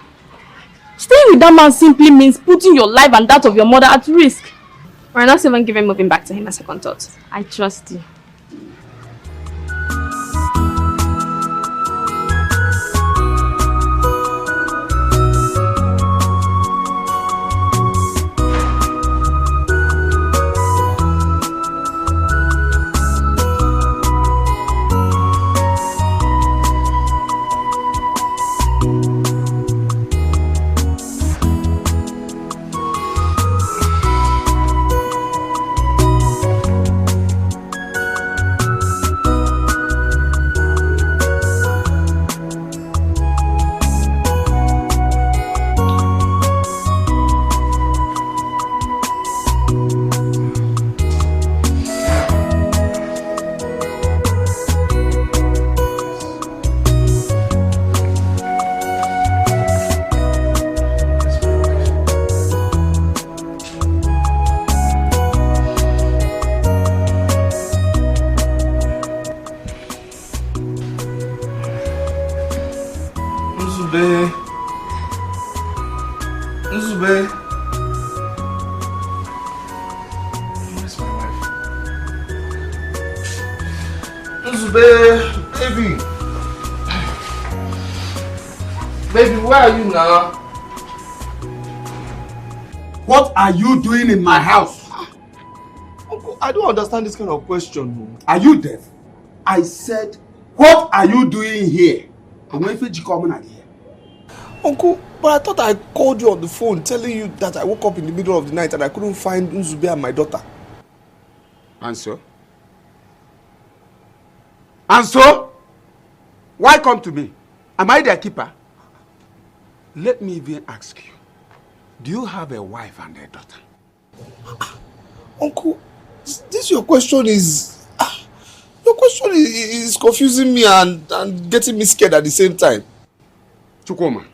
Staying with that man simply means putting your life and that of your mother at risk. We're not even giving moving back to him a second thought. I trust you. Baby, where are you now? What are you doing in my house? Uncle, I don't understand this kind of question. Are you deaf? I said, what are you doing here? I'm waiting for you to come in here. Uncle, but I thought I called you on the phone telling you that I woke up in the middle of the night and I couldn't find Nzube and my daughter. And so? And so? Why come to me? Am I their keeper? Let me even ask you. Do you have a wife and a daughter? Uncle, this your question is... Your question is confusing me and getting me scared at the same time. Chukwuma,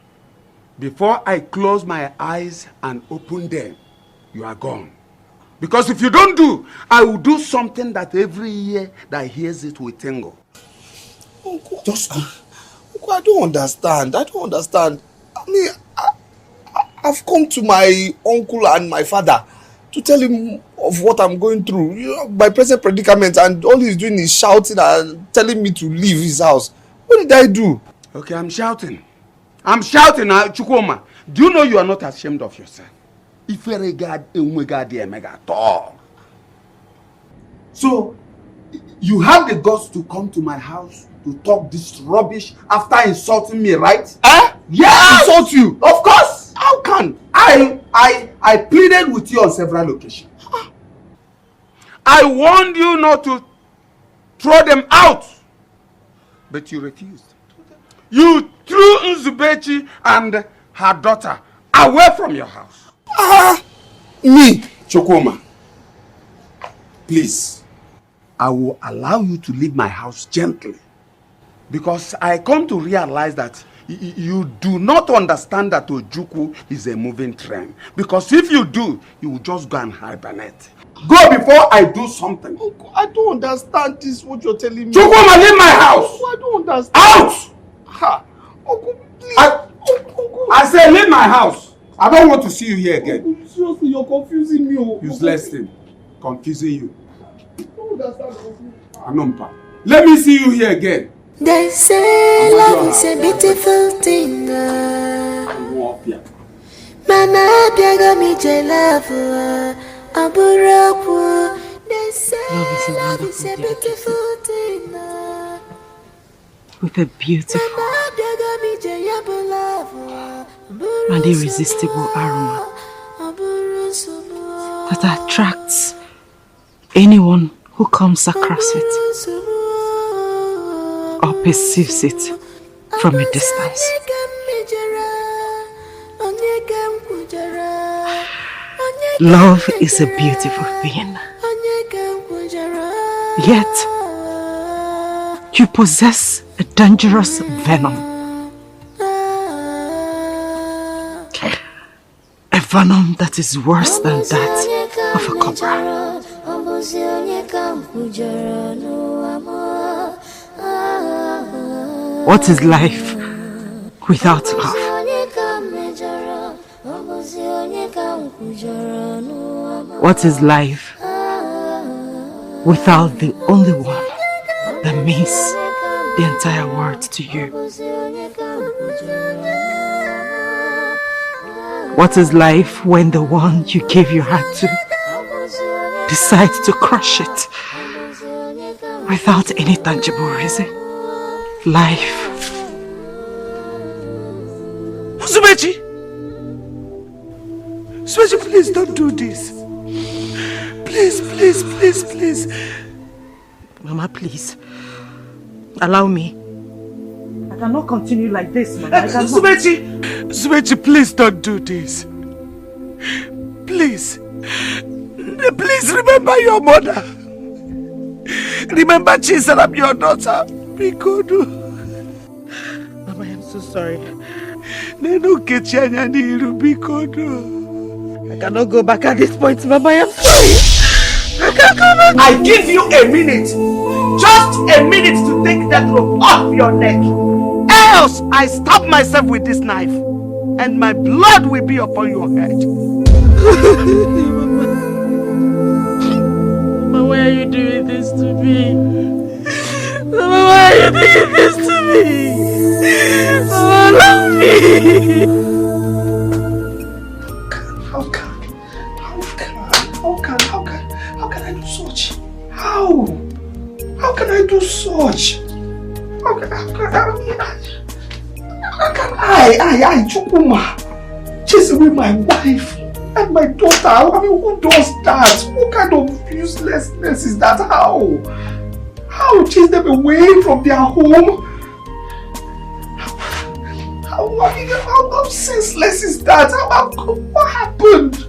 before I close my eyes and open them, you are gone. Because if you don't do, I will do something that every ear that hears it will tingle. Uncle, Uncle, I don't understand. I mean, I've come to my uncle and my father to tell him of what I'm going through. You know, my present predicament, and all he's doing is shouting and telling me to leave his house. What did I do? Okay, I'm shouting. Chukwuma. Do you know you are not ashamed of yourself? If you regard mega talk. So, you have the guts to come to my house to talk this rubbish after insulting me, right? Yes! Insult you. Of course! How can? I pleaded with you on several occasions. I warned you not to throw them out. But you refused. You threw Nzubechi and her daughter away from your house. Me? Chukwuma, please, I will allow you to leave my house gently. Because I come to realize that you do not understand that Ojukwu is a moving train. Because if you do, you will just go and hibernate. Go before I do something. Uncle, I don't understand this, what you're telling me. Chukwuma, leave my house! Uncle, I don't understand. Out! Ha! Uncle, please. Uncle. I say leave my house. I don't want to see you here again. Uncle, seriously, you're confusing me. Useless thing. Confusing you. I don't understand, Uncle. Anumpa. Let me see you here again. They say love is a beautiful thing. Mama, biaga mi jelavu, aburapu. They say love is a beautiful thing. With a beautiful and irresistible aroma that attracts anyone who comes across it or perceives it from a distance. Love is a beautiful thing. Yet, you possess a dangerous venom. A venom that is worse than that of a cobra. What is life without love? What is life without the only one that means the entire world to you? What is life when the one you gave your heart to decides to crush it without any tangible reason? Life. Subechi! Subechi, please don't do this. Please. Mama, please. Allow me. I cannot continue like this, Mama. Subechi, please don't do this. Please remember your mother. Remember Chisaram, your daughter. Bikodu. Mama, I am so sorry. I cannot go back at this point, Mama. I am sorry. I can't go back. I give you a minute. Just a minute to take that rope off your neck. Else, I stab myself with this knife. And my blood will be upon your head. Mama, why are you doing this to me? Mama, why are you doing this to me? Mama, love me. How can I do such? How can I do such? How can I, Chukwuma, chase away my wife and my daughter? I mean, who does that? What kind of uselessness is that? How chase them away from their home? How senseless is that? What happened?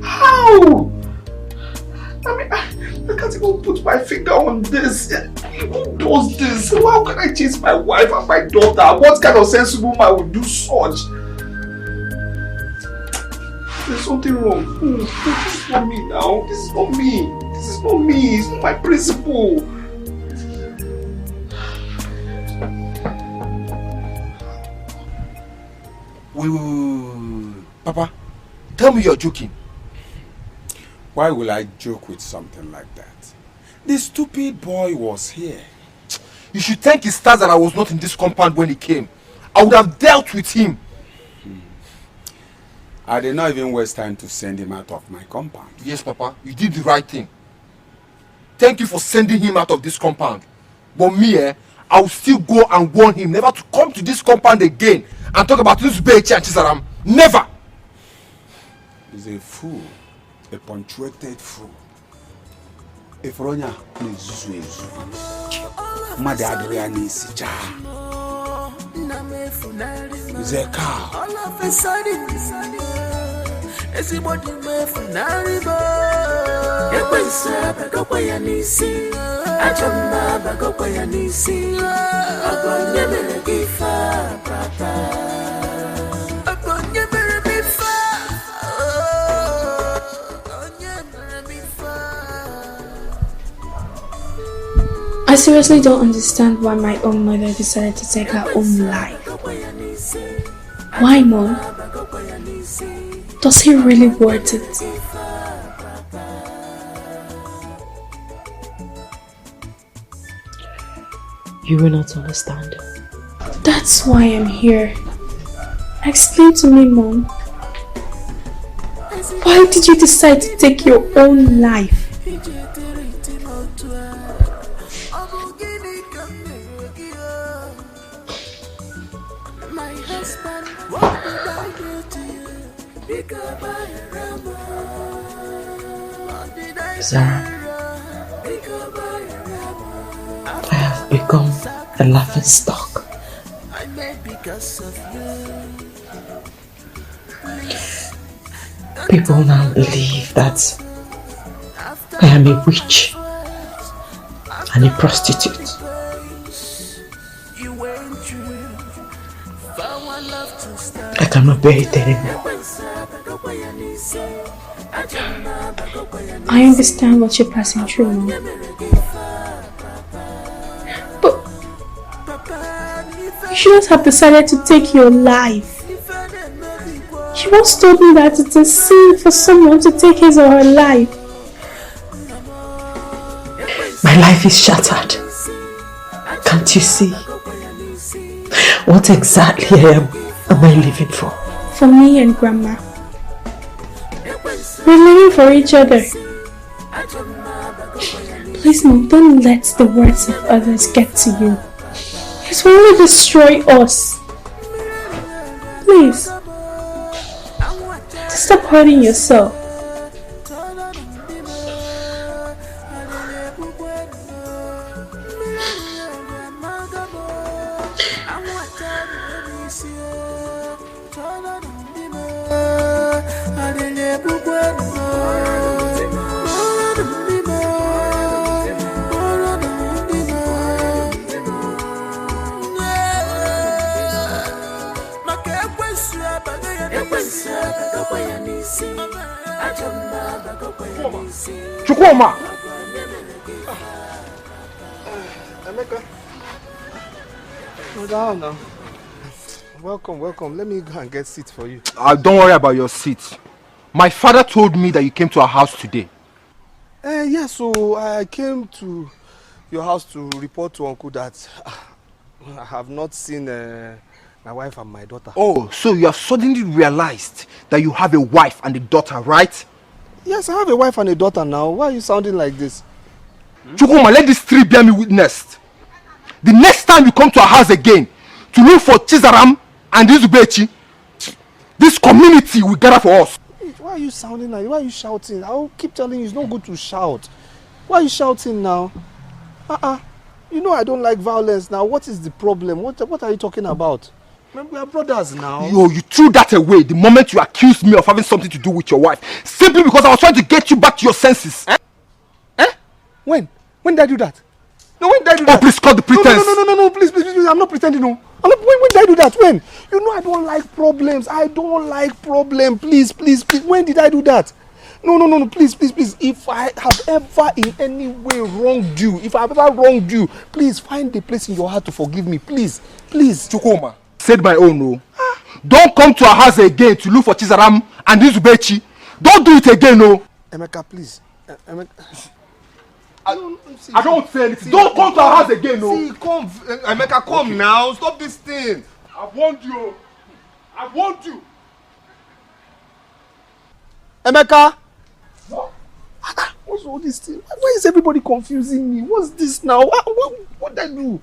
How? I mean, I can't even put my finger on this. Who does this? How can I chase my wife and my daughter? What kind of sensible man would do such? There's something wrong. This is not me now. This is not me. It's not my principle. Papa, tell me you're joking. Why will I joke with something like that? The stupid boy was here. You should thank his stars that I was not in this compound when he came. I would have dealt with him. I did not even waste time to send him out of my compound. Yes, Papa, you did the right thing. Thank you for sending him out of this compound. But me, I will still go and warn him never to come to this compound again and talk about Iyke and Chisaram. Never! He's a fool. A punctuated fool. If Ronya is Mother Adrian is He's a cow. All of a sudden, Everybody me funaribo. Ekwensa bagokwa ya nisi. Ajamba bagokwa ya nisi. Agonye mere gifa papa. Agonye mere bifa. Agonye mere bifa. I seriously don't understand why my own mother decided to take her own life. Why, Mom? Does he really want it? You will not understand. That's why I'm here. Explain to me, Mom. Why did you decide to take your own life? Zara, I have become a laughing stock. People now believe that I am a witch and a prostitute. I cannot bear it anymore. I understand what you're passing through, Mom. But you shouldn't have decided to take your life. You once told me that it's a sin for someone to take his or her life. My life is shattered. Can't you see? What exactly am I living for? For me and Grandma. We're living for each other. Please, Mom, don't let the words of others get to you. It will only destroy us. Please. Stop hurting yourself. Chukwuma! Emeka. Go down now. Welcome, welcome. Let me go and get seat for you. Don't worry about your seat. My father told me that you came to our house today. Yeah, so I came to your house to report to Uncle that I have not seen my wife and my daughter. Oh, so you have suddenly realized that you have a wife and a daughter, right? Yes, I have a wife and a daughter now. Why are you sounding like this? Chukwuma, let these three bear me witness. The next time you come to our house again to look for Chizaram and Izubechi, this community will gather for us. Why are you sounding like? Why are you shouting? I'll keep telling you it's not good to shout. Why are you shouting now? You know I don't like violence now. What is the problem? What are you talking about? We are brothers now. Yo, you threw that away the moment you accused me of having something to do with your wife. Simply because I was trying to get you back to your senses. When? When did I do that? No, when did I do that? Oh, please cut the pretense. No, please, I'm not pretending, no. When did I do that? When? You know I don't like problems. I don't like problems. Please. When did I do that? No, please. If I have ever in any way wronged you, please find a place in your heart to forgive me. Please. Chukwuma, said my own, no. Don't come to our house again to look for Chizaram and Izubechi. Don't do it again, no. Emeka, please. I don't say anything. Don't come to our house again, no. See, come. Emeka, come now. Stop this thing. I've warned you. Emeka! What's all this thing? Why is everybody confusing me? What's this now? What did I do?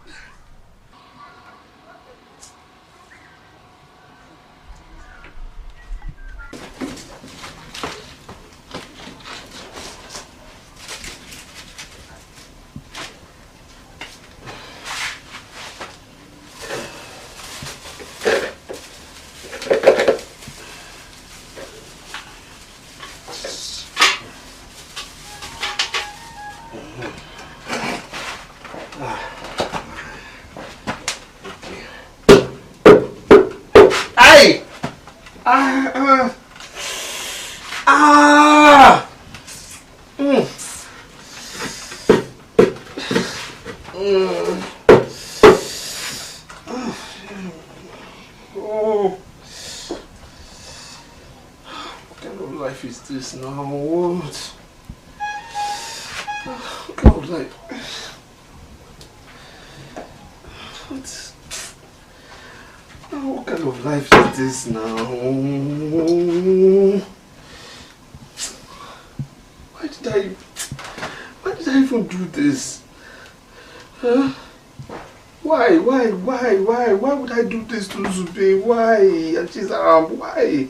Oh. What kind of life is this now? What? What kind of life? What kind of life is this now? Why did I even do this? Huh? Why would I do this to Zube? Why? Why?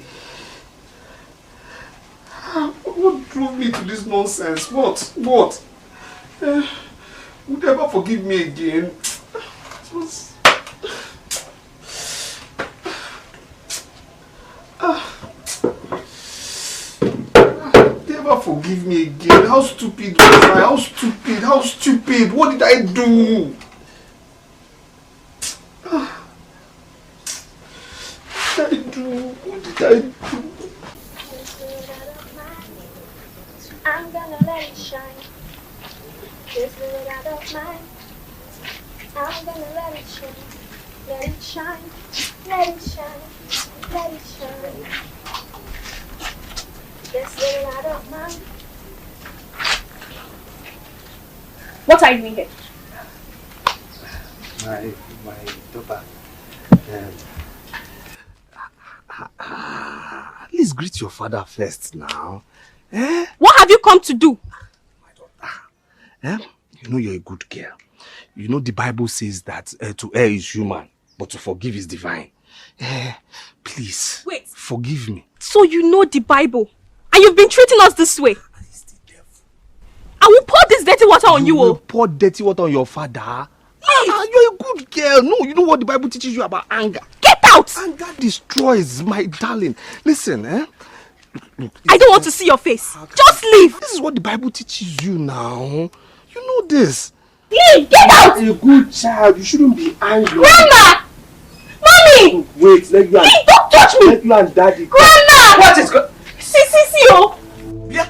What drove me to this nonsense? What? Would you ever forgive me again? Never forgive me again. How stupid was I? How stupid? What did I do? What did I do? I'm gonna let it shine. Just do it out of mind. I'm gonna let it shine. Let it shine. Let it shine. Let it shine. Just do it out of mind. What are you doing here? My daughter. At least greet your father first now. Eh? What have you come to do? Eh? You know you're a good girl. You know the Bible says that to err is human, but to forgive is divine. Please, wait. Forgive me. So you know the Bible, and you've been treating us this way. I will pour this dirty water on you. You will pour dirty water on your father? You're a good girl. No, you know what the Bible teaches you about anger. Get out! Anger destroys, my darling. Listen, Look, I don't want to see your face. Just leave. This is what the Bible teaches you now. You know this. Leave! Get out! You're a good child. You shouldn't be angry. Grandma! Mommy! Wait, let you and... Please, don't touch me! Let you and Daddy... Grandma! What is going... See, oh! Yeah.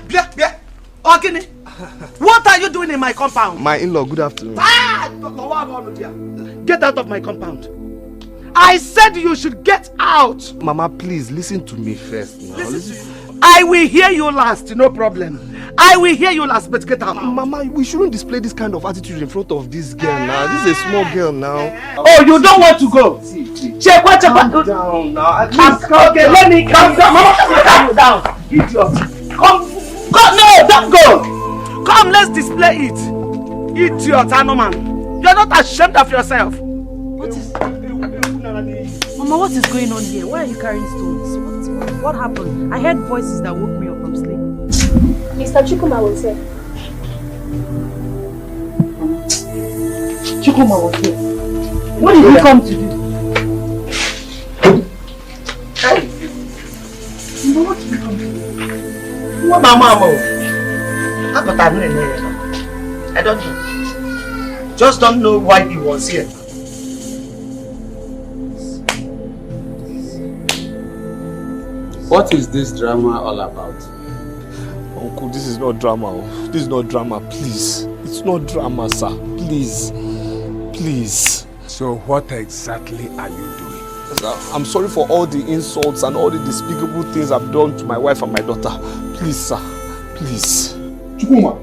Ogini, what are you doing in my compound? My in-law, good afternoon. Get out of my compound. I said you should get out. Mama, please, listen to me first now. Listen. I will hear you last, no problem. I will hear you last, but get out. Mama, we shouldn't display this kind of attitude in front of this girl now. This is a small girl now. Oh, you don't want to go? Check what Calm down now. Okay, let me calm down. Mama, calm down. Idiot. Come. No, don't go. Come, let's display it. Idiot, Anoman. You're not ashamed of yourself. What is... Mama, what is going on here? Why are you carrying stones? What happened? I heard voices that woke me up from sleep. Mr. Chukuma was here. Chukuma was here. What did you come to do? Hey. What did you come to do? What Mama? I don't know. Just don't know why he was here. What is this drama all about? Uncle, this is not drama. This is not drama, please. It's not drama, sir. Please. Please. So what exactly are you doing? Sir, I'm sorry for all the insults and all the despicable things I've done to my wife and my daughter. Please, sir. Please. Chukuma.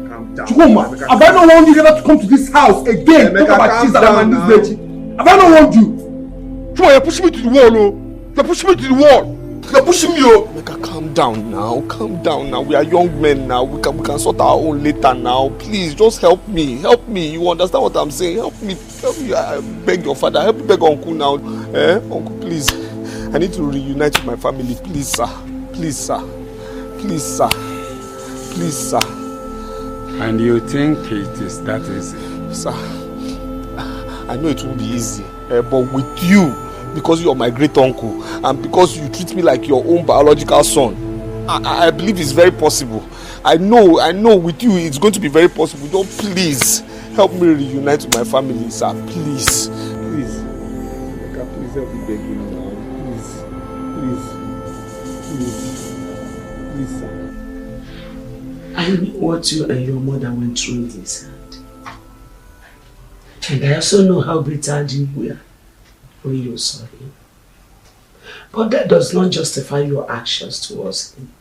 Calm down. Chukuma, have I not warned you never to come to this house again? Talk about Chizala and this lady. Have I not warned you? Chukuma, you're pushing me to the wall, oh. You're pushing me to the wall. You're pushing me, oh. Meka, calm down now. Calm down now. We are young men now. We can sort our own later now. Please, just help me. Help me. You understand what I'm saying? Help me. Help me. I beg your father. Help me beg Uncle now. Uncle, please. I need to reunite with my family. Please, sir. Please, sir. Please, sir. Please, sir. And you think it is that easy? Sir, I know it won't be easy. But with you, because you're my great uncle and because you treat me like your own biological son, I believe it's very possible. I know with you it's going to be very possible. Don't please help me reunite with my family, sir. Please. Please. Please help me beg you now. Please. Please, sir. I know what you and your mother went through this hand. And I also know how bitter you were when you saw him. But that does not justify your actions towards him.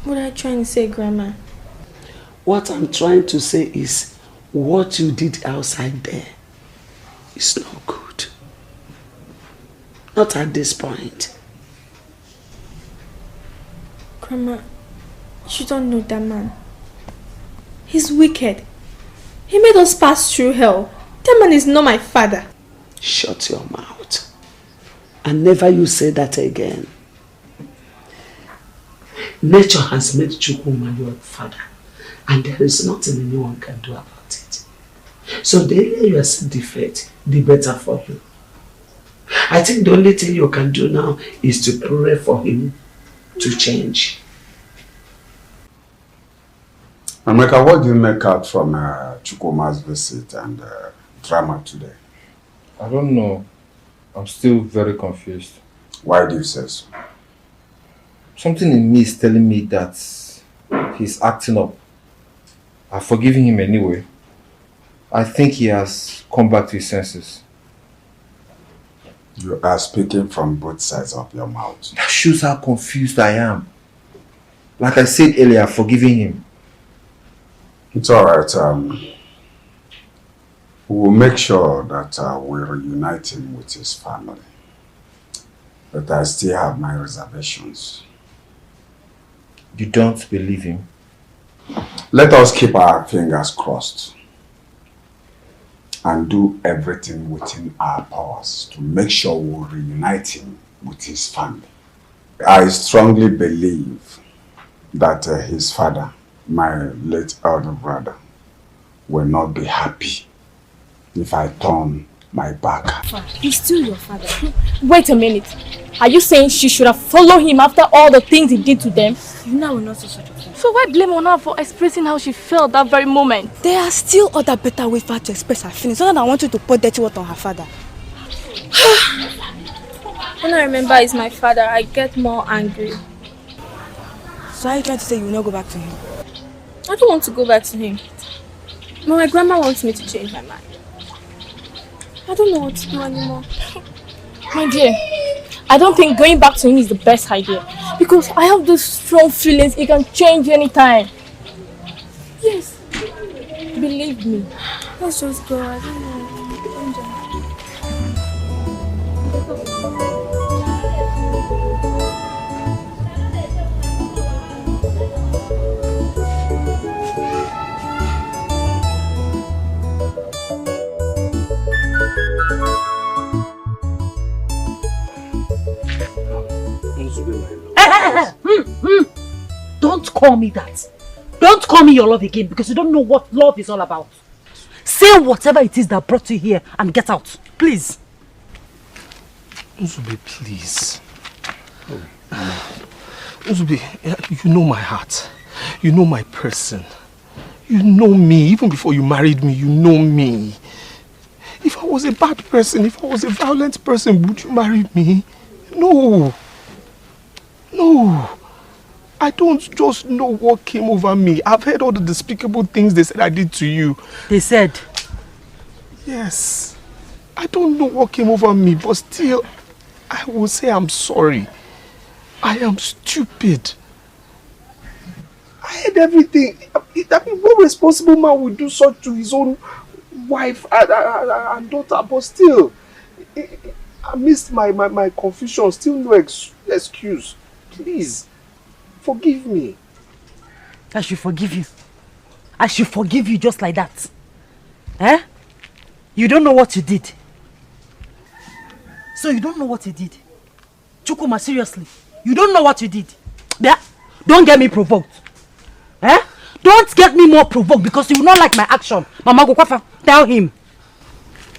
What are you trying to say, Grandma? What I'm trying to say is what you did outside there is not good. Not at this point. Grandma, you don't know that man. He's wicked. He made us pass through hell. That man is not my father. Shut your mouth. And never you say that again. Nature has made Chukwuma your father. And there is nothing anyone can do about it. So the earlier you accept defeat, the better for you. I think the only thing you can do now is to pray for him to change. Ameka, what do you make out from Chukwuma's visit and drama today? I don't know. I'm still very confused. Why do you say so? Something in me is telling me that he's acting up. I've forgiven him anyway. I think he has come back to his senses. You are speaking from both sides of your mouth. That shows how confused I am. Like I said earlier, I've forgiven him. It's alright. We'll make sure that we reunite him with his family. But I still have my reservations. You don't believe him? Let us keep our fingers crossed and do everything within our powers to make sure we reunite him with his family. I strongly believe that his father, my late elder brother, will not be happy if I turn my back. He's still your father. Wait a minute. Are you saying she should have followed him after all the things he did to them? You know I will not say such a thing. So why blame on her for expressing how she felt that very moment? There are still other better ways for her to express her feelings. Not that I want you to pour dirty water on her father. When I remember he's my father, I get more angry. So are you trying to say you will not go back to him? I don't want to go back to him. But my grandma wants me to change my mind. I don't know what to do anymore. My dear, I don't think going back to him is the best idea. Because I have those strong feelings he can change anytime. Yes, believe me. Let's just go. I don't know. Don't call me that. Don't call me your love again because you don't know what love is all about. Say whatever it is that brought you here and get out, please. Nzube, please. Nzube, you know my heart. You know my person. You know me. Even before you married me, you know me. If I was a bad person, if I was a violent person, would you marry me? No. No. I don't just know what came over me. I've heard all the despicable things they said I did to you. They said? Yes. I don't know what came over me, but still, I will say I'm sorry. I am stupid. I heard everything. I mean, what responsible man would do such to his own wife and daughter? But still, I missed my confusion. Still no excuse. Please, forgive me. I should forgive you. I should forgive you just like that. Eh? You don't know what you did. So you don't know what you did. Chukwuma, seriously. You don't know what you did. Yeah? Don't get me provoked. Eh? Don't get me more provoked because you will not like my action. Mama Gokwafa, tell him.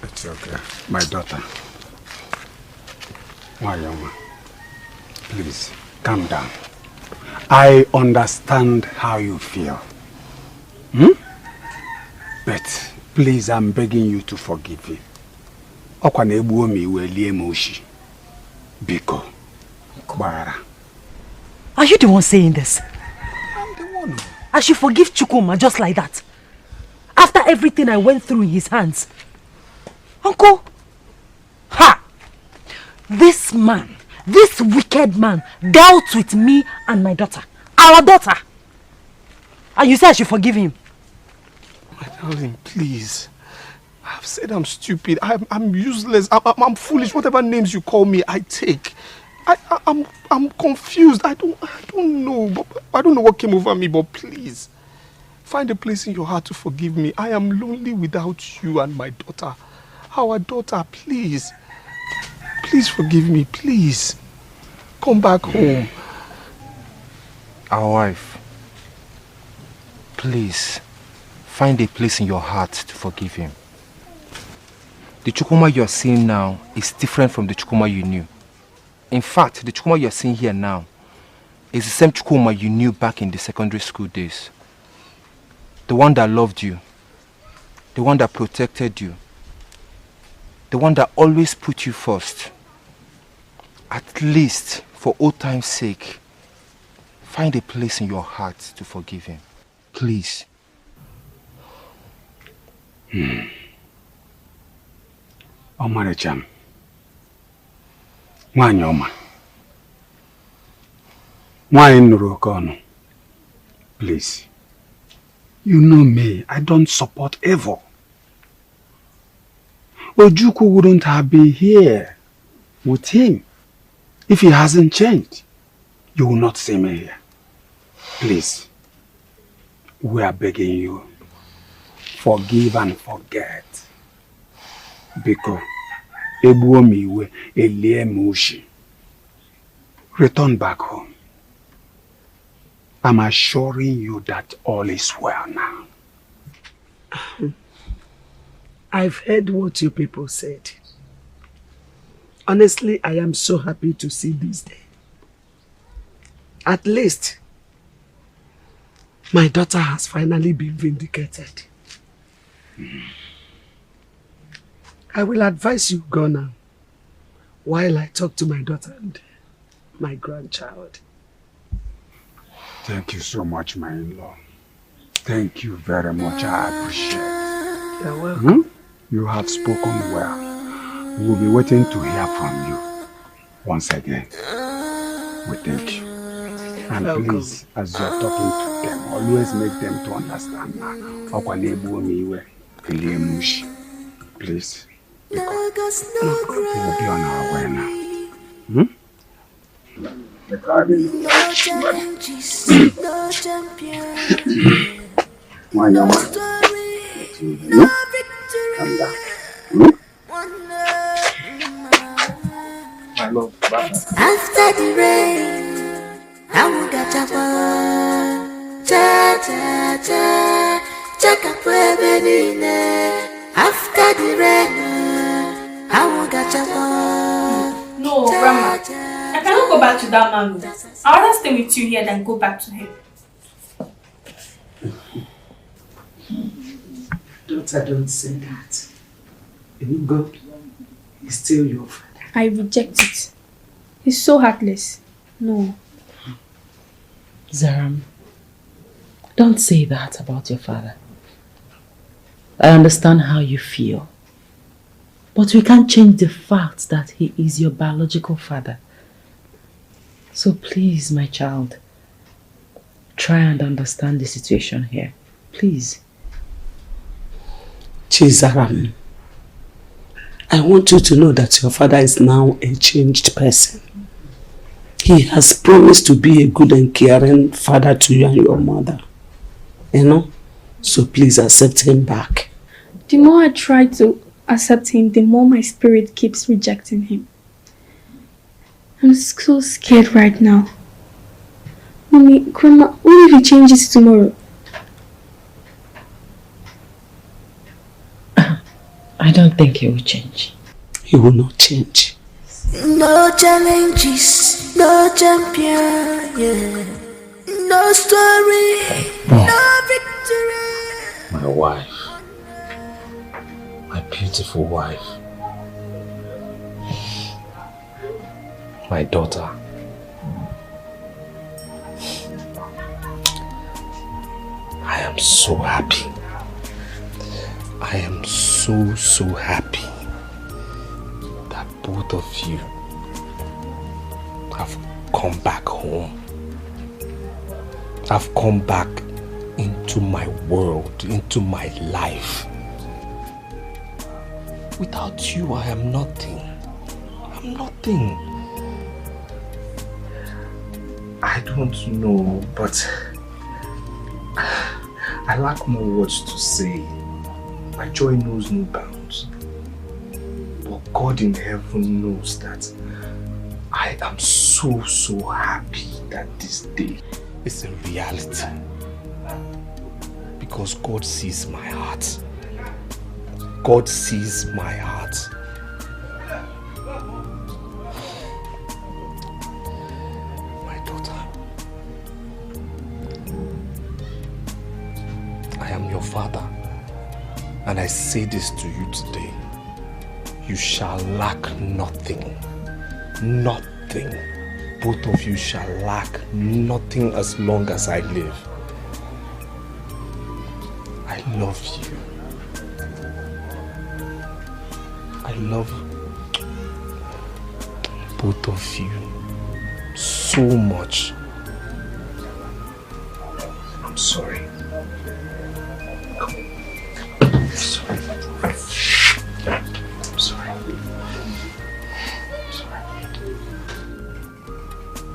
It's okay. My daughter. Wayoma, please, calm down. I understand how you feel. But please, I'm begging you to forgive him. Ọkwa na egbuo m iwe lie m oshi. Biko. Gbara. Are you the one saying this? I'm the one. I should forgive Chukwuma just like that. After everything I went through in his hands. Uncle. Ha! This man, this wicked man, dealt with me and my daughter. Our daughter. And you say I should forgive him? My darling, please. I've said I'm stupid. I'm useless. I'm foolish. Whatever names you call me, I take. I'm confused. I don't know. But I don't know what came over me. But please, find a place in your heart to forgive me. I am lonely without you and my daughter. Our daughter, please. Please forgive me. Please. Come back home. Our wife. Please. Find a place in your heart to forgive him. The Chukwuma you are seeing now is different from the Chukwuma you knew. In fact, the Chukwuma you are seeing here now is the same Chukwuma you knew back in the secondary school days. The one that loved you. The one that protected you. The one that always put you first. At least, for old time's sake, find a place in your heart to forgive him. Please. Omarecham. Nwanyi ọma. Nwanyi nụrụ oke ọnụ. Please. You know me, I don't support evil. Ojukwu wouldn't have been here with him if he hasn't changed. You will not see me here. Please. We are begging you. Forgive and forget. Because Ebuomiwe Elie Mushi. Return back home. I'm assuring you that all is well now. I've heard what you people said. Honestly, I am so happy to see this day. At least, my daughter has finally been vindicated. I will advise you go now, while I talk to my daughter and my grandchild. Thank you so much, my in-law. Thank you very much. I appreciate it. You're welcome. You have spoken well. We'll be waiting to hear from you. Once again, we thank you. And please, as you're talking to them, always make them to understand now. Please. Because we'll be on our way now. No challenges, no champion. No story, no victory. My love, after the rain, I will get up. Cha cha cha, check up after the rain, I will get up. No, Grandma. I cannot go back to that man. I'd rather stay with you here than go back to him. Daughter, don't say that. God is still your father. I reject it. He's so heartless. No. Zaram, don't say that about your father. I understand how you feel. But we can't change the fact that he is your biological father. So please, my child, try and understand the situation here. Please. Chizaram, I want you to know that your father is now a changed person. He has promised to be a good and caring father to you and your mother. You know? So please accept him back. The more I try to accept him, the more my spirit keeps rejecting him. I'm so scared right now. Mommy, Grandma, what if he changes tomorrow? I don't think he will change. He will not change. No challenges, no champion, yeah. No story, no victory. My wife. My beautiful wife. My daughter. I am so happy. I am so happy that both of you have come back home. Have come back into my world, into my life. Without you, I am nothing. I'm nothing. I don't know, but I lack more words to say. My joy knows no bounds. But God in heaven knows that I am so happy that this day is a reality. Because God sees my heart. God sees my heart. My daughter, I am your father, and I say this to you today. You shall lack nothing. Nothing. Both of you shall lack nothing as long as I live. I love you. I love both of you so much. I'm sorry. I'm sorry. I'm sorry. I'm sorry.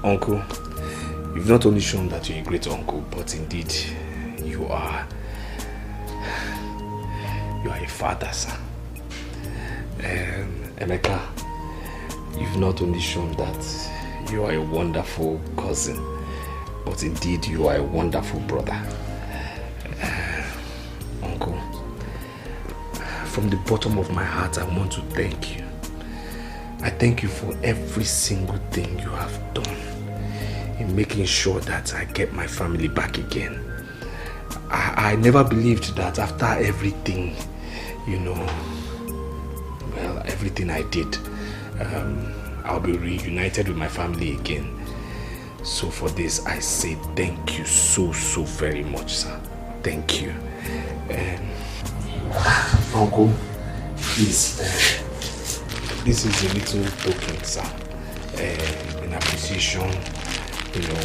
Uncle, you've not only shown that you're a great uncle, but indeed you are a father, sir. Emeka, you've not only shown that you are a wonderful cousin, but indeed you are a wonderful brother. Uncle, from the bottom of my heart, I want to thank you. I thank you for every single thing you have done in making sure that I get my family back again. I never believed that after everything, you know, well, everything I did, I'll be reunited with my family again. So for this, I say thank you so very much, sir. Thank you. Uncle, please, this is a little token, sir, in appreciation, you know,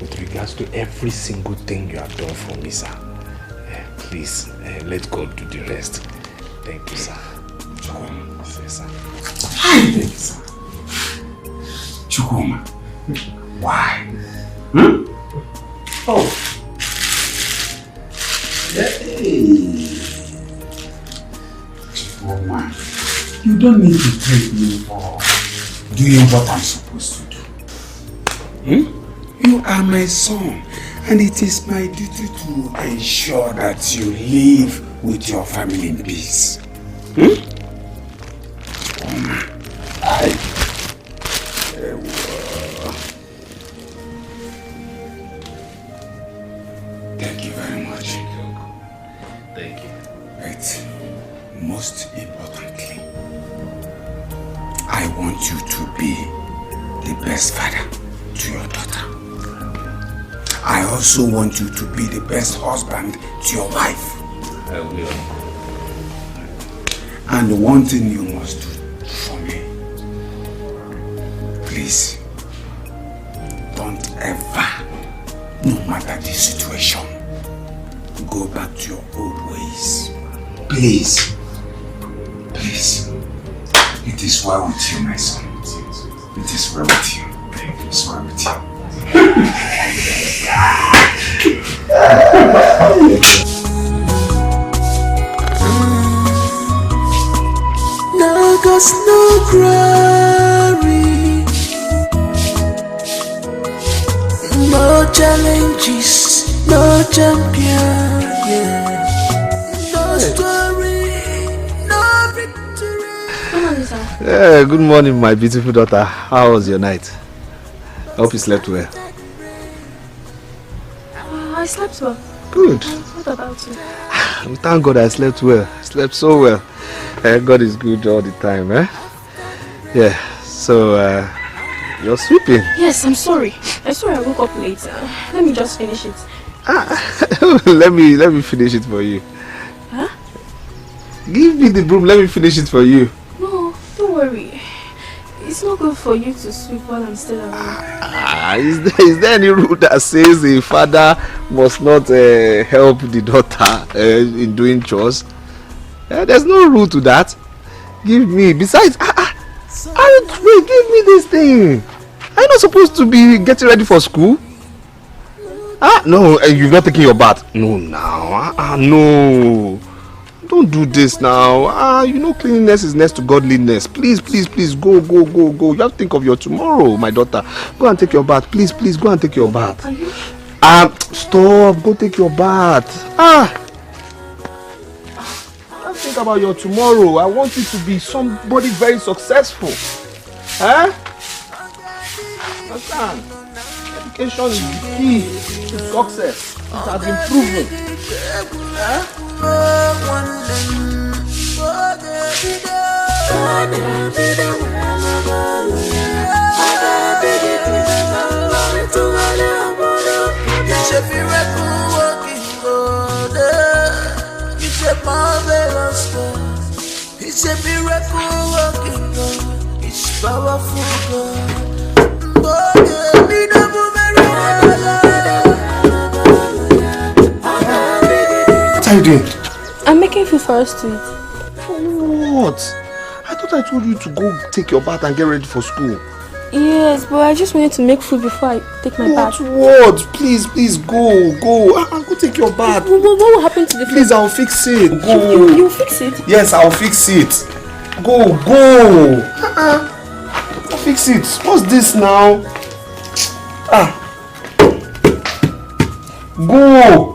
with regards to every single thing you have done for me, sir. Please, let God do the rest. Thank you, sir. Yes, sir. Thank you, sir. Chukuma. Why? Oh. Hey. Chukuma, you don't need to thank me for doing what I'm supposed to do. You are my son, and it is my duty to ensure that you live with your family in peace. Thank you very much. Thank you. But most importantly, I want you to be the best father to your daughter. I also want you to be the best husband to your wife. I will. And one thing you must do for me, please, don't ever, no matter the situation, go back to your old ways. Please, please. It is well with you, my son. It is well with you. It is well with you. No ghost, no glory, no challenges, no champion, yeah. No story, no victory. Yeah, good morning, my beautiful daughter. How was your night? I hope you slept well. I slept well. Good. What about you? Thank God I slept well. I slept so well. God is good all the time, eh? Yeah. So, you're sweeping? Yes, I'm sorry. I swear I woke up late. Let me just finish it. let me finish it for you. Huh? Give me the broom, let me finish it for you. No, don't worry. It's not good for you to sweep while I'm still around. Is there any rule that says the father must not help the daughter in doing chores? There's no rule to that. Give me. Besides, wait, give me this thing. Are you not supposed to be getting ready for school? No, you're not taking your bath. No, now. No. Don't do this now. You know cleanliness is next to godliness. Please, please, please, go. You have to think of your tomorrow, my daughter. Go and take your bath. Please, go and take your bath. Stop. Go take your bath. Just think about your tomorrow. I want you to be somebody very successful. Understand? Education is the key to success. It has been proven. It's a miracle working God. It's a marvelous God. It's a miracle working God. It's powerful God. What are you doing? I'm making food for us to eat. What? I thought I told you to go take your bath and get ready for school. Yes, but I just wanted to make food before I take my bath. What? Please, go. Go take your bath. What will happen to the food? Please, I'll fix it. Go. You'll fix it? Yes, I'll fix it. Go. I'll fix it. What's this now? Go.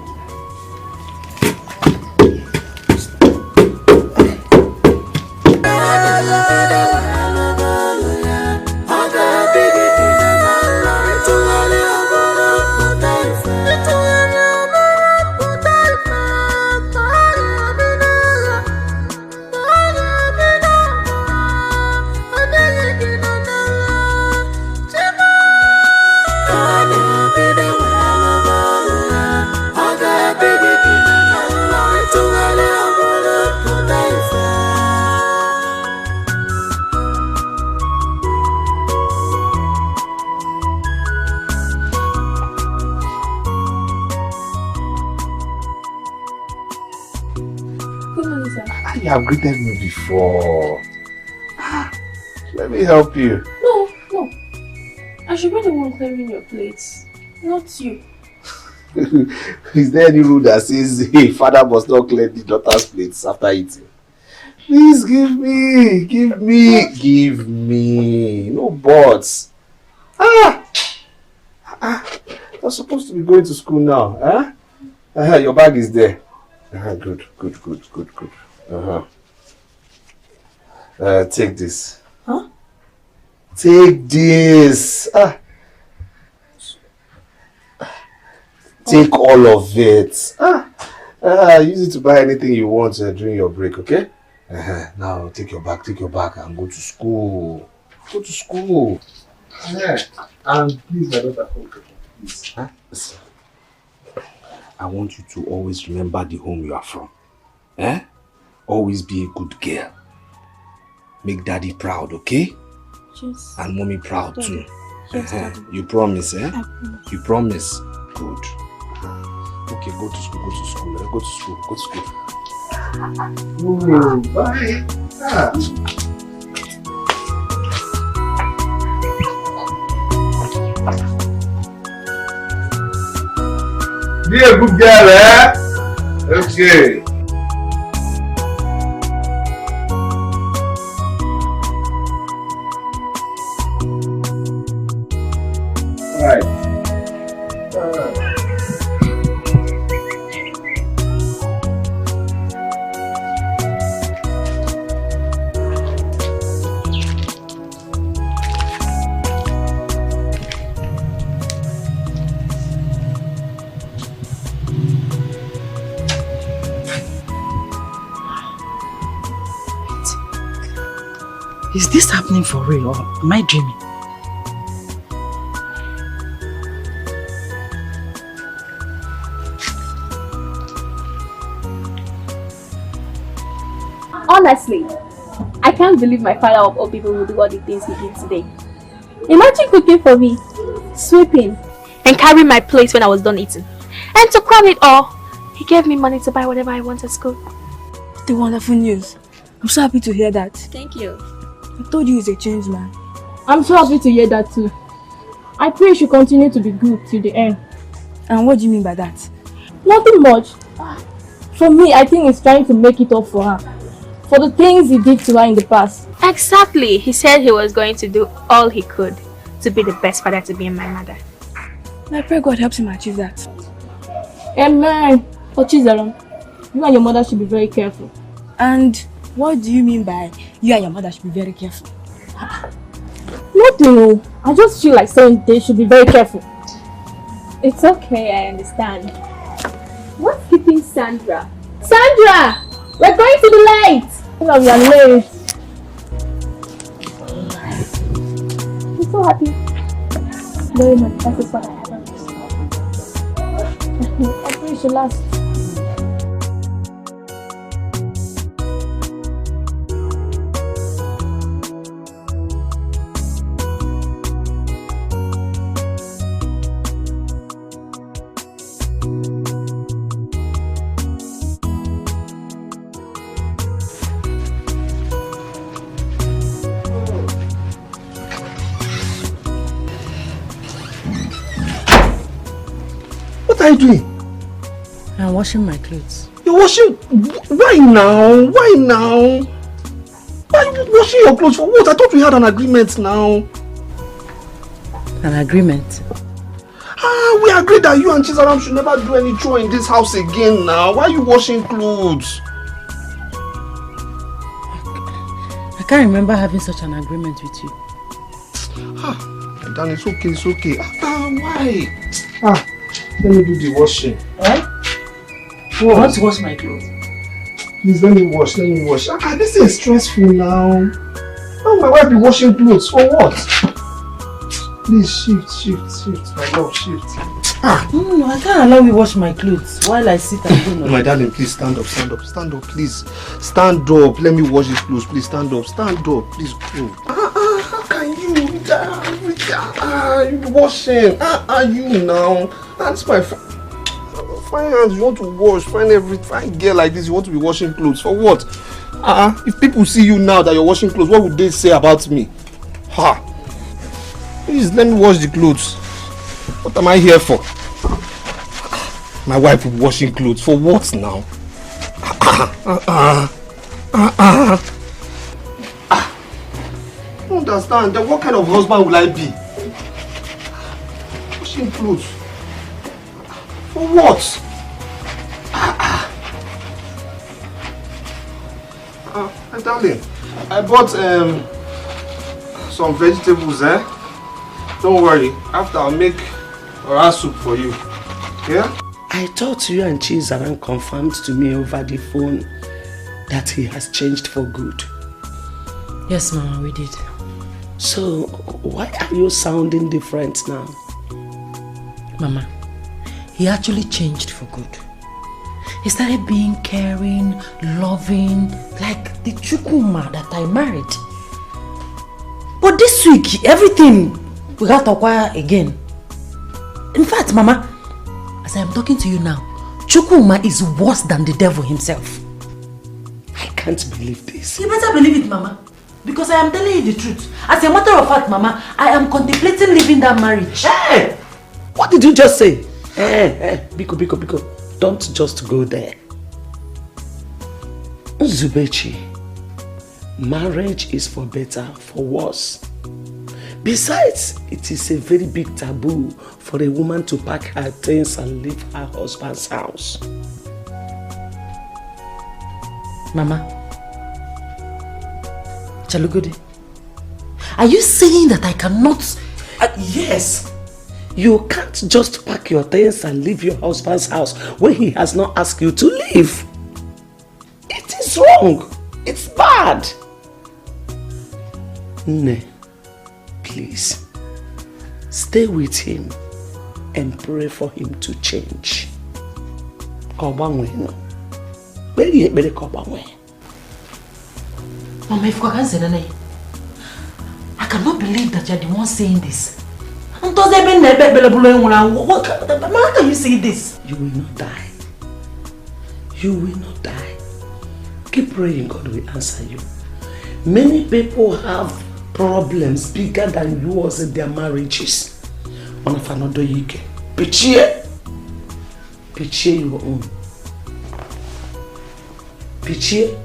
You have greeted me before. Let me help you. No. I should be the one clearing your plates, not you. Is there any rule that says hey, father must not clear the daughter's plates after eating? Please give me. No buts. You're supposed to be going to school now. Your bag is there. Good. Take this. Huh? Take this. Take all of it. Use it to buy anything you want during your break, okay? Now take your bag and go to school. And please, my daughter, please. Listen. I want you to always remember the home you are from. Always be a good girl. Make daddy proud, okay? Yes. And mommy proud too. Yes, Daddy. You promise, I promise. You promise? Good. Okay, go to school. Go to school. Oh, bye. Be a good girl, Okay. Right. Is this happening for real or am I dreaming? Honestly, I can't believe my father of all people will do all the things he did today. Imagine cooking for me, sweeping, and carrying my plate when I was done eating. And to crown it all, he gave me money to buy whatever I want at school. What a wonderful news. I'm so happy to hear that. Thank you. I told you he's a changed man. I'm so happy to hear that too. I pray you should continue to be good till the end. And what do you mean by that? Nothing much. For me, I think he's trying to make it up for her. For the things he did to her in the past. Exactly. He said he was going to do all he could to be the best father to be in my mother. I pray God helps him achieve that. Amen. Ochizaram, you and your mother should be very careful. And what do you mean by you and your mother should be very careful? Nothing. I just feel like saying they should be very careful. It's okay, I understand. What's keeping Sandra? Sandra! We're going to the light! Oh, we are late. I'm so happy. Very much. That is what I have. I pray it should last. What are you doing? I'm washing my clothes. You're washing? Why now? Why now? Why are you washing your clothes for what? I thought we had an agreement now. An agreement? We agreed that you and Chizaram should never do any chore in this house again now. Why are you washing clothes? I can't remember having such an agreement with you. Dan, it's okay, it's okay. Why? Let me do the washing. What? I want to wash my clothes. Please, let me wash. This is stressful now. How my wife be washing clothes? For what? Please, shift. My love, shift. No, I can't allow you wash my clothes while I sit and do my darling, please stand up, please. Stand up. Let me wash these clothes, please. Stand up, please go. How can you? You washing? You now? That's my fine hands. You want to wash? Fine girl like this. You want to be washing clothes for what? If people see you now that you're washing clothes, what would they say about me? Please let me wash the clothes. What am I here for? My wife washing clothes for what now? I don't understand. Then what kind of husband will I be? Washing clothes for what? My darling, I bought some vegetables. Don't worry. After I'll make rice soup for you. Yeah? I thought you and Chizaram confirmed to me over the phone that he has changed for good. Yes, Mama, we did. So, why are you sounding different now? Mama, he actually changed for good. He started being caring, loving, like the Chukuma that I married. But this week, everything we got to acquire again. In fact, Mama, as I am talking to you now, Chukuma is worse than the devil himself. I can't believe this. You better believe it, Mama. Because I am telling you the truth. As a matter of fact, Mama, I am contemplating leaving that marriage. Hey! What did you just say? Hey, Biko. Don't just go there. Zubechi, marriage is for better, for worse. Besides, it is a very big taboo for a woman to pack her things and leave her husband's house. Mama, Chalugode, are you saying that I cannot? Yes. You can't just pack your things and leave your husband's house when he has not asked you to leave. It is wrong. It's bad. Nne, please, stay with him and pray for him to change. Mama, I cannot believe that you're the one saying this. How can you say this? You will not die. You will not die. Keep praying, God will answer you. Many people have problems bigger than yours in their marriages. One of another Iyke. Picture your own. Picture.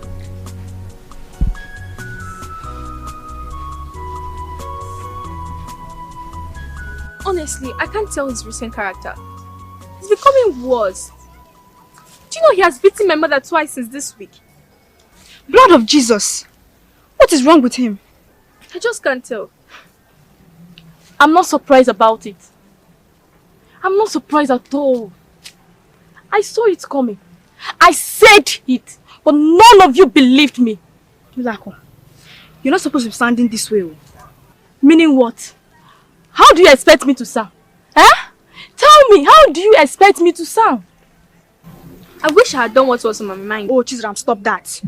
Honestly, I can't tell his recent character. He's becoming worse. Do you know he has beaten my mother twice since this week? Blood of Jesus! What is wrong with him? I just can't tell. I'm not surprised about it. I'm not surprised at all. I saw it coming. I said it, but none of you believed me. You're not supposed to be standing this way. Meaning what? How do you expect me to sound? Huh? Tell me, how do you expect me to sound? I wish I had done what was on my mind. Oh, Chizram, stop that.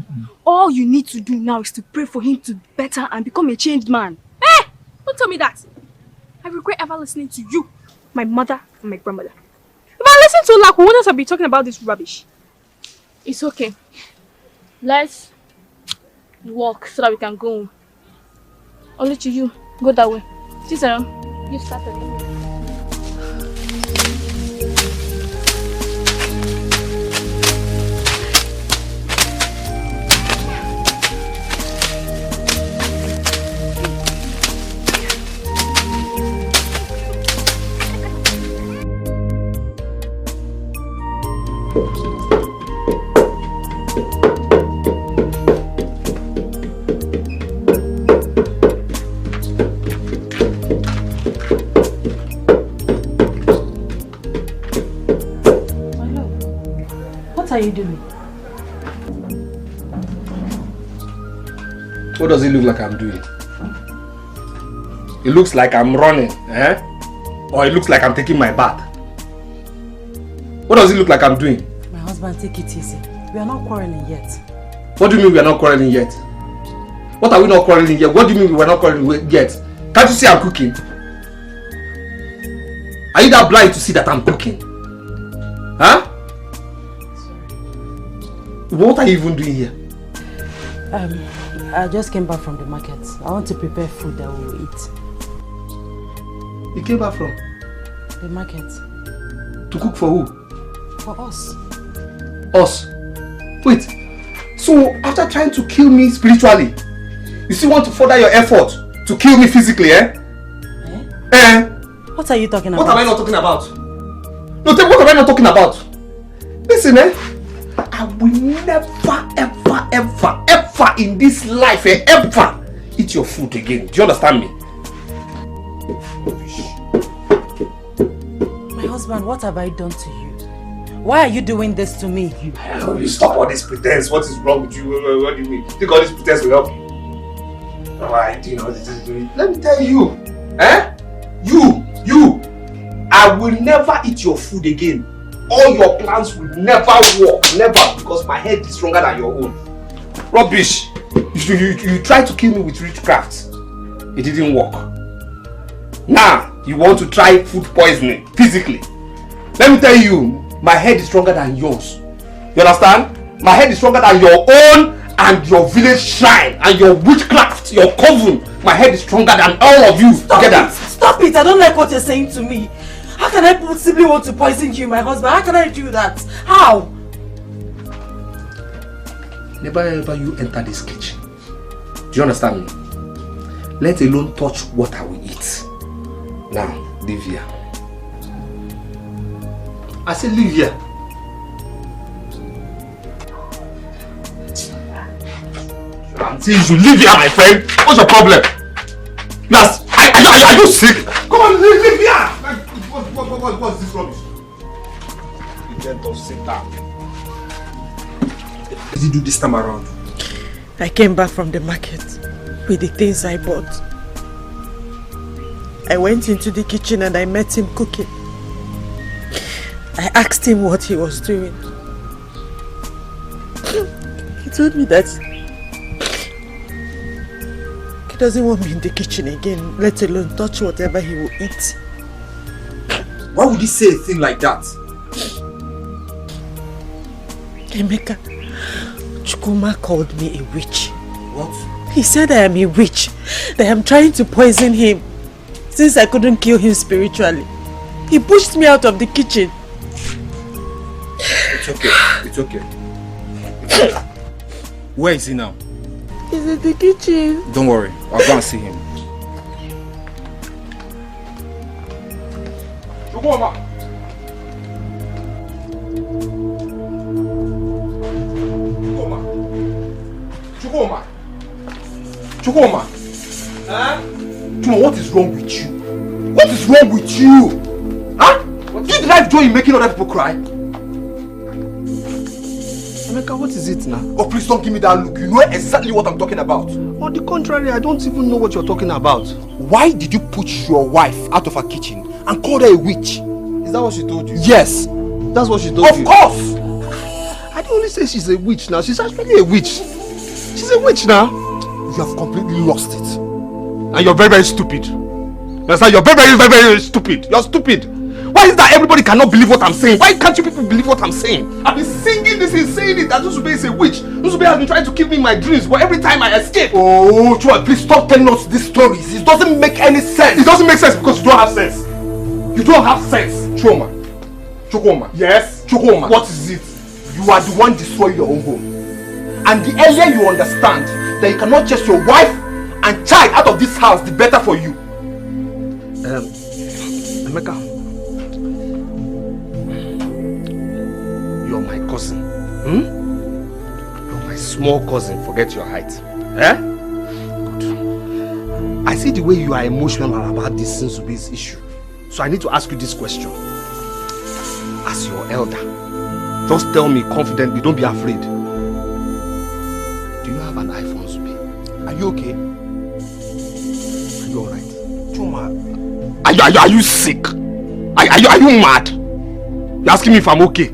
All you need to do now is to pray for him to better and become a changed man. Hey! Don't tell me that. I regret ever listening to you, my mother, and my grandmother. If I listen to Laku, wouldn't I be talking about this rubbish? It's okay. Let's walk so that we can go home. Only to you. Go that way. Chizram, you started it. What are you doing? What does it look like I'm doing? It looks like I'm running, eh? Or it looks like I'm taking my bath. What does it look like I'm doing? My husband, take it easy. We are not quarreling yet. What do you mean we are not quarreling yet? What are we not quarreling yet? What do you mean we are not quarreling yet? Can't you see I'm cooking? Are you that blind to see that I'm cooking? Huh? What are you even doing here? I just came back from the market. I want to prepare food that we will eat. You came back from? The market. To cook for who? For us. Us? Wait. So after trying to kill me spiritually, you still want to further your effort to kill me physically, eh? What are you talking about? What am I not talking about? No, tell me, what am I not talking about? Listen, I will never, ever, ever, ever in this life, ever eat your food again. Do you understand me? My husband, what have I done to you? Why are you doing this to me? You stop all this pretense. What is wrong with you? What do you mean? Think all this pretense will help you? Why do you know this is doing? Let me tell you. You. I will never eat your food again. All your plans will never work. Never. Because my head is stronger than your own. Rubbish. You tried to kill me with witchcraft. It didn't work. Now, you want to try food poisoning physically. Let me tell you, my head is stronger than yours. You understand? My head is stronger than your own and your village shrine and your witchcraft, your coven. My head is stronger than all of you together. Stop it! I don't like what you're saying to me. How can I possibly want to poison you, my husband? How can I do that? How? Never ever you enter this kitchen. Do you understand me? Let alone touch what I will eat. Now, leave here. I said leave here. I'm saying you should leave here, my friend. What's your problem? Yes. Are you sick? Come on, leave here. What's this rubbish? Agent of Satan. What did you do this time around? I came back from the market. with the things I bought. I went into the kitchen and I met him cooking. I asked him what he was doing. He told me that he doesn't want me in the kitchen again, let alone touch whatever he will eat. Why would he say a thing like that? Emeka, Chukwuma called me a witch. What? He said I am a witch, that I am trying to poison him since I couldn't kill him spiritually. He pushed me out of the kitchen. It's okay. It's okay. Where is he now? He's in the kitchen. Don't worry. I'll go and see him. Chukwuma! Chukwuma! Chukwuma! Huh? Chukwuma, what is wrong with you? What is wrong with you? Huh? Do you derive joy in making other people cry? Emeka, what is it now? Oh, please don't give me that look. You know exactly what I'm talking about. On the contrary, I don't even know what you're talking about. Why did you push your wife out of her kitchen and call her a witch? Is that what she told you? Yes. That's what she told you? Of course! I didn't only say she's a witch now. She's actually a witch. She's a witch now. You have completely lost it. And you're very, very stupid. You understand? You're very, very, very, very stupid. You're stupid. Why is that everybody cannot believe what I'm saying? Why can't you people believe what I'm saying? I've been singing this and saying it that Nusube is a witch. Nusube has been trying to kill me in my dreams, but every time I escape. Oh, Chua, please stop telling us these stories. It doesn't make any sense. It doesn't make sense because you don't have sense. You don't have sense. Chuma. Chukwuma. Yes? Chukwuma. What is it? You are the one destroying your own home. And the earlier you understand that you cannot chase your wife and child out of this house, the better for you. Emeka. You're my cousin. You're my small cousin. Forget your height. Eh? Good. I see the way you are emotional about this Nsube's issue. So I need to ask you this question. As your elder, just tell me confidently, don't be afraid. Do you have an eye for Nsube? Are you okay? Are you alright? Chuma. Are you sick? Are you mad? You're asking me if I'm okay.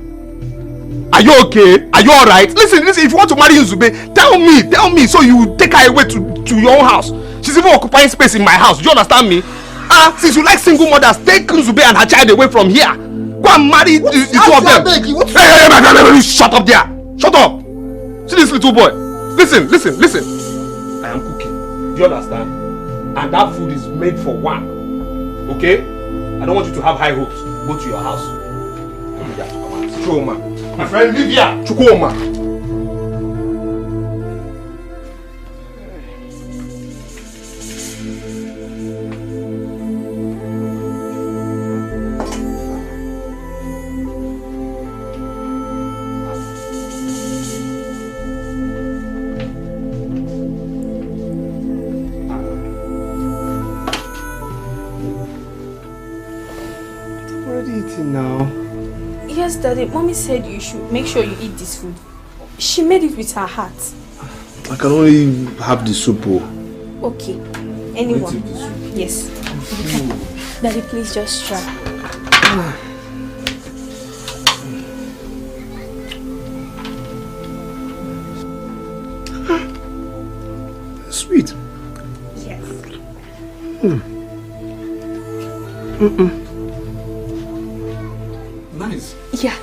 Are you okay? Are you alright? Listen, if you want to marry Nzube, tell me so you take her away to your own house. She's even occupying space in my house. Do you understand me? Since you like single mothers, take Nzube and her child away from here. Go and marry the two of them. Hey, shut up there. Shut up. See this little boy. Listen. I am cooking. Do you understand? And that food is made for one. Okay? I don't want you to have high hopes. Go to your house. Come here to come out. Chukwuma. My friend, live here. Chukwuma. Now. Yes, Daddy. Mommy said you should make sure you eat this food. She made it with her heart. I can only have the soup. Okay. Anyone? Yes. Daddy, please just try. Sweet. Yes. Nice. Yeah.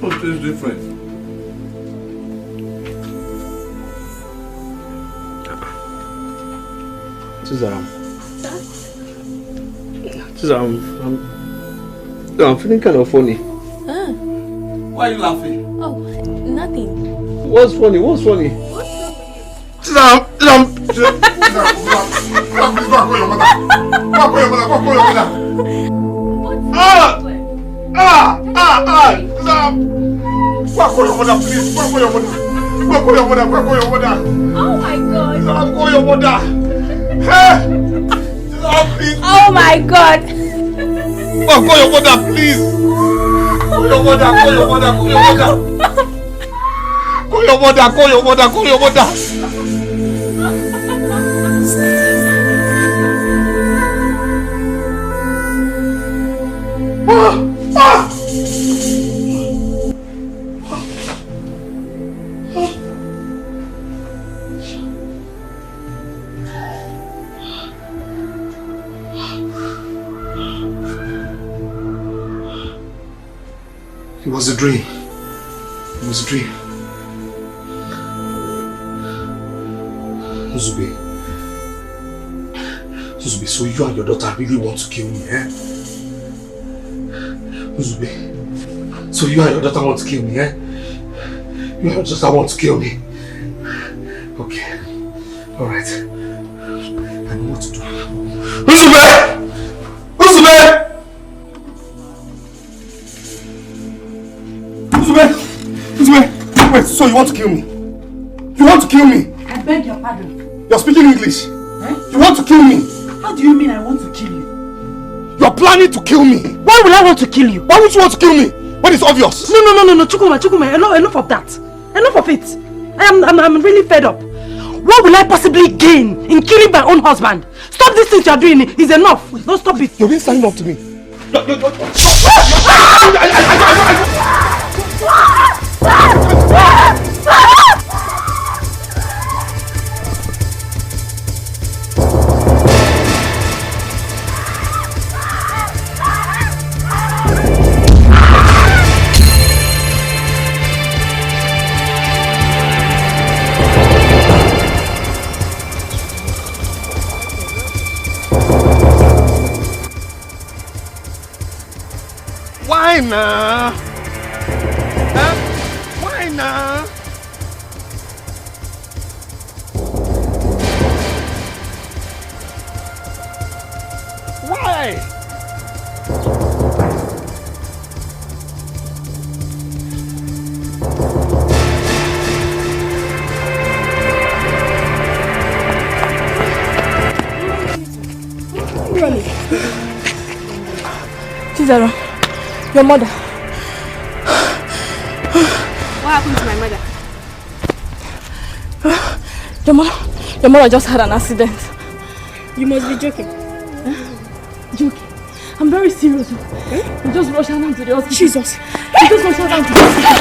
Oh, it tastes different. I'm feeling kind of funny. Why are you laughing? Oh, nothing. What's funny? Oh my God. Call your mother. Oh my God. Call your mother, please. Call your mother. Call your mother, call your mother, call your mother. It was a dream. It was a dream. Nzube, so you and your daughter really want to kill me, eh? Nzube, so you and your daughter want to kill me, eh? You and your daughter want to kill me. Okay. Alright. I know what to do. Nzube! Nzube! Wait, so you want to kill me? You want to kill me? I beg your pardon. You're speaking English? Eh? You want to kill me? How do you mean I want to kill you? You're planning to kill me. Why will I want to kill you? Why would you want to kill me? When it's obvious. No, Chukuma, enough of that. Enough of it. I'm really fed up. What will I possibly gain in killing my own husband? Stop this thing you're doing. It's enough. Don't stop it. You've been standing up to me. Why now? Huh? Why now? Why? Really? Chisaro, your mother. What happened to my mother? Your mother just had an accident. You must be joking. Joking? I'm very serious. Eh? You just rushed her down to the hospital. Jesus. You just rushed her down to the hospital.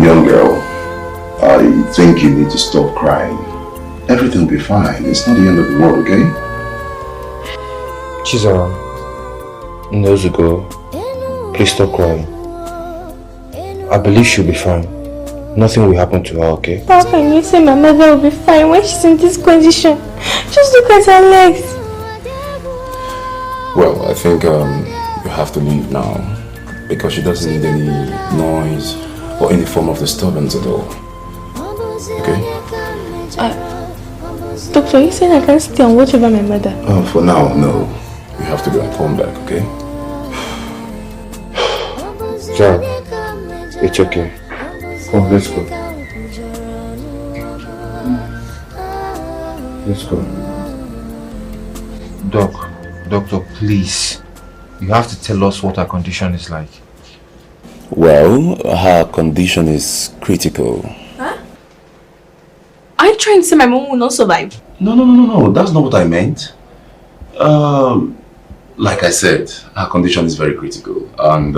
Young girl, I think you need to stop crying. Everything will be fine. It's not the end of the world, okay? Chizara, Nozugo, please stop crying. I believe she'll be fine. Nothing will happen to her, okay? How can you say my mother will be fine when she's in this condition? Just look at her legs. Well, I think you have to leave now because she doesn't need any noise or any form of disturbance at all. Okay? Doctor, you said I can't stay and watch over my mother. Oh, for now, no. You have to go and come back, okay? Zara, it's okay. Come, let's go. Let's go. Doctor, please. You have to tell us what her condition is like. Well, her condition is critical. Huh? Are you trying to say my mom will not survive? No. That's not what I meant. Like I said, her condition is very critical. And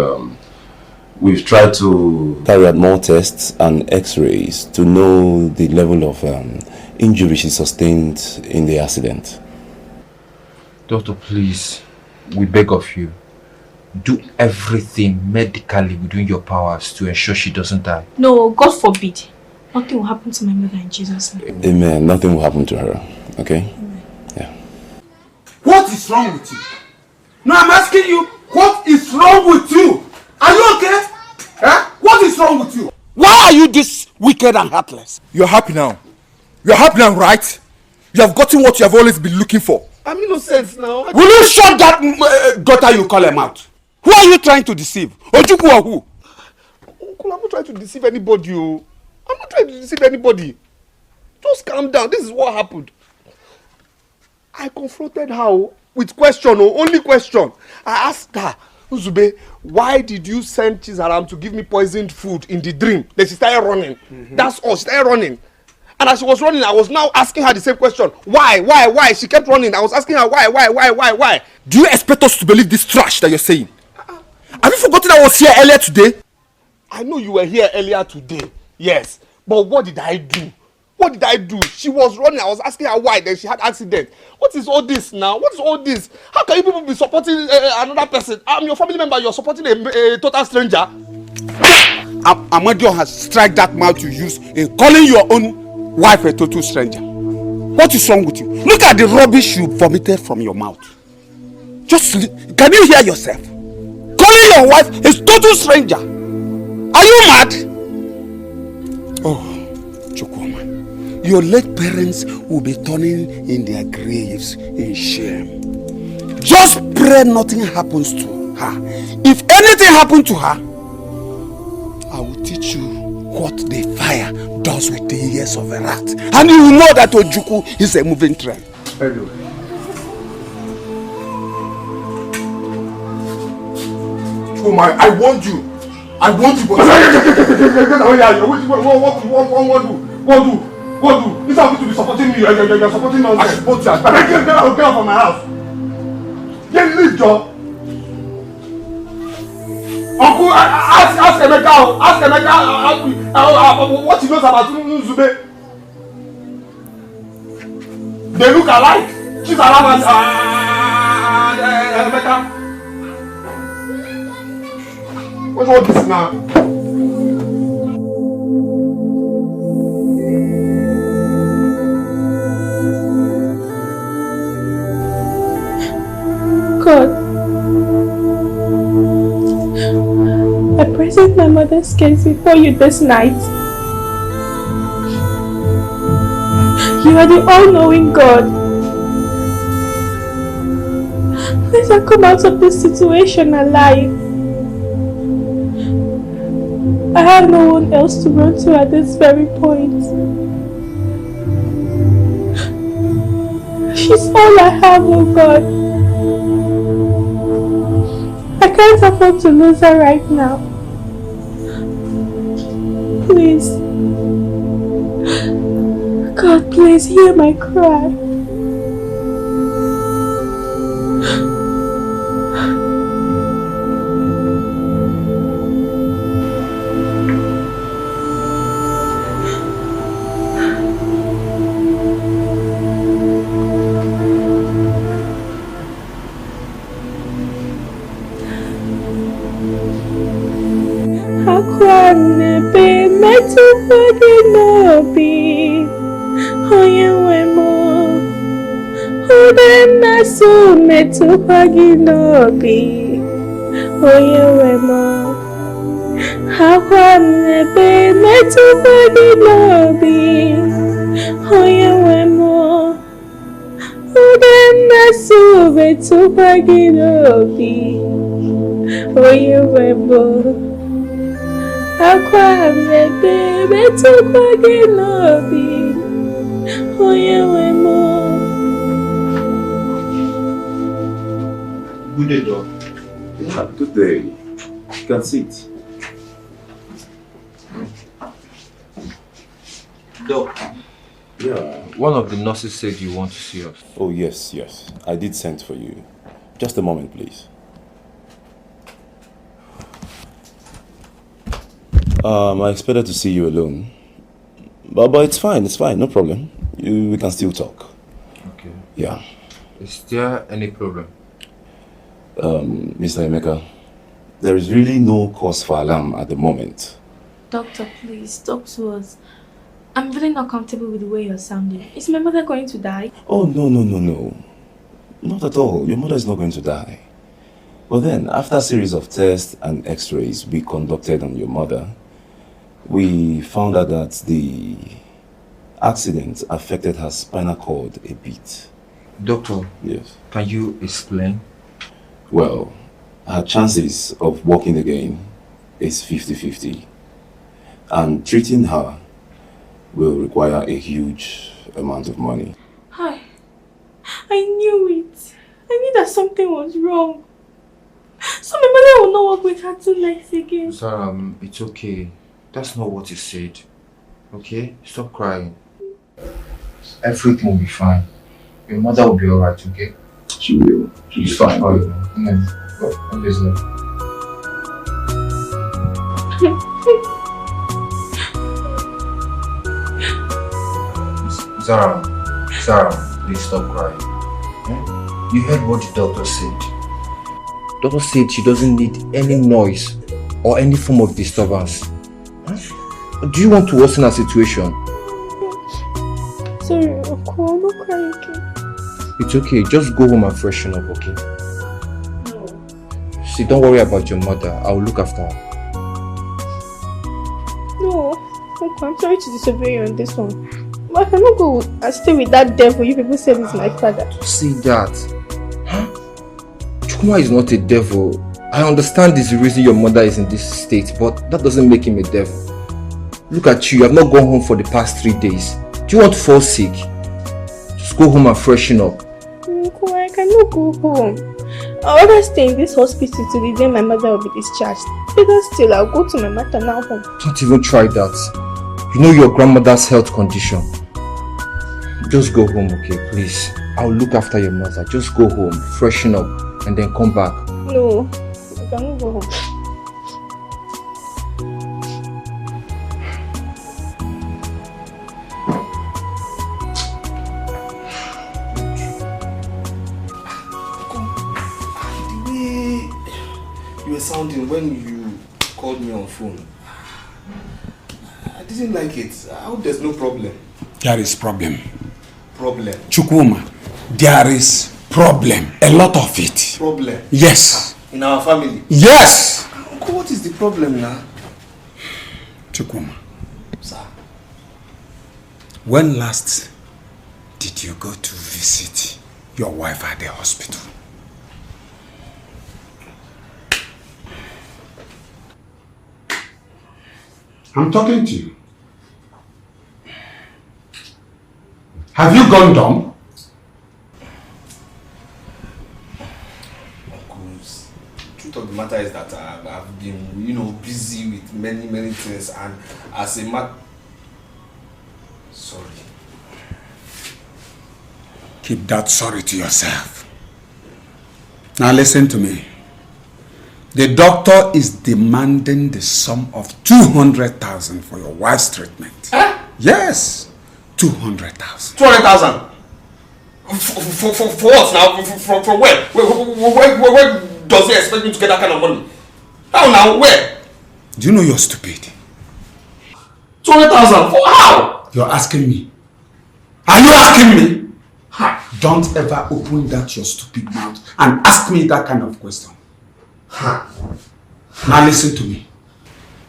we've tried to carry out more tests and x-rays to know the level of injury she sustained in the accident. Doctor, please, we beg of you. Do everything medically within your powers to ensure she doesn't die. No, God forbid. Nothing will happen to my mother in Jesus' name. Amen. Nothing will happen to her. Okay? Amen. Yeah. What is wrong with you? No, I'm asking you, what is wrong with you? Are you okay? What is wrong with you? Why are you this wicked and heartless? You're happy now. You're happy now, right? You have gotten what you have always been looking for. I'm innocent now. Will you shut that gutter you call him out? Who are you trying to deceive? Ojukwu or who? Uncle, I'm not trying to deceive anybody. Oh. I'm not trying to deceive anybody. Just calm down. This is what happened. I confronted her with question, only question. I asked her, Uzube, why did you send Chizaram to give me poisoned food in the dream? Then she started running. That's all. She started running. And as she was running, I was now asking her the same question. Why? She kept running. I was asking her why? Do you expect us to believe this trash that you're saying? Have you forgotten I was here earlier today? I know you were here earlier today. Yes. But what did I do? What did I do? She was running. I was asking her why. Then she had accident. What is all this now? What is all this? How can you people be supporting another person? I'm your family member. You're supporting a total stranger. Amadio has struck that mouth you use in calling your own wife a total stranger. What is wrong with you? Look at the rubbish you vomited from your mouth. Can you hear yourself? Calling your wife a total stranger. Are you mad? Oh, Chukwuma. Your late parents will be turning in their graves in shame. Just pray nothing happens to her. If anything happens to her, I will teach you what the fire does with the ears of a rat. And you will know that Ojukwu is a moving train. Anyway. Chukwuma, I warned you. But what do? This is to be supporting me. You're supporting me. I support you. Get out from my house. Get this job. Uncle, ask Emeka. What he knows about Nzube. They look alike. She's around and Emeka. What's all this now? God, I present my mother's case before you this night. You are the all-knowing God. Please come out of this situation alive. I have no one else to run to at this very point. She's all I have, oh God. I can't afford to lose her right now. Please. God, please hear my cry. Metupaginobi, Oyewemo. Hakwamnebe metupaginobi, Oyewemo. Udenasu metupaginobi, Oyewemo. Hakwamnebe metupaginobi, Oyewemo. Good day, Doc. Yeah, good day. You can sit. Doc. Yeah. One of the nurses said you want to see us. Oh, yes. I did send for you. Just a moment, please. I expected to see you alone. But it's fine, no problem. We can still talk. Okay. Yeah. Is there any problem? Mr. Emeka, there is really no cause for alarm at the moment. Doctor, please, talk to us. I'm really not comfortable with the way you're sounding. Is my mother going to die? Oh, no. Not at all. Your mother is not going to die. But then, after a series of tests and x-rays we conducted on your mother, we found out that the accident affected her spinal cord a bit. Doctor, yes. Can you explain? Well, her chances of walking again is 50-50. And treating her will require a huge amount of money. Hi. I knew it. I knew that something was wrong. So my mother will not work with her 2 nights again. Sarah, it's okay. That's not what you said. Okay? Stop crying. Everything will be fine. Your mother will be alright, okay? She will. She's fine. Go. There's no. Zara, please stop crying. You heard what the doctor said. Doctor said she doesn't need any noise or any form of disturbance. Do you want to worsen her situation? Sorry, I'm not crying again. It's okay, just go home and freshen up, okay? No. See, don't worry about your mother. I'll look after her. No, Uncle, I'm sorry to disobey you on this one. But I cannot go and stay with that devil you people said is my father. See that? Chukuma is not a devil. I understand this is the reason your mother is in this state, but that doesn't make him a devil. Look at you, you have not gone home for the past 3 days. Do you want to fall sick? Just go home and freshen up. Uncle, I cannot go home. I'll rather stay in this hospital till the day my mother will be discharged. Better still, I'll go to my maternal home. Don't even try that. You know your grandmother's health condition. Just go home, okay, please. I'll look after your mother. Just go home, freshen up, and then come back. No, I cannot go home. The way you were sounding when you called me on phone, I didn't like it. I hope there's no problem. There is problem. Problem? Chukwuma, there is problem. A lot of it. Problem? Yes. In our family? Yes. Uncle, what is the problem now? Chukwuma. Sir? When last did you go to visit your wife at the hospital? I'm talking to you. Have you gone dumb? Uncles, the truth of the matter is that I've been, busy with many things, and as a matter... Sorry. Keep that sorry to yourself. Now listen to me. The doctor is demanding the sum of 200,000 for your wife's treatment. Yes, 200,000. 200,000? For what now? From where? Where does he expect me to get that kind of money? Now, where? Do you know you're stupid? 200,000? For how? You're asking me. Are you asking me? Don't ever open that your stupid mouth and ask me that kind of question. Now listen to me.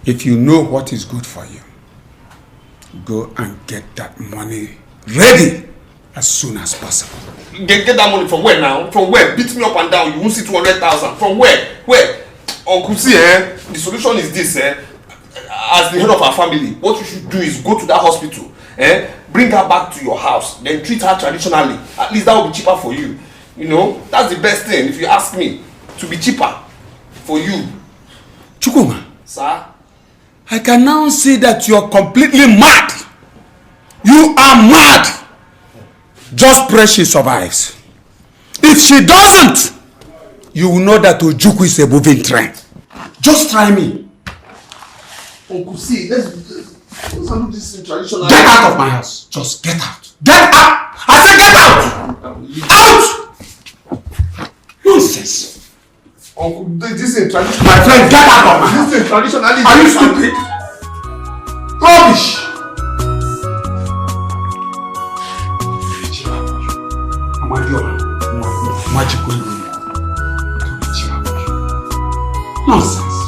If you know what is good for you, go and get that money ready as soon as possible. Get that money from where now? From where? Beat me up and down. You won't see 200,000. From where? Where? Uncle, see, the solution is this, as the head of our family, what you should do is go to that hospital, bring her back to your house, then treat her traditionally. At least that will be cheaper for you. That's the best thing, if you ask me, to be cheaper for you. Chukwuma. Sir? I can now see that you are completely mad. You are mad. Just pray she survives. If she doesn't, you will know that Ojukwu is a moving train. Just try me. Uncle, see, let's handle this in traditional... Get out of my house. Just get out. Get out! I said get out! Out! Nonsense. Uncle, this is traditional... My friend, get out of my house. This is traditionally... Are you stupid? Rubbish! Nonsense.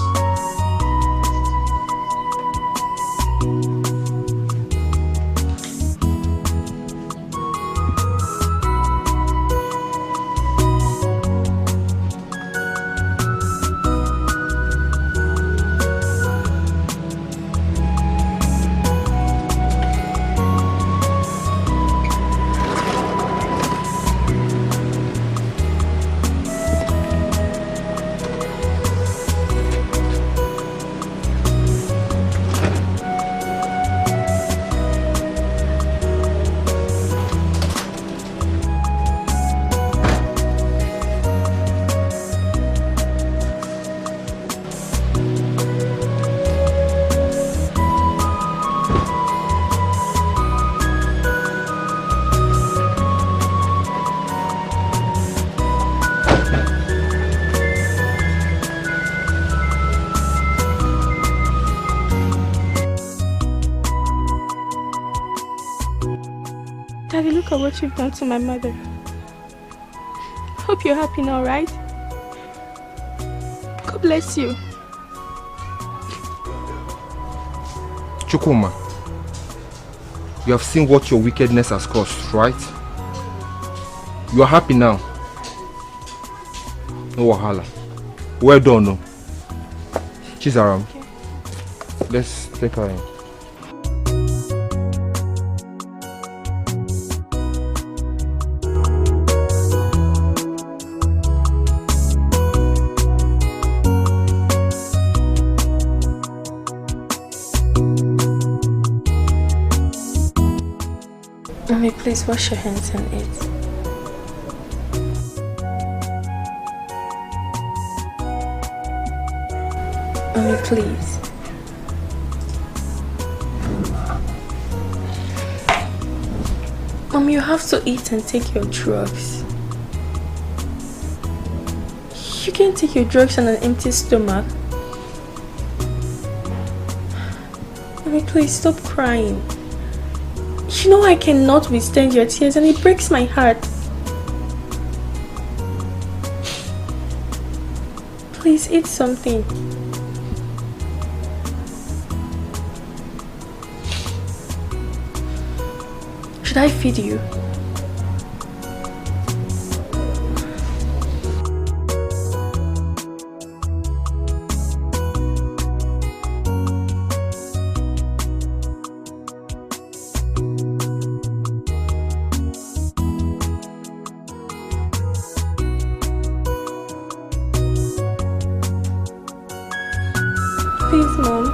Daddy, look at what you've done to my mother. Hope you're happy now, right? God bless you. Chukwuma, you have seen what your wickedness has caused, right? You are happy now. No wahala. Well done, no. Chizaram. Okay. Let's take her in. Mommy, please wash your hands and eat. Mommy, please. Mommy, you have to eat and take your drugs. You can't take your drugs on an empty stomach. Mommy, please stop crying. You know I cannot withstand your tears and it breaks my heart. Please eat something. Should I feed you? Please, Mom.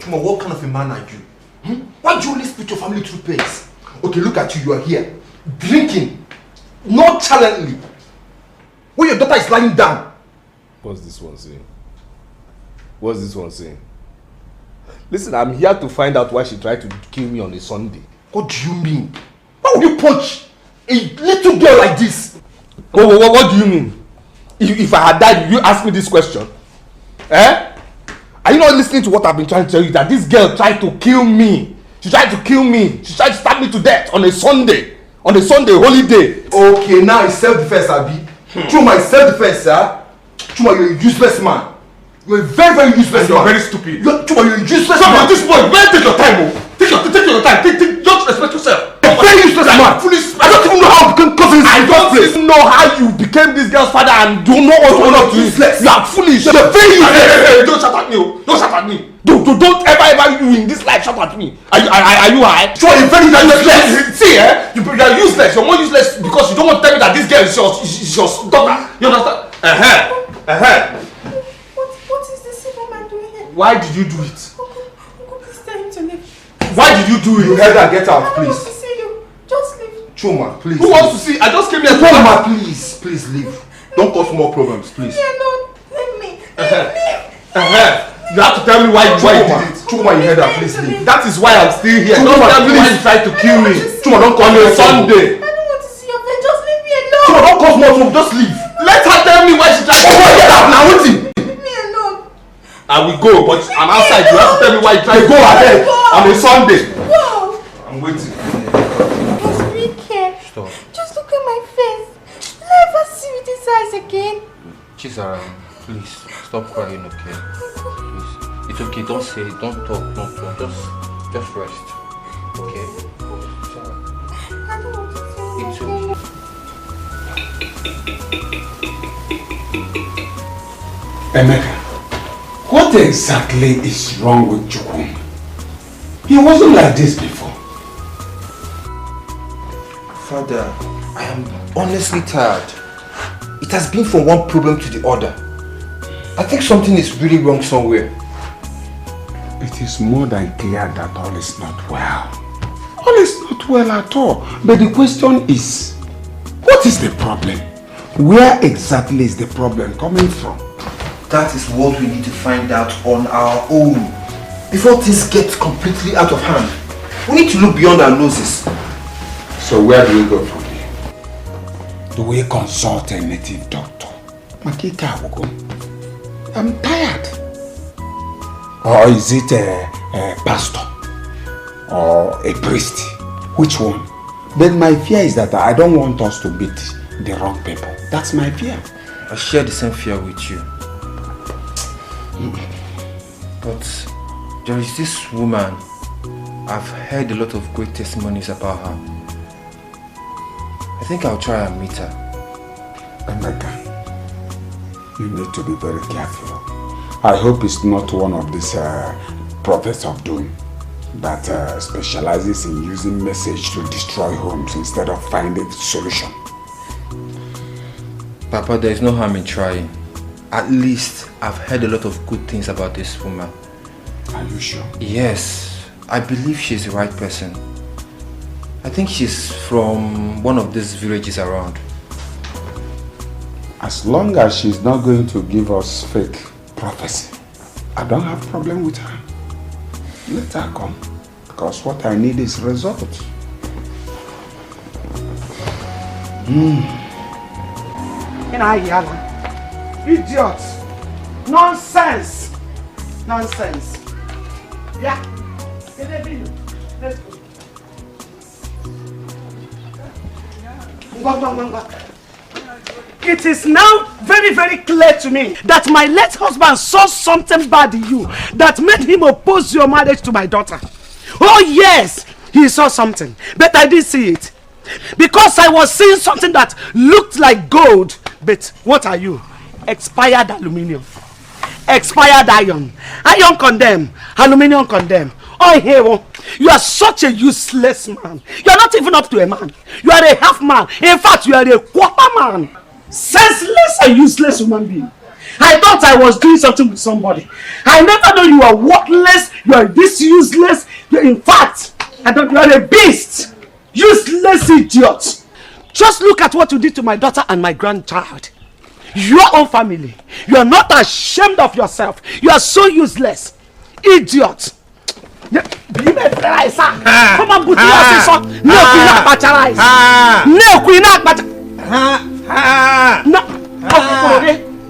What kind of a man are you? Why do you always put your family through pains? Okay, look at you, you are here, drinking, nonchalantly, when your daughter is lying down. What's this one saying? What's this one saying? Listen, I'm here to find out why she tried to kill me on a Sunday. What do you mean? Why would you punch a little girl like this? What do you mean? If I had died, you ask me this question? Eh? Are you not listening to what I've been trying to tell you? That this girl tried to kill me. She tried to kill me. She tried to stab me to death on a Sunday. On a Sunday holiday. Okay, now it's self-defense, Abi. Chuma, it's self-defense, sir. Chuma, you're a useless man. You're a very, very useless man. You're very stupid. Chuma, you're a useless man. This boy, take your time, oh. Take your time. Don't respect yourself. You're very useless man. I don't even know how you became cousins. I don't even know how you became this girl's father and don't know what to do to you. You are foolish. You're very useless. Hey, don't shout at me. Don't shout at me. Don't ever you in this life shout at me. Are you high? Sure, you're very useless. See, you're useless. You're more useless because you don't want to tell me that this girl is your daughter. You understand? What is this woman doing here? Why did you do it? Please tell him to leave. Why did you do it? You heard her, get out, please. I don't want to see you. Just leave. Chuma, please. Who wants to see? I just came here to Chuma, please leave. Don't cause more problems, please. Yeah, no, leave me. Leave. You have to tell me why you did it. Chuma, you heard her, please leave. That is why I'm still here. Chuma, Don't tell me why please. you tried to kill me. Chuma, don't cause on a Sunday. I don't want to see your face. Just leave me alone. Chuma, don't cause more trouble. Just leave. Let her tell me why she tried to kill me. Get out now, wait. Leave me alone. I will go, but I'm outside. You have to tell me why you tried to Go ahead. on a Sunday. Go. I'm waiting. Just be careful. Just look at my face. Never see with these eyes again. Chizara, please stop crying, okay? Please. It's okay, don't say it, don't talk. Just rest. Okay? I don't want to see you It's again. okay. Emeka, what exactly is wrong with Chukwuma? He wasn't like this before. Father, I am honestly tired. It has been from one problem to the other. I think something is really wrong somewhere. It is more than clear that all is not well. All is not well at all. But the question is, what is the problem? Where exactly is the problem coming from? That is what we need to find out on our own. Before things get completely out of hand. We need to look beyond our noses. So where do we go from here? Do we consult a native doctor? Makika Awogo. I'm tired. Or is it a pastor? Or a priest? Which one? But my fear is that I don't want us to beat the wrong people. That's my fear. I share the same fear with you. But there is this woman. I've heard a lot of great testimonies about her. I think I'll try and meet her. Emeka, you need to be very careful. I hope it's not one of these prophets of doom that specializes in using message to destroy homes instead of finding a solution. Papa, there is no harm in trying. At least I've heard a lot of good things about this woman. Are you sure? Yes, I believe she's the right person. I think she's from one of these villages around. As long as she's not going to give us fake prophecy, I don't have a problem with her. Let her come, because what I need is results. Idiot! Nonsense! Nonsense! Yeah! Let's go. It is now very, very clear to me that my late husband saw something bad in you that made him oppose your marriage to my daughter. Oh yes, he saw something, but I didn't see it. Because I was seeing something that looked like gold. But what are you? Expired aluminium. Expired iron. Iron condemn, aluminium condemn. Oh hero, you are such a useless man. You are not even up to a man. You are a half man. In fact, you are a quarter man. Senseless and useless human being. I thought I was doing something with somebody. I never knew you are worthless. You are this useless. In fact, I thought you are a beast. Useless idiot. Just look at what you did to my daughter and my grandchild. Your own family. You are not ashamed of yourself. You are so useless. Idiot. Come on, put your son. No,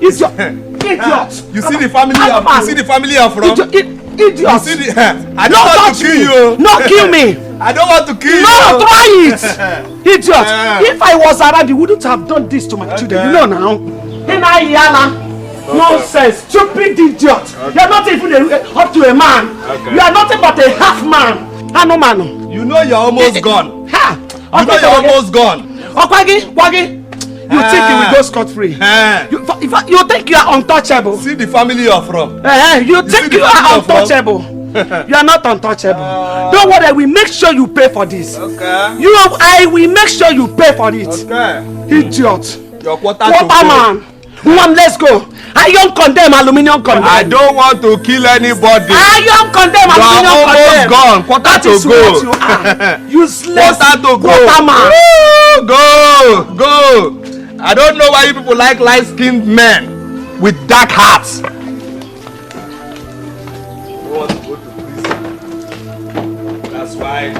idiot. You see the family I'm from? Idiot. You see the, I don't want to kill you. No, kill me. I don't want to kill you. No, try it. Idiot. If I was around, you wouldn't have done this to my children. You know now. Nonsense. Stupid idiot. You are not even up to a man. You are nothing but a half man. You know you're almost gone. You know you're almost gone. You think you will go scot-free? You think you are untouchable? See the family you're from. You think you are untouchable? You are not untouchable. Don't worry, we make sure you pay for this. I will make sure you pay for it. Idiot. Your quarter man. One, let's go. Iron condemn, aluminium condemn. I don't want to kill anybody. Iron condemn, aluminium condemn. Gone. Quarter to go. Useless. Quarter to go. Man. Go. I don't know why you people like light-skinned men with dark hearts. You want to go to prison. That's why.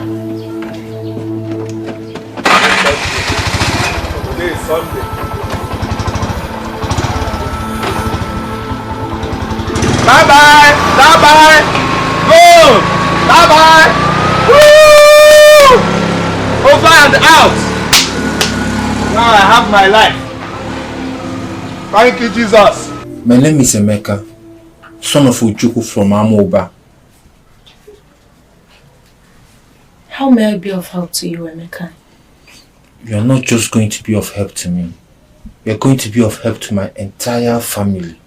Today is Sunday. Bye-bye. Go. Bye-bye. Woo! Over and out. Now I have my life. Thank you, Jesus. My name is Emeka, son of Ujuku from Amoba. How may I be of help to you, Emeka? You are not just going to be of help to me. You are going to be of help to my entire family.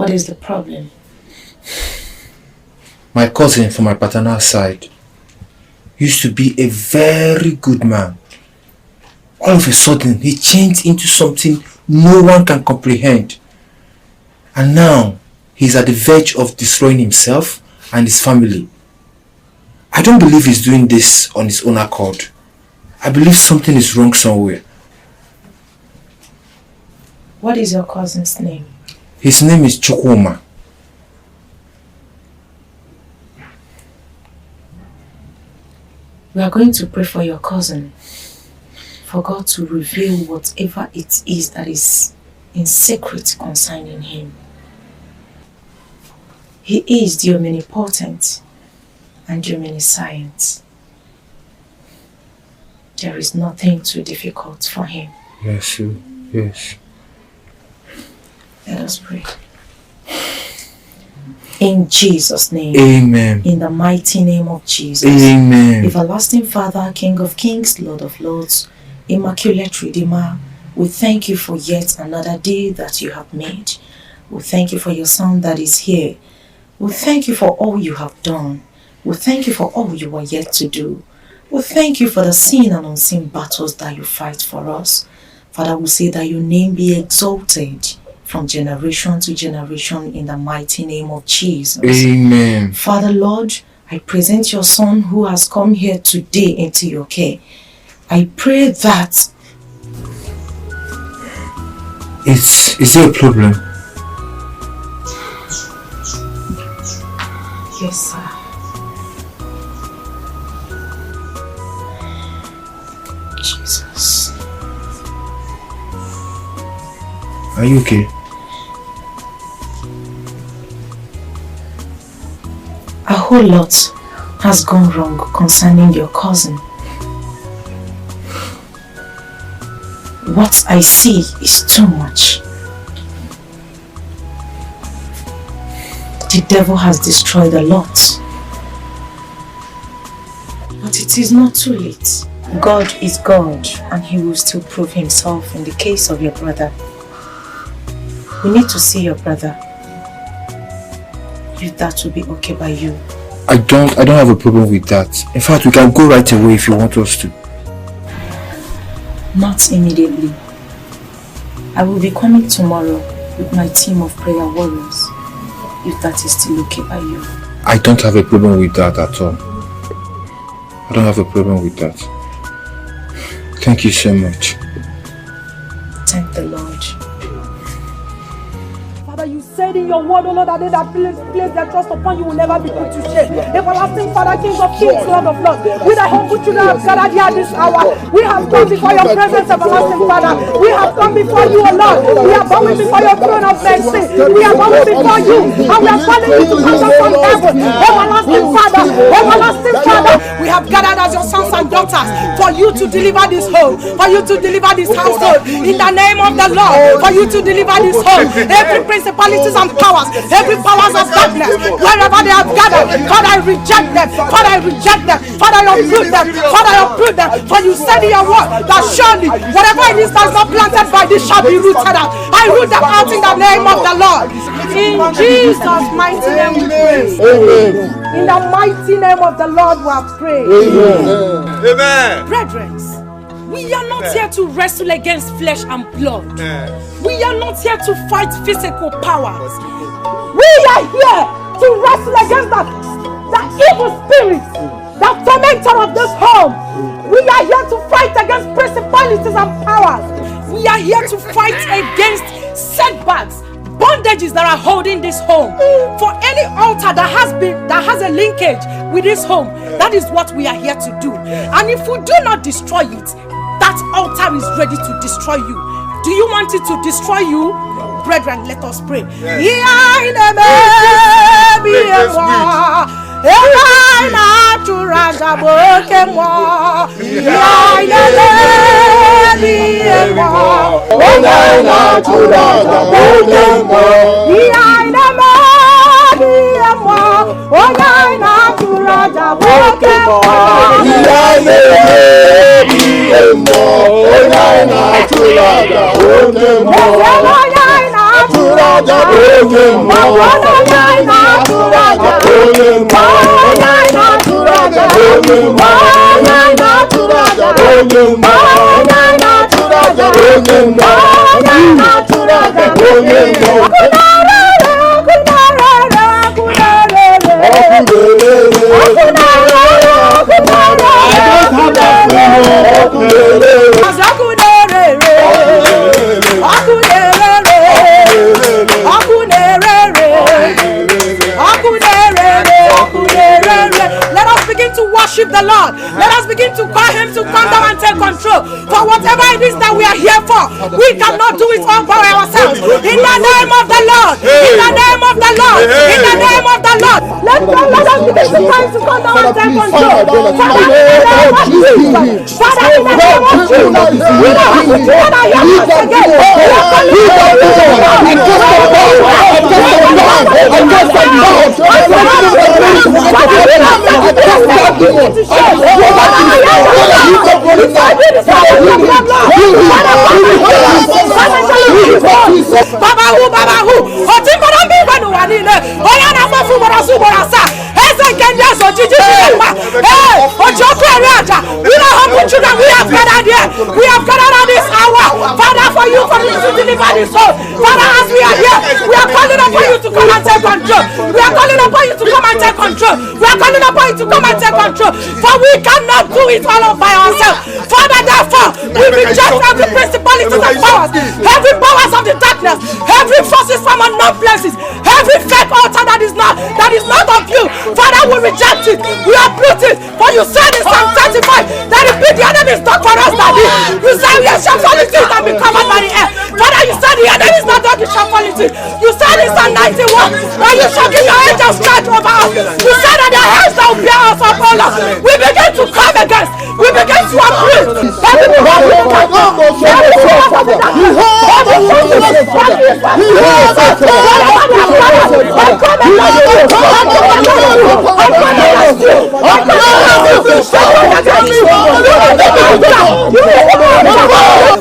What is the problem? My cousin from my paternal side used to be a very good man. All of a sudden, he changed into something no one can comprehend. And now, he's at the verge of destroying himself and his family. I don't believe he's doing this on his own accord. I believe something is wrong somewhere. What is your cousin's name? His name is Chukwuma. We are going to pray for your cousin, for God to reveal whatever it is that is in secret concerning him. He is the omnipotent and the omniscient. There is nothing too difficult for him. Yes, yes. Let us pray. In Jesus' name. Amen. In the mighty name of Jesus. Amen. Everlasting Father, King of Kings, Lord of Lords, Immaculate Redeemer, we thank you for yet another day that you have made. We thank you for your Son that is here. We thank you for all you have done. We thank you for all you are yet to do. We thank you for the seen and unseen battles that you fight for us. Father, we say that your name be exalted from generation to generation in the mighty name of Jesus. Amen. Father, Lord, I present your Son who has come here today into your care. I pray that... Is there a problem? Yes, sir. Jesus. Are you okay? A whole lot has gone wrong concerning your cousin. What I see is too much. The devil has destroyed a lot. But it is not too late. God is God, and he will still prove himself in the case of your brother. We need to see your brother. If that will be okay by you. I don't have a problem with that. In fact, we can go right away if you want us to. Not immediately. I will be coming tomorrow with my team of prayer warriors, if that is still okay by you. I don't have a problem with that at all. I don't have a problem with that. Thank you so much. Thank the Lord. Father, you said in your word, O Lord, that they that place their trust upon you will never be put to shame. Everlasting Father, King of Kings, Lord of Lords, we thy humble children have gathered here this hour. We have come before your presence, everlasting Father. We have come before you, O Lord. We are bowing before your throne of mercy. We are bowing before you, and we are calling you to come down from heaven. Everlasting Father, we have gathered as your sons and daughters for you to deliver this home, for you to deliver this household, in the name of the Lord, for you to deliver this home. Every principalities and powers, every powers of darkness, wherever they have gathered, Father, I reject them. Father, I reject them. Father, I uproot them. Father, I uproot them. For you said in your word that surely whatever it is that is not planted by this shall be rooted out. I root them out in the name of the Lord. In Jesus' mighty name we pray. Amen. In the mighty name of the Lord we have prayed. Amen. Amen. Brethren, we are not here to wrestle against flesh and blood. We are not here to fight physical powers. We are here to wrestle against the evil spirits, the tormentor of this home. We are here to fight against principalities and powers. We are here to fight against setbacks, bondages that are holding this home. For any altar that has a linkage with this home, that is what we are here to do. And if we do not destroy it, that altar is ready to destroy you. Do you want it to destroy you? Brethren, let us pray. Let us begin to worship the Lord. Let us begin to call him to come down and take control. For whatever it is that we are here for, we cannot do it all by ourselves. In the name of the Lord. In the name of the Lord. In the name of the Lord. Let us begin to try to come down and take control. Father, in the name of Jesus. Father, in the name of Jesus. We know how to do it again. We have gathered at this hour, Father, for you to deliver this soul. Father, as we are here, we are calling upon you to come and take control. We are calling upon you to come and take control. We are calling upon you to come and take control. For we cannot do it all by ourselves. Father, therefore, we reject every principality of powers, every powers of the darkness, every forces from unknown places, every fake altar that is not of you. Father, we reject it. We uproot it. For you said in Psalm 35 that if the enemy is not for us, Daddy, you said we shall fall into it and be covered by the air. Father, you said the enemy is not done, you shall fall into it. You said in Psalm 91 that you shall give your angels charge over us. You said that their hands shall bear us up, O Lord. We begin to come against, we begin to uproot every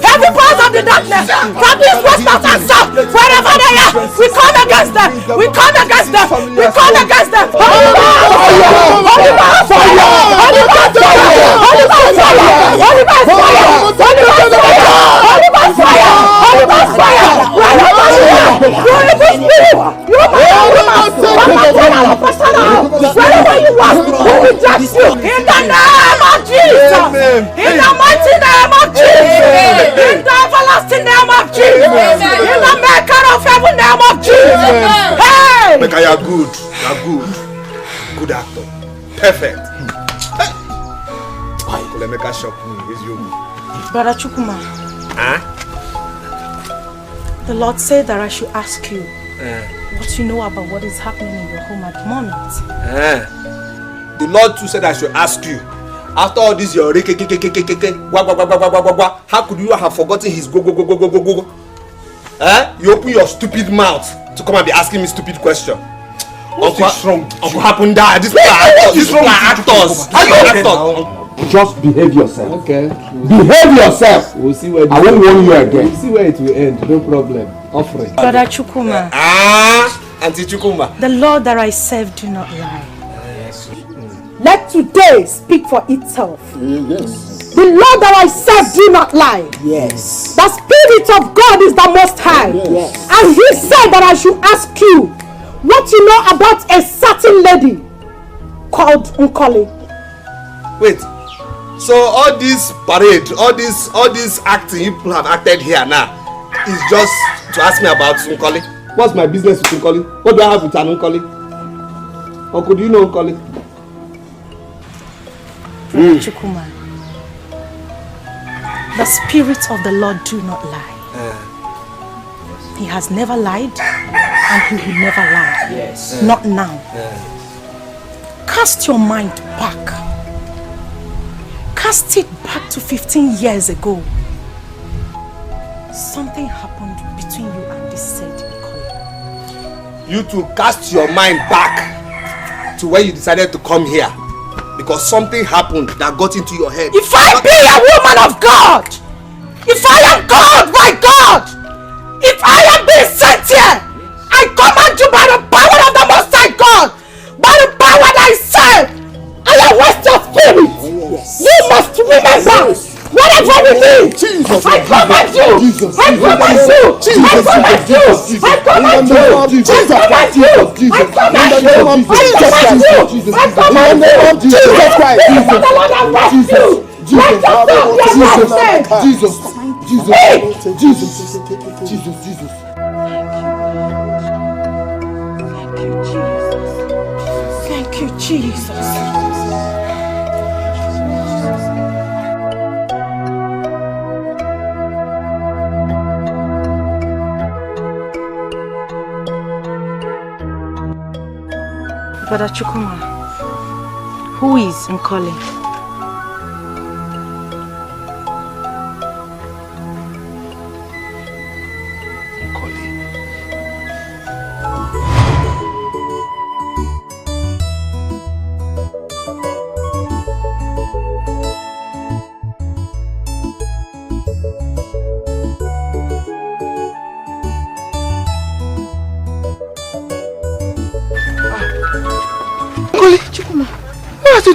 every part of the darkness from this west, north, and south, wherever they are, we come against them. We come against them. We come against them. Holy Ghost fire! Holy Ghost fire! Holy Ghost fire! Holy Ghost fire! Holy Ghost fire! Holy Ghost fire! Holy Ghost fire! Wherever you are, you are the spirit. You are wherever you are, we reject you. In the name of Jesus. In the mighty name of Jesus. In the everlasting name of Jesus. In the maker of heaven name of Jesus. Hey! Mecca, you are good. You are good. Good actor. Perfect. Hey! Mecca shock me. It's you. Brother Chukuma. Huh? The Lord said that I should ask you what you know about what is happening in your home at the moment. The Lord too said I should ask you. After all this, your how could you have forgotten his go? You open your stupid mouth to come and be asking me stupid question. What's wrong? Uncle happen die. These people are actors. Are you actors? Just behave yourself. Okay. Behave yourself. We'll see where I won't warn you again. We'll see where it will end. No problem. Offering. Brother Chukuma. Auntie Chukuma. The Lord that I serve do not lie. Let today speak for itself. Yes. The Lord that I serve do not lie. Yes. The Spirit of God is the Most High. Yes. And He said that I should ask you what you know about a certain lady called Nkoli. Wait. So all this parade, all this acting you people have acted here now is just to ask me about Nkoli. What's my business with Nkoli? What do I have with an Nkoli? Or could you know Nkoli? Chukuma, the Spirit of the Lord do not lie. He has never lied and he will never lie. Yes. Not now. Cast your mind back. Cast it back to 15 years ago. Something happened between you and this said Nkoli. You to cast your mind back to when you decided to come here. Because something happened that got into your head. If I be a woman of God, if I am God by God, if I am being sent here Jesus. I come at you. Jesus. I come at you. I come at you. I come at you. I come at you. I come at you. I come at you. Jesus Christ. This is the Lord that blessed you. Let yourself be Jesus. Thank you, Jesus. Brother Chukuma, who is Nkoli?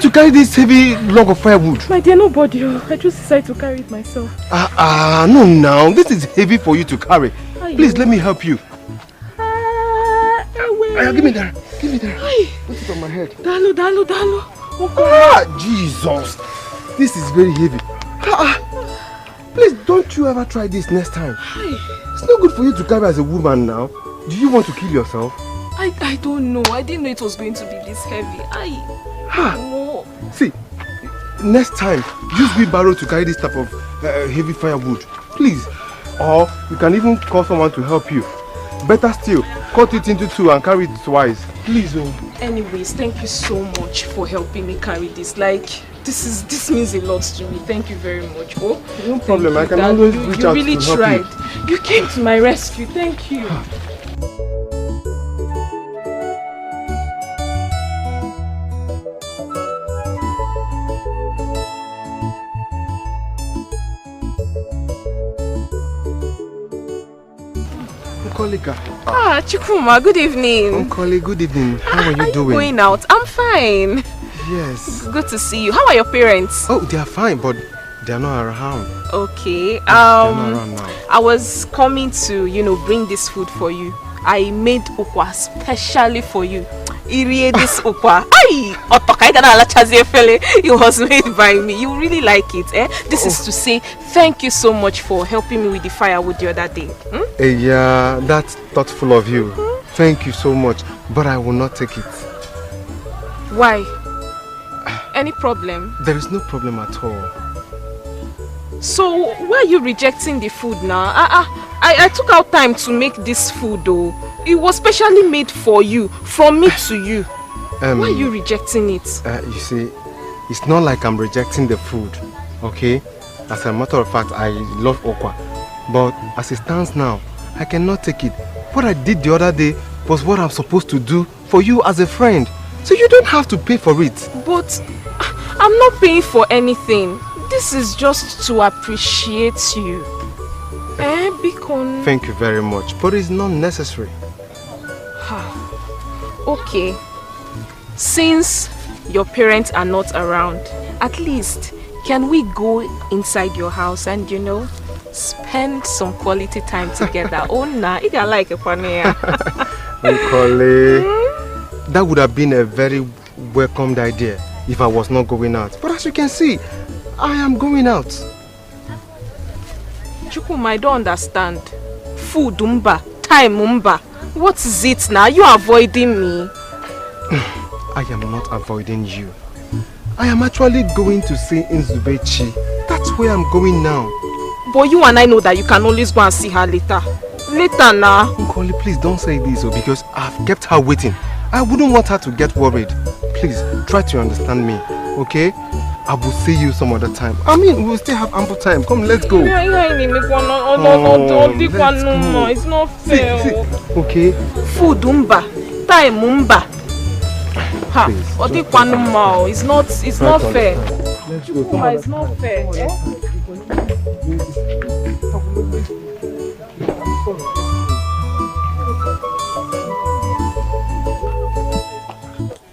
To carry this heavy log of firewood. My dear, nobody. I just decided to carry it myself. No, now. This is heavy for you to carry. Please, let me help you. Give me that. Put it on my head. Dalo. Jesus. This is very heavy. Please, don't you ever try this next time. It's not good for you to carry as a woman now. Do you want to kill yourself? I don't know. I didn't know it was going to be this heavy. See, next time, use wheelbarrow to carry this type of heavy firewood, please. Or you can even call someone to help you. Better still, cut it into two and carry it twice, please. Anyways, thank you so much for helping me carry this. Like, this means a lot to me. Thank you very much. Oh, no problem. I can always reach out to help you. You really tried. You came to my rescue. Thank you. Chukuma, good evening. Nkoli, good evening. How are you doing? Going out? I'm fine. Yes. Good to see you. How are your parents? Oh, they are fine, but they are not around. Okay. They are not around now. I was coming to, bring this food for you. I made ukwa specially for you. This ukwa. It was made by me. You really like it, eh? This is to say thank you so much for helping me with the firewood the other day. Yeah, that's thoughtful of you. Thank you so much, but I will not take it. Why? Any problem? There is no problem at all. So why are you rejecting the food now? I took out time to make this food though. It was specially made for you, from me to you. Why are you rejecting it? You see, it's not like I'm rejecting the food, okay? As a matter of fact, I love okwa. But as it stands now, I cannot take it. What I did the other day was what I'm supposed to do for you as a friend. So you don't have to pay for it. But I'm not paying for anything. This is just to appreciate you. Bikon. Thank you very much, but it's not necessary. Okay. Since your parents are not around, at least can we go inside your house and spend some quality time together? Oh nah, you got like a That would have been a very welcomed idea if I was not going out. But as you can see, I am going out. Chukuma, I don't understand. Food umba, time umba. What is it now? You are avoiding me. I am not avoiding you. I am actually going to see Nzubechi. That's where I'm going now. But you and I know that you can always go and see her later. Later now. Nkoli, please don't say this because I've kept her waiting. I wouldn't want her to get worried. Please, try to understand me, okay? I will see you some other time. I mean, we'll still have ample time. Come, let's go. It's not fair. See. Okay? Food umba, time umba. It's not fair. It's not fair.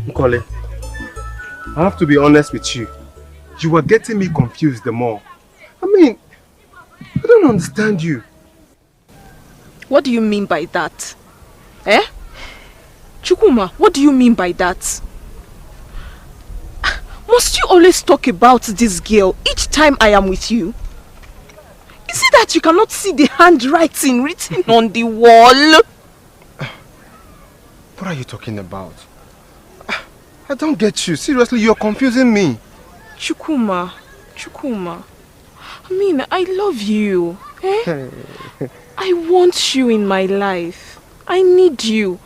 Nkoli, I have to be honest with you. You are getting me confused the more. I mean, don't understand you. What do you mean by that? Eh? Chukwuma, what do you mean by that? Must you always talk about this girl each time I am with you? Is it that you cannot see the handwriting written on the wall? What are you talking about? I don't get you. Seriously, you're confusing me. Chukwuma. I mean, I love you. Eh? I want you in my life. I need you.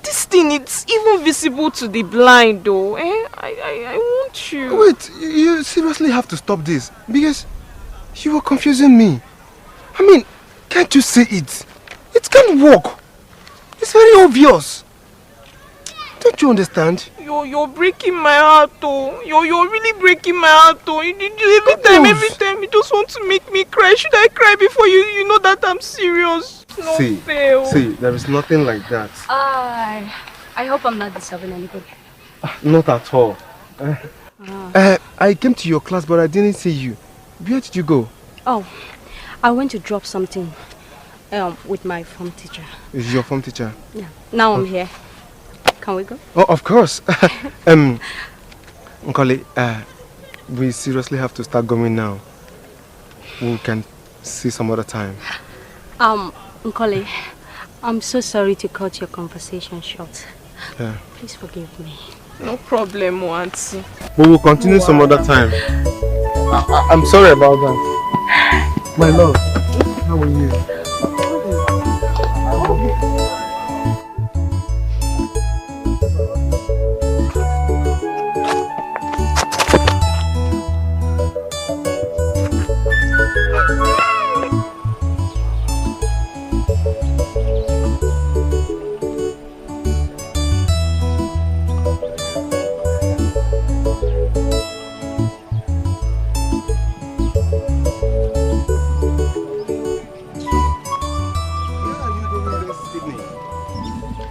This thing, it's even visible to the blind though. Eh? I want you. Wait, you seriously have to stop this. Because you are confusing me. I mean, can't you see it? It can't work. It's very obvious. Don't you understand? You're breaking my heart though. You're really breaking my heart though. Every time you just want to make me cry. Should I cry before you know that I'm serious? No fail. See, there is nothing like that. I hope I'm not disturbing anybody. Not at all. I came to your class but I didn't see you. Where did you go? Oh, I went to drop something with my form teacher. Is your form teacher? Yeah. Now I'm here. Can we go? Oh, of course. Nkoli, we seriously have to start going now. We can see some other time. Nkoli, I'm so sorry to cut your conversation short. Yeah. Please forgive me. No problem, Auntie. We will continue some other time. I'm sorry about that. My love, how are you?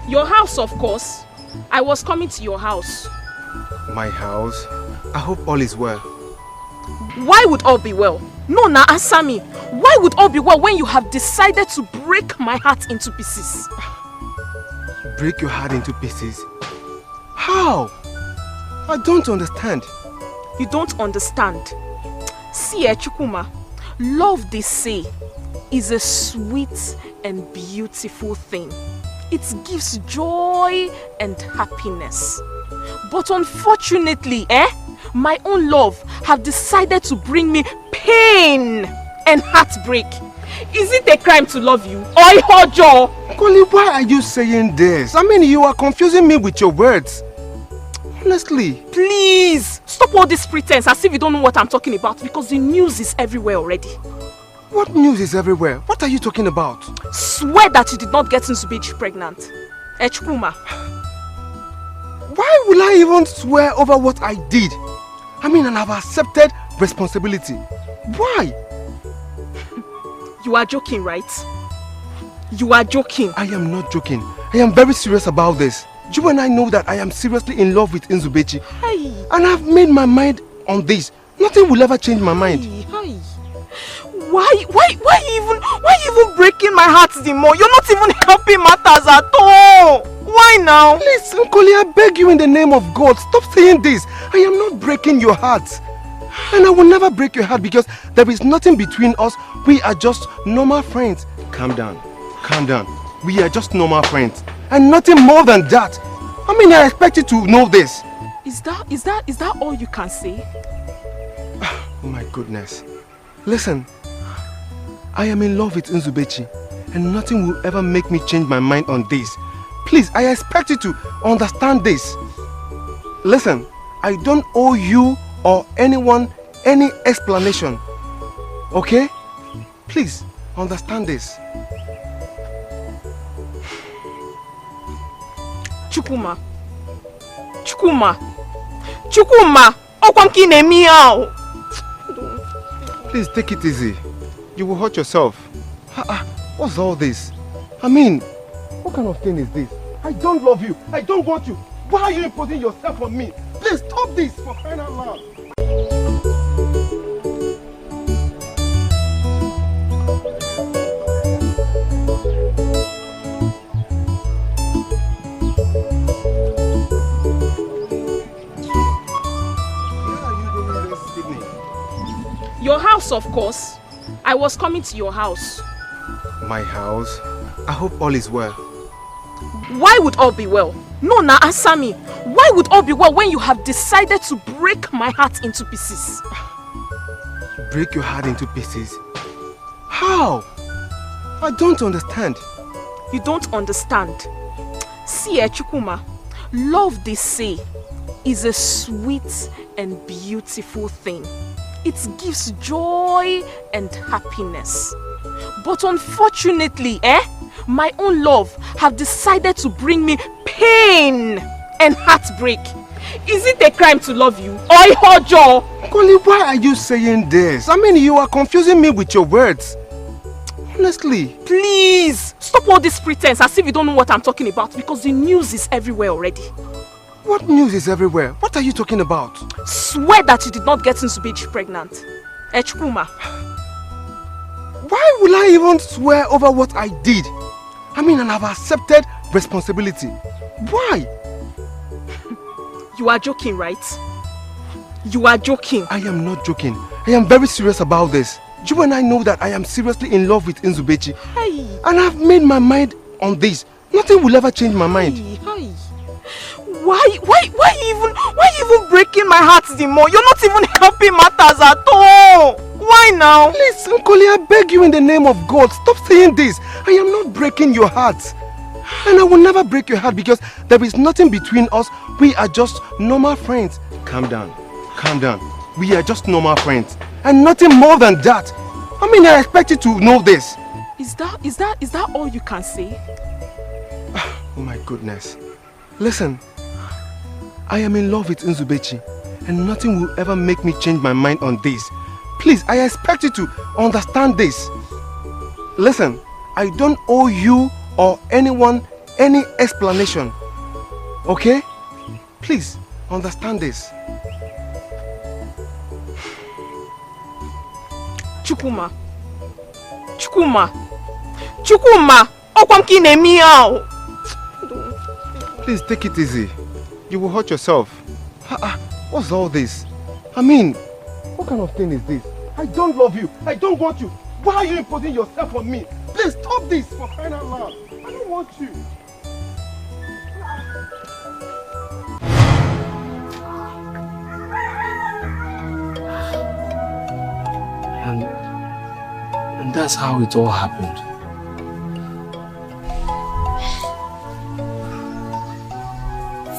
Your house, of course. I was coming to your house. My house? I hope all is well. Why would all be well? No, now answer me. Why would all be well when you have decided to break my heart into pieces? Break your heart into pieces? How? I don't understand. You don't understand. See, Chukwuma, love, they say, is a sweet and beautiful thing. It gives joy and happiness. But unfortunately, my own love have decided to bring me pain and heartbreak. Is it a crime to love you? Oi, Hojo! Koli, why are you saying this? I mean, you are confusing me with your words. Honestly. Please, stop all this pretense as if you don't know what I'm talking about, because the news is everywhere already. What news is everywhere? What are you talking about? Swear that you did not get Nzubechi pregnant. Chukwuma. Why will I even swear over what I did? I mean, and I've accepted responsibility. Why? You are joking, right? You are joking. I am not joking. I am very serious about this. You and I know that I am seriously in love with Nzubechi. Hey. And I've made my mind on this. Nothing will ever change my mind. Hey. Why you even breaking my heart the more? You're not even helping matters at all. Why now? Please, Nkoli, I beg you in the name of God, stop saying this. I am not breaking your heart. And I will never break your heart because there is nothing between us. We are just normal friends. Calm down. Calm down. We are just normal friends. And nothing more than that. I mean, I expect you to know this. Is that all you can say? Oh my goodness. Listen, I am in love with Nzubechi and nothing will ever make me change my mind on this. Please, I expect you to understand this. Listen, I don't owe you or anyone any explanation. Okay? Please, understand this. Chukwuma. Okwamki ne Please take it easy. You will hurt yourself. What's all this? I mean, what kind of thing is this? I don't love you. I don't want you. Why are you imposing yourself on me? Please stop this for crying out loud. of course. I was coming to your house. My house? I hope all is well. Why would all be well? No, now answer me. Why would all be well when you have decided to break my heart into pieces? Break your heart into pieces? How? I don't understand. You don't understand. See, Chukuma, love, they say, is a sweet and beautiful thing. It gives joy and happiness. But unfortunately, my own love have decided to bring me pain and heartbreak. Is it a crime to love you? Koli, why are you saying this? I mean, you are confusing me with your words. Honestly. Please, stop all this pretense as if you don't know what I'm talking about, because the news is everywhere already. What news is everywhere? What are you talking about? Swear that you did not get Nzubechi pregnant. Chukuma. Why will I even swear over what I did? I mean, and I've accepted responsibility. Why? You are joking, right? You are joking. I am not joking. I am very serious about this. You and I know that I am seriously in love with Nzubechi. Hey. And I've made my mind on this. Nothing will ever change my mind. Hey. Why even breaking my heart the more? You're not even helping matters at all. Why now? Please, Nkoli, I beg you in the name of God, stop saying this. I am not breaking your heart. And I will never break your heart because there is nothing between us. We are just normal friends. Calm down. Calm down. We are just normal friends. And nothing more than that. I mean, I expect you to know this. Is that all you can say? Oh my goodness. Listen, I am in love with Nzubechi and nothing will ever make me change my mind on this. Please, I expect you to understand this. Listen, I don't owe you or anyone any explanation. Okay? Please, understand this. Chukuma. Okwamkine meow. Please take it easy. You will hurt yourself. What's all this? I mean, what kind of thing is this? I don't love you. I don't want you. Why are you imposing yourself on me? Please stop this for crying out loud. I don't want you. And that's how it all happened.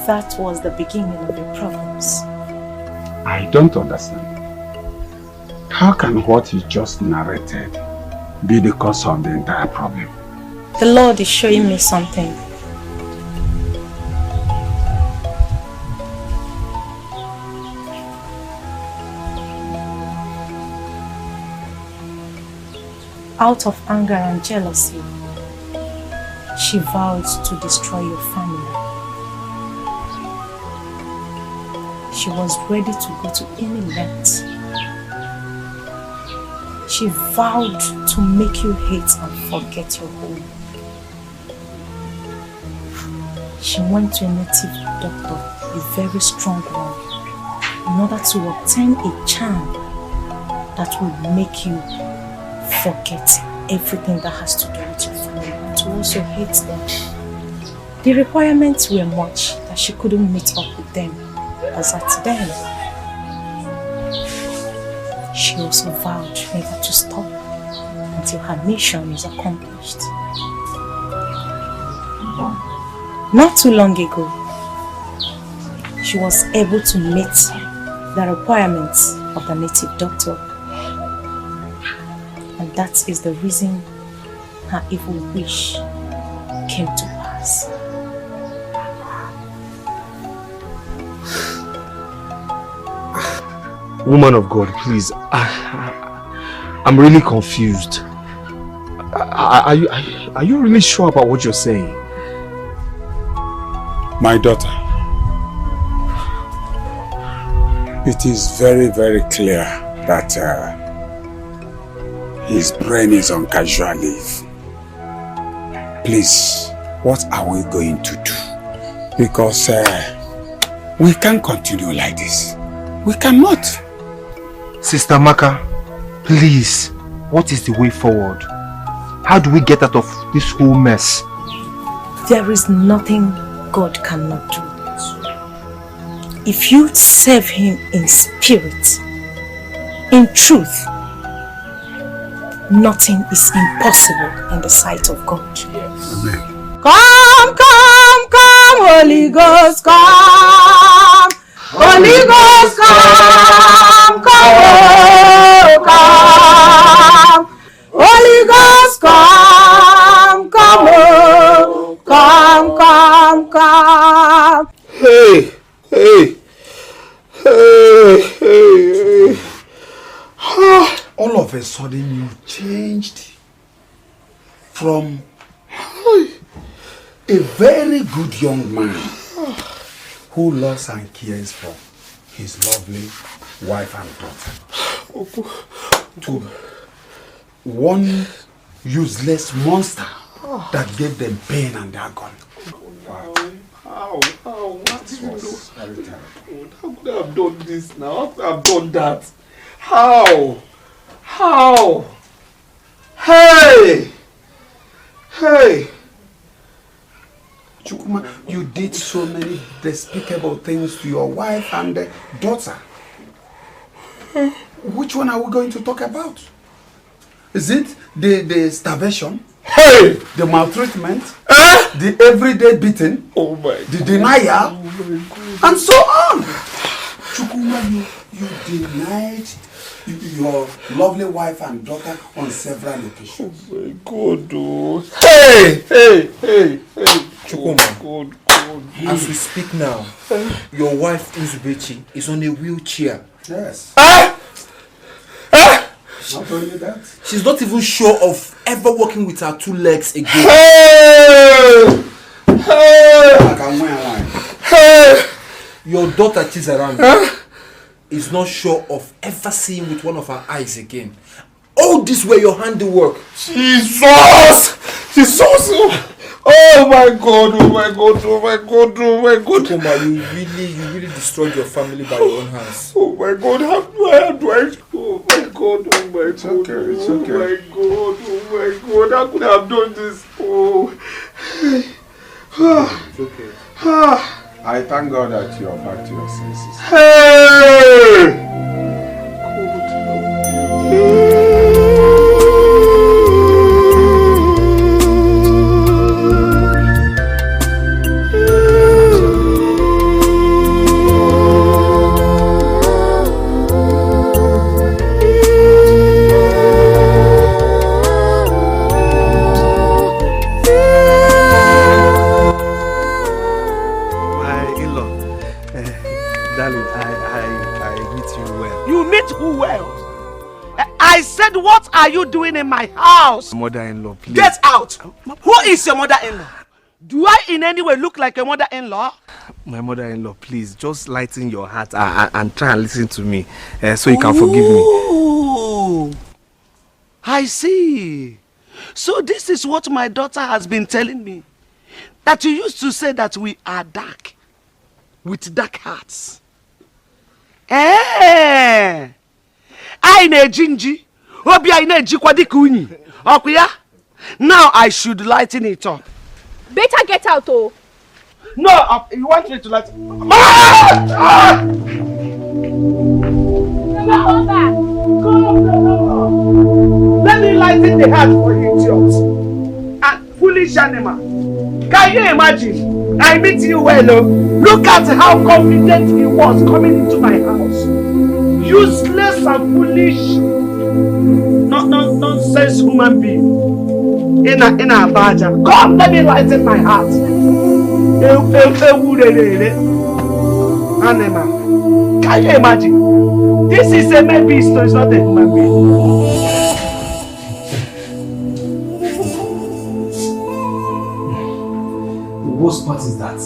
That was the beginning of the problems. I don't understand. How can what you just narrated be the cause of the entire problem? The Lord is showing me something. Out of anger and jealousy, she vowed to destroy your family. She was ready to go to any length. She vowed to make you hate and forget your home. She went to a native doctor, a very strong one, in order to obtain a charm that would make you forget everything that has to do with your family and to also hate them. The requirements were much that she couldn't meet up with them. As at then, she also vowed never to stop until her mission is accomplished. Not too long ago, she was able to meet the requirements of the native doctor. And that is the reason her evil wish came to pass. Woman of God, please. I'm really confused. Are you really sure about what you're saying? My daughter, it is very, very clear that his brain is on casual leave. Please, what are we going to do? Because we can't continue like this. We cannot. Sister Maka, Please, what is the way forward? How do we get out of this whole mess? There is nothing God cannot do. If you serve Him in spirit, in truth, nothing is impossible in the sight of God. Yes. Amen. Come, come, come, Holy Ghost, come. Holy Ghost, come, come, oh, come. Holy Ghost, come, come, oh, come, come, come. Hey, hey, hey, hey, hey. All of a sudden you changed from a very good young man who loves and cares for his lovely wife and daughter to one useless monster that gave them pain and agony. How? What did you do? Very terrible. How could I have done this now? How could I have done that? How? How? Hey! Hey! Chukuma, you did so many despicable things to your wife and daughter. Which one are we going to talk about? Is it the starvation? Hey! The maltreatment? The everyday beating? Oh my the denial? And so on. Chukuma, you denied your lovely wife and daughter on several occasions. Oh my God, oh. Hey! Hey! Hey! Hey! Chukuma, God. as we speak now, your wife Nzubechi is on a wheelchair. Yes. Not only that, she's not even sure of ever walking with her 2 legs again. Hey! Hey! Hey! Your daughter Chizaram is not sure of ever seeing with one of her eyes again. All this were your handiwork. Jesus! Oh my God, oh my God, oh my God, oh my God. Chukuma, you really destroyed your family by your own hands. Oh my God, how do I? Oh my God, oh my God. It's okay. Oh my God, oh my God. How could I have done this? Oh. It's okay. I thank God that you are back to your senses. Hey! I said, what are you doing in my house? Mother-in-law, please. Get out! Who is your mother-in-law? Do I in any way look like a mother-in-law? My mother-in-law, please, just lighten your heart and try and listen to me so you can forgive me. Oh, I see. So this is what my daughter has been telling me. That you used to say that we are dark. With dark hearts. Eh! I ne jinji. Obi I ne jikwadi kunyi. Okuya. Now I should lighten it up. Better get out, oh. No, you want me to lighten? Let me lighten the heart for you, idiots. And foolish animal. Can you imagine? I meet you well, oh. Look at how confident he was coming into my house. Useless and foolish, nonsense human being. In a badger. Come, let me lighten my heart. Animal. Can you imagine? This is a man beast, so it's not a human being. The worst part is that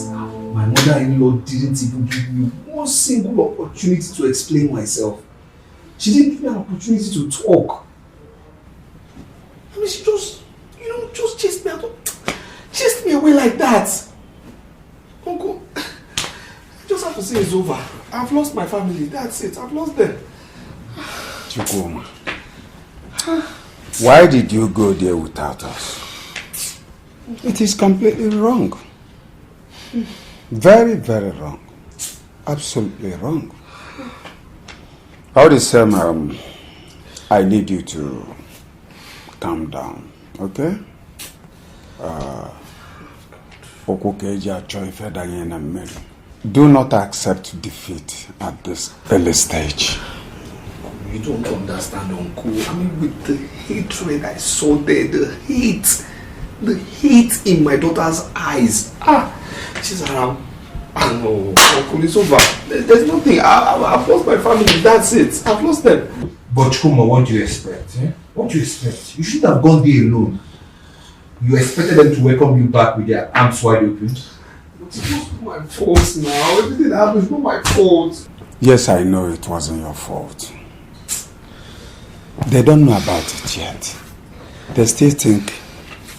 my mother-in-law didn't even give me one single opportunity to explain myself. She didn't give me an opportunity to talk. I mean, she just, just chased me away like that. Uncle, I just have to say it's over. I've lost my family. That's it. I've lost them. Chukuma, Why did you go there without us? It is completely wrong. Very, very wrong. Absolutely wrong. All the same, I need you to calm down, okay? Do not accept defeat at this early stage. You don't understand, Uncle. I mean, with the hatred I saw there, the hate in my daughter's eyes. She's around. No, Uncle, it's over. There's nothing. I've lost my family. That's it. I've lost them. But Chuma, what do you expect? Eh? What do you expect? You shouldn't have gone there alone. You expected them to welcome you back with their arms wide open. It's not my fault now. Everything that happened is not my fault. Yes, I know it wasn't your fault. They don't know about it yet. They still think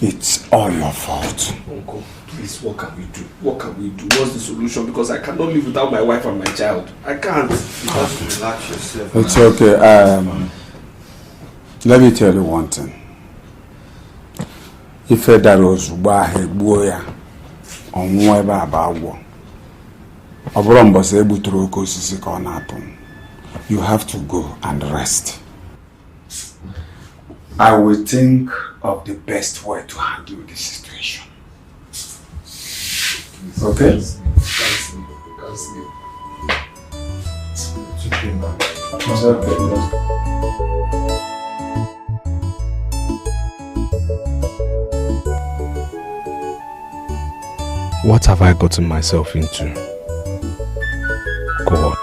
it's all your fault. Uncle, please, what can we do? What can we do? What's the solution? Because I cannot live without my wife and my child. I can't. You have to relax yourself. It's okay. Let me tell you one thing. If that was boya on whoever about you have to go and rest. I will think of the best way to handle this situation. Okay? It's okay, man. It's okay. What have I gotten myself into? God,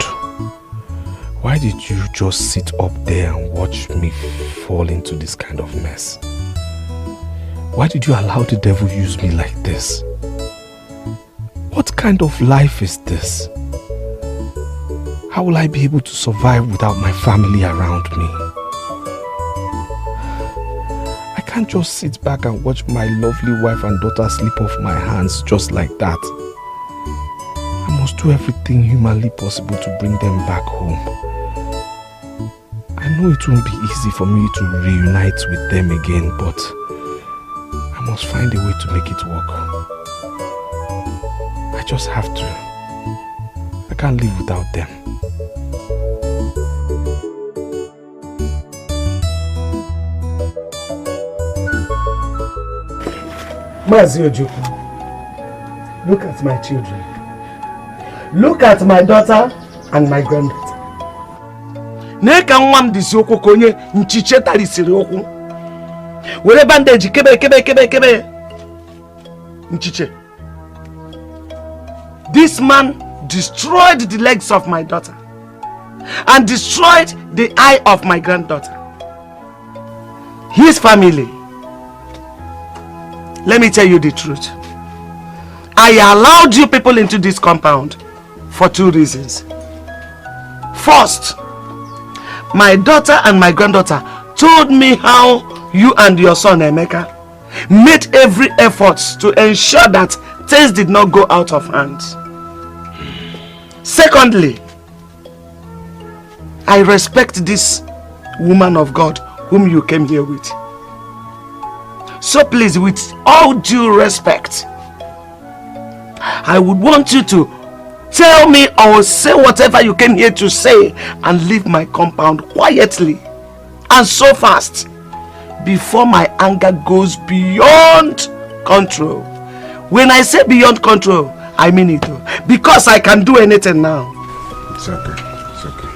why did you just sit up there and watch me fall into this kind of mess? Why did you allow the devil use me like this? What kind of life is this? How will I be able to survive without my family around me? I can't just sit back and watch my lovely wife and daughter slip off my hands just like that. I must do everything humanly possible to bring them back home. I know it won't be easy for me to reunite with them again, but I must find a way to make it work. I just have to. I can't live without them. Mazi Ojuku, look at my children. Look at my daughter and my granddaughter. Neka nwam disi okwu konye nchiche tarisiri okwu. Were bandage kebe. Nchiche. This man destroyed the legs of my daughter and destroyed the eye of my granddaughter. His family. Let me tell you the truth. I allowed you people into this compound for 2 reasons. First, my daughter and my granddaughter told me how you and your son Emeka made every effort to ensure that things did not go out of hand. Secondly, I respect this woman of God whom you came here with. So please, with all due respect, I would want you to tell me or say whatever you came here to say and leave my compound quietly and so fast before my anger goes beyond control. When I say beyond control, I mean it, because I can do anything now. It's okay. It's okay.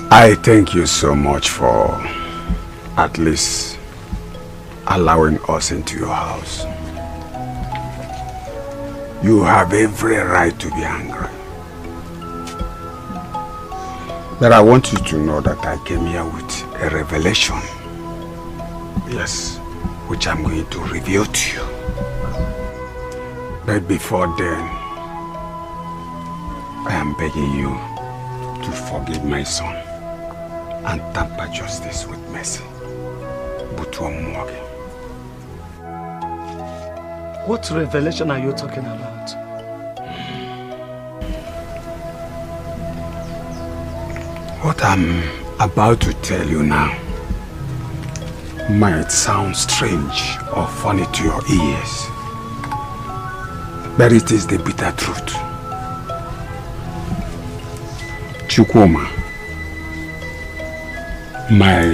I thank you so much for at least allowing us into your house. You have every right to be angry. But I want you to know that I came here with a revelation. Yes, which I'm going to reveal to you. But before then, I am begging you to forgive my son and tamper justice with mercy. But one more. What revelation are you talking about? What I'm about to tell you now might sound strange or funny to your ears, but it is the bitter truth. Chukwuma, my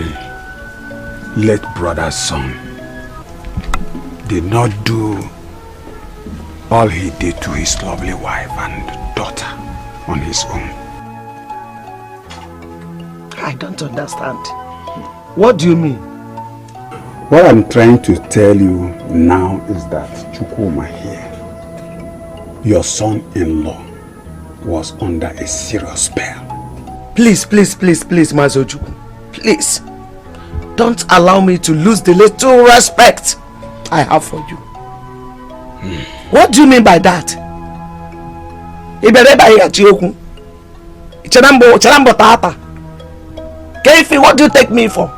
late brother's son, did not do all he did to his lovely wife and daughter on his own. I don't understand. What do you mean? What I'm trying to tell you now is that Chukwuma here, your son-in-law, was under a serious spell. Please, Mazojuku. Please. Don't allow me to lose the little respect I have for you. What do you mean by that? Kefi, what do you take me for?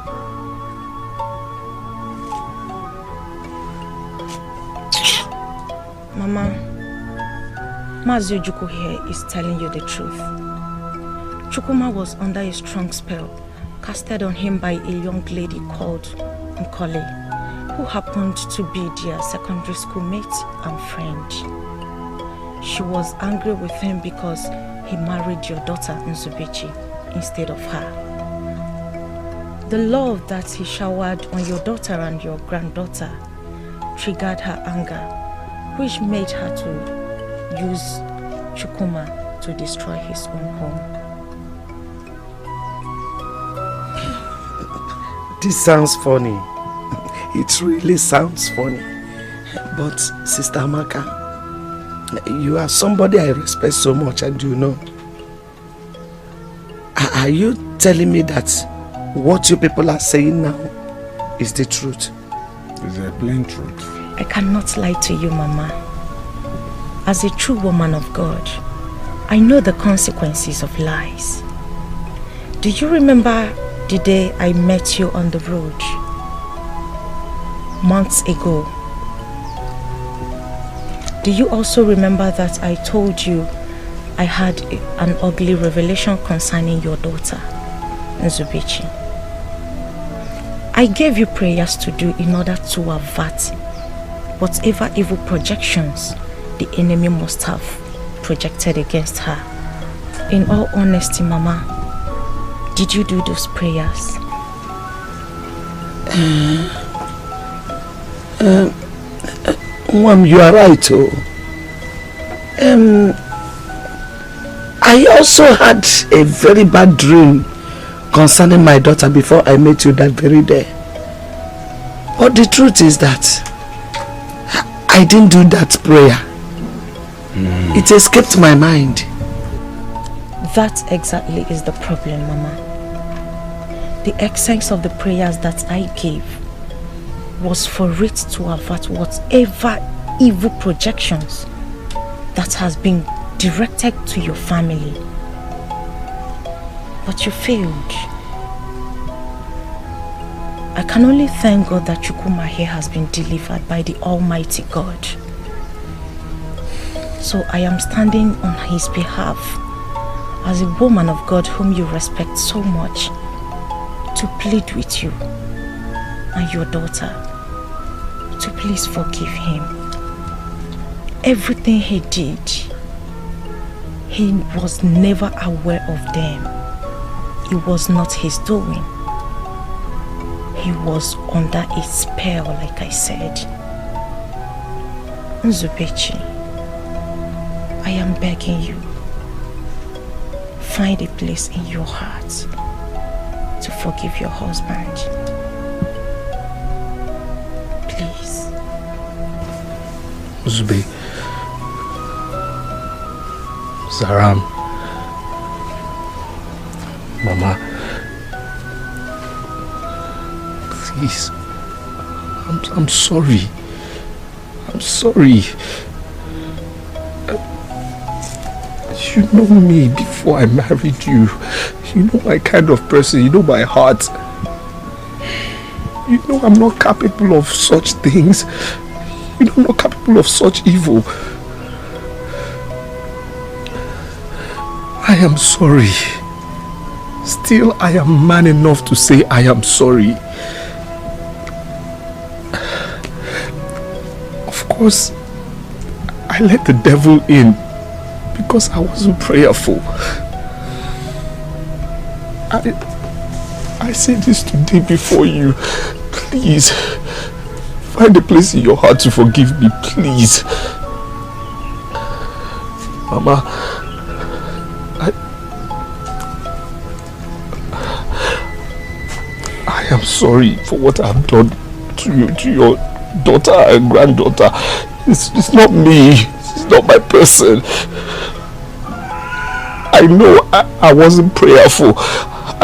Mama, Mazojuku here is telling you the truth. Chukwuma was under a strong spell casted on him by a young lady called Nkole, who happened to be their secondary school mate and friend. She was angry with him because he married your daughter Nzubechi instead of her. The love that he showered on your daughter and your granddaughter triggered her anger, which made her to use Chukwuma to destroy his own home. This sounds funny. It really sounds funny. But Sister Amaka, you are somebody I respect so much, and you know. Are you telling me that what you people are saying now is the truth? It's a plain truth. I cannot lie to you, Mama. As a true woman of God, I know the consequences of lies. Do you remember the day I met you on the road months ago? Do you also remember that I told you I had an ugly revelation concerning your daughter, Nzubechi? I gave you prayers to do in order to avert whatever evil projections the enemy must have projected against her. In all honesty, Mama, did you do those prayers? Mom, you are right. I also had a very bad dream concerning my daughter before I met you that very day. But the truth is that I didn't do that prayer. It escaped my mind. That exactly is the problem, Mama. The essence of the prayers that I gave was for it to avert whatever evil projections that has been directed to your family. But you failed. I can only thank God that Chukwuma here has been delivered by the Almighty God. So I am standing on his behalf as a woman of God whom you respect so much to plead with you and your daughter to please forgive him. Everything he did, he was never aware of them. It was not his doing. He was under a spell, like I said. Nzubechi, I am begging you, find a place in your heart to forgive your husband. Please. Zube, Zaram, Mama, please, I'm sorry. I'm sorry. You know me before I married you. You know my kind of person. You know my heart. You know I'm not capable of such things. You know I'm not capable of such evil. I am sorry. Still, I am man enough to say I am sorry. Of course, I let the devil in because I wasn't prayerful. I say this today before you. Please, find a place in your heart to forgive me, please. Mama, I am sorry for what I've done to you, to your daughter and granddaughter. It's not me. It's not my person. I know I wasn't prayerful.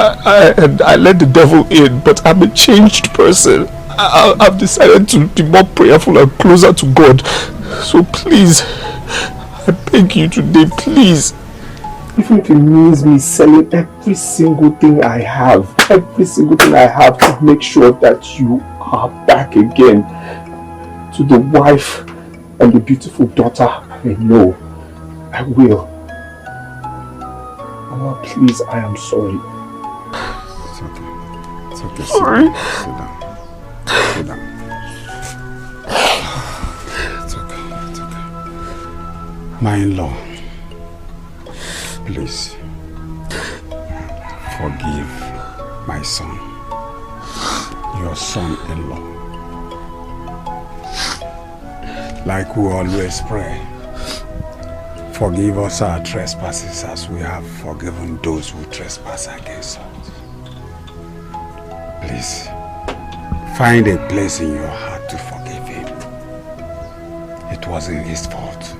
I let the devil in, but I'm a changed person. I've decided to be more prayerful and closer to God. So please, I beg you today, please. Even if it means me selling every single thing I have, to make sure that you are back again to the wife and the beautiful daughter I know, I will. Mama, please, I am sorry. It's okay. It's okay. Sorry. Sit down. Sit down. It's okay. It's okay. My in-law, please forgive my son, your son-in-law. Like we always pray, forgive us our trespasses as we have forgiven those who trespass against us. Please, find a place in your heart to forgive him. It wasn't his fault.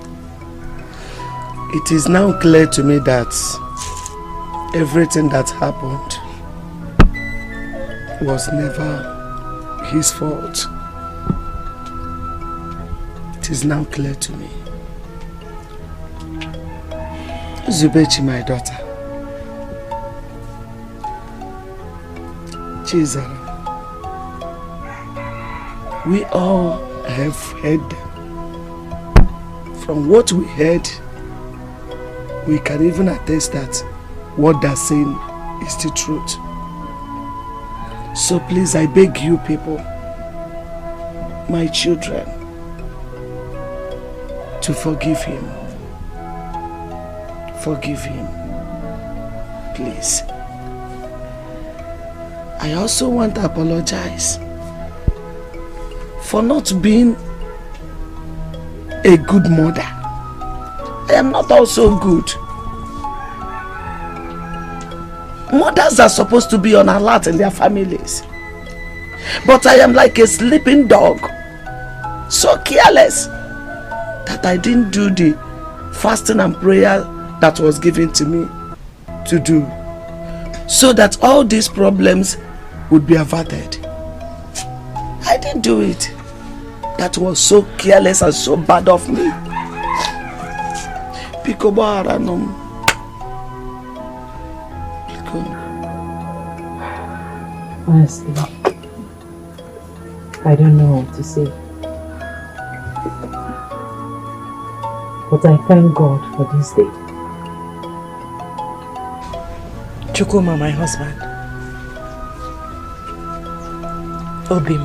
It is now clear to me that everything that happened was never his fault. It is now clear to me. Zubechi, my daughter. Chizara. We all have heard. From what we heard, we can even attest that what they're saying is the truth. So please, I beg you people, my children, to forgive him. Forgive him, please. I also want to apologize for not being a good mother. I am not also good. Mothers are supposed to be on alert in their families. But I am like a sleeping dog, so careless that I didn't do the fasting and prayer that was given to me to do, so that all these problems would be averted. I didn't do it. That was so careless and so bad of me. Honestly, I don't know what to say. But I thank God for this day. Chukuma, my husband. Obim,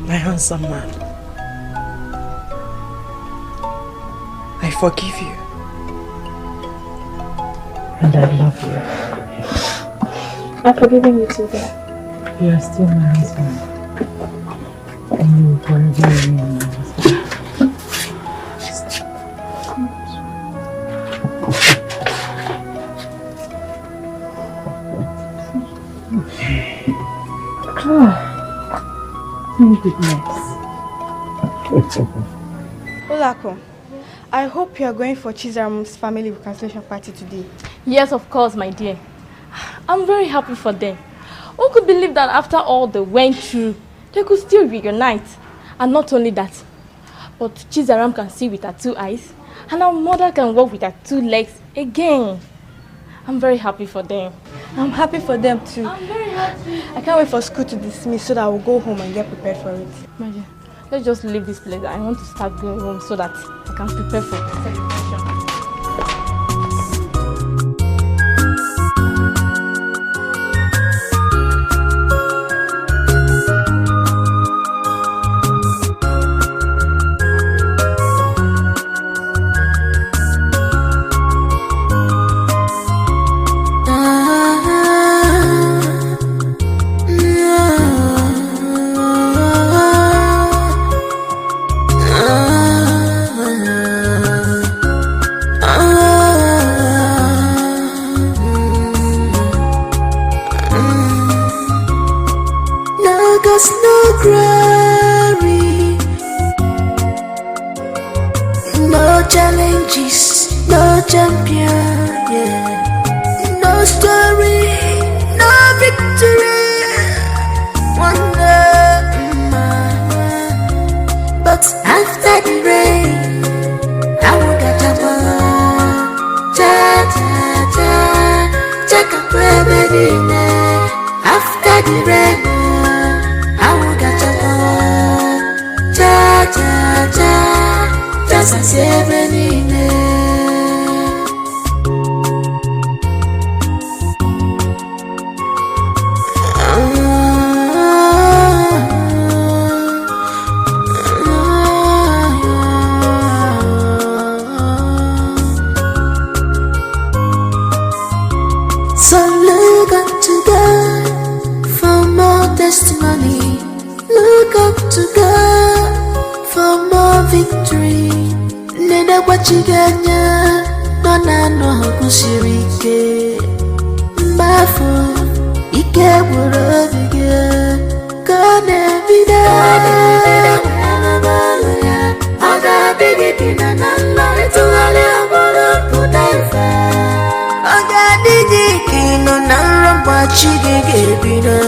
my handsome man. I forgive you. And I love you. I'm forgiving you too, Dad. You are still my husband. And you will forever remain my husband. Thank goodness. Olako, I hope you are going for Chizaram's family reconciliation party today. Yes, of course, my dear. I'm very happy for them. Who could believe that after all they went through, they could still reunite? And not only that, but Chizaram can see with her 2 eyes, and our mother can walk with her 2 legs again. I'm very happy for them. I'm happy for them too. I'm very happy. I can't wait for school to dismiss so that I will go home and get prepared for it. My dear, let's just leave this place. I want to start going home so that I can prepare for the celebration. challenges, no champion, yeah. No story, no victory. Wonder, but after the rain, I will get up. Check up everything. After the rain, I will get up. Just as everything. So look up to God for more testimony. Look up to God for more victory. Nene wachiganya, nona no kusirike. Mbafu, ike wurovige. Kone vida, aga bigi pina nalla, ituale amoro pudaifa. Aga digi kino nalla wachigige pina.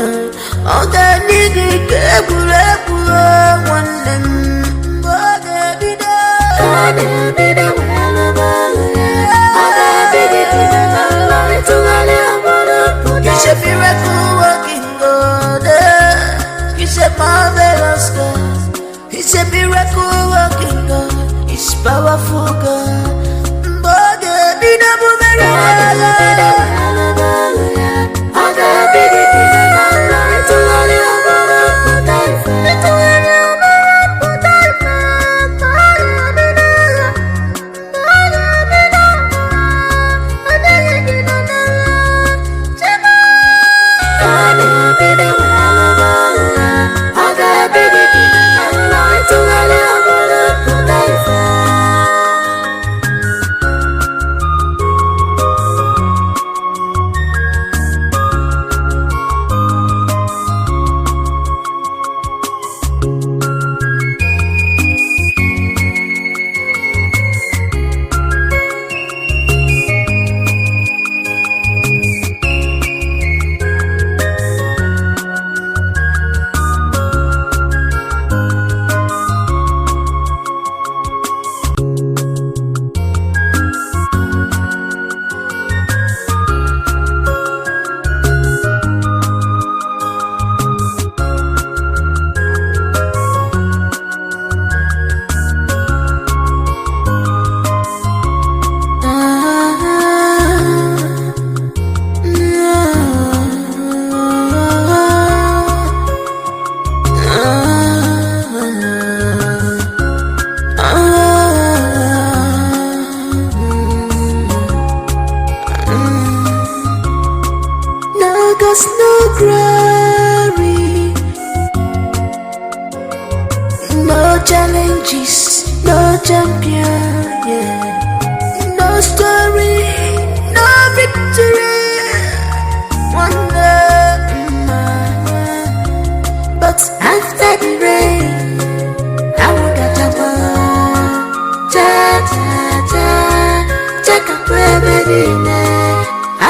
Aga digi kebule pula wanem. Aga vida, aga vida wala wala. Aga bigi pina nalla, ituale amoro pudaifa. He's a miracle working God. He's a marvelous God. He's a miracle working God. He's powerful God.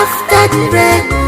After the rain,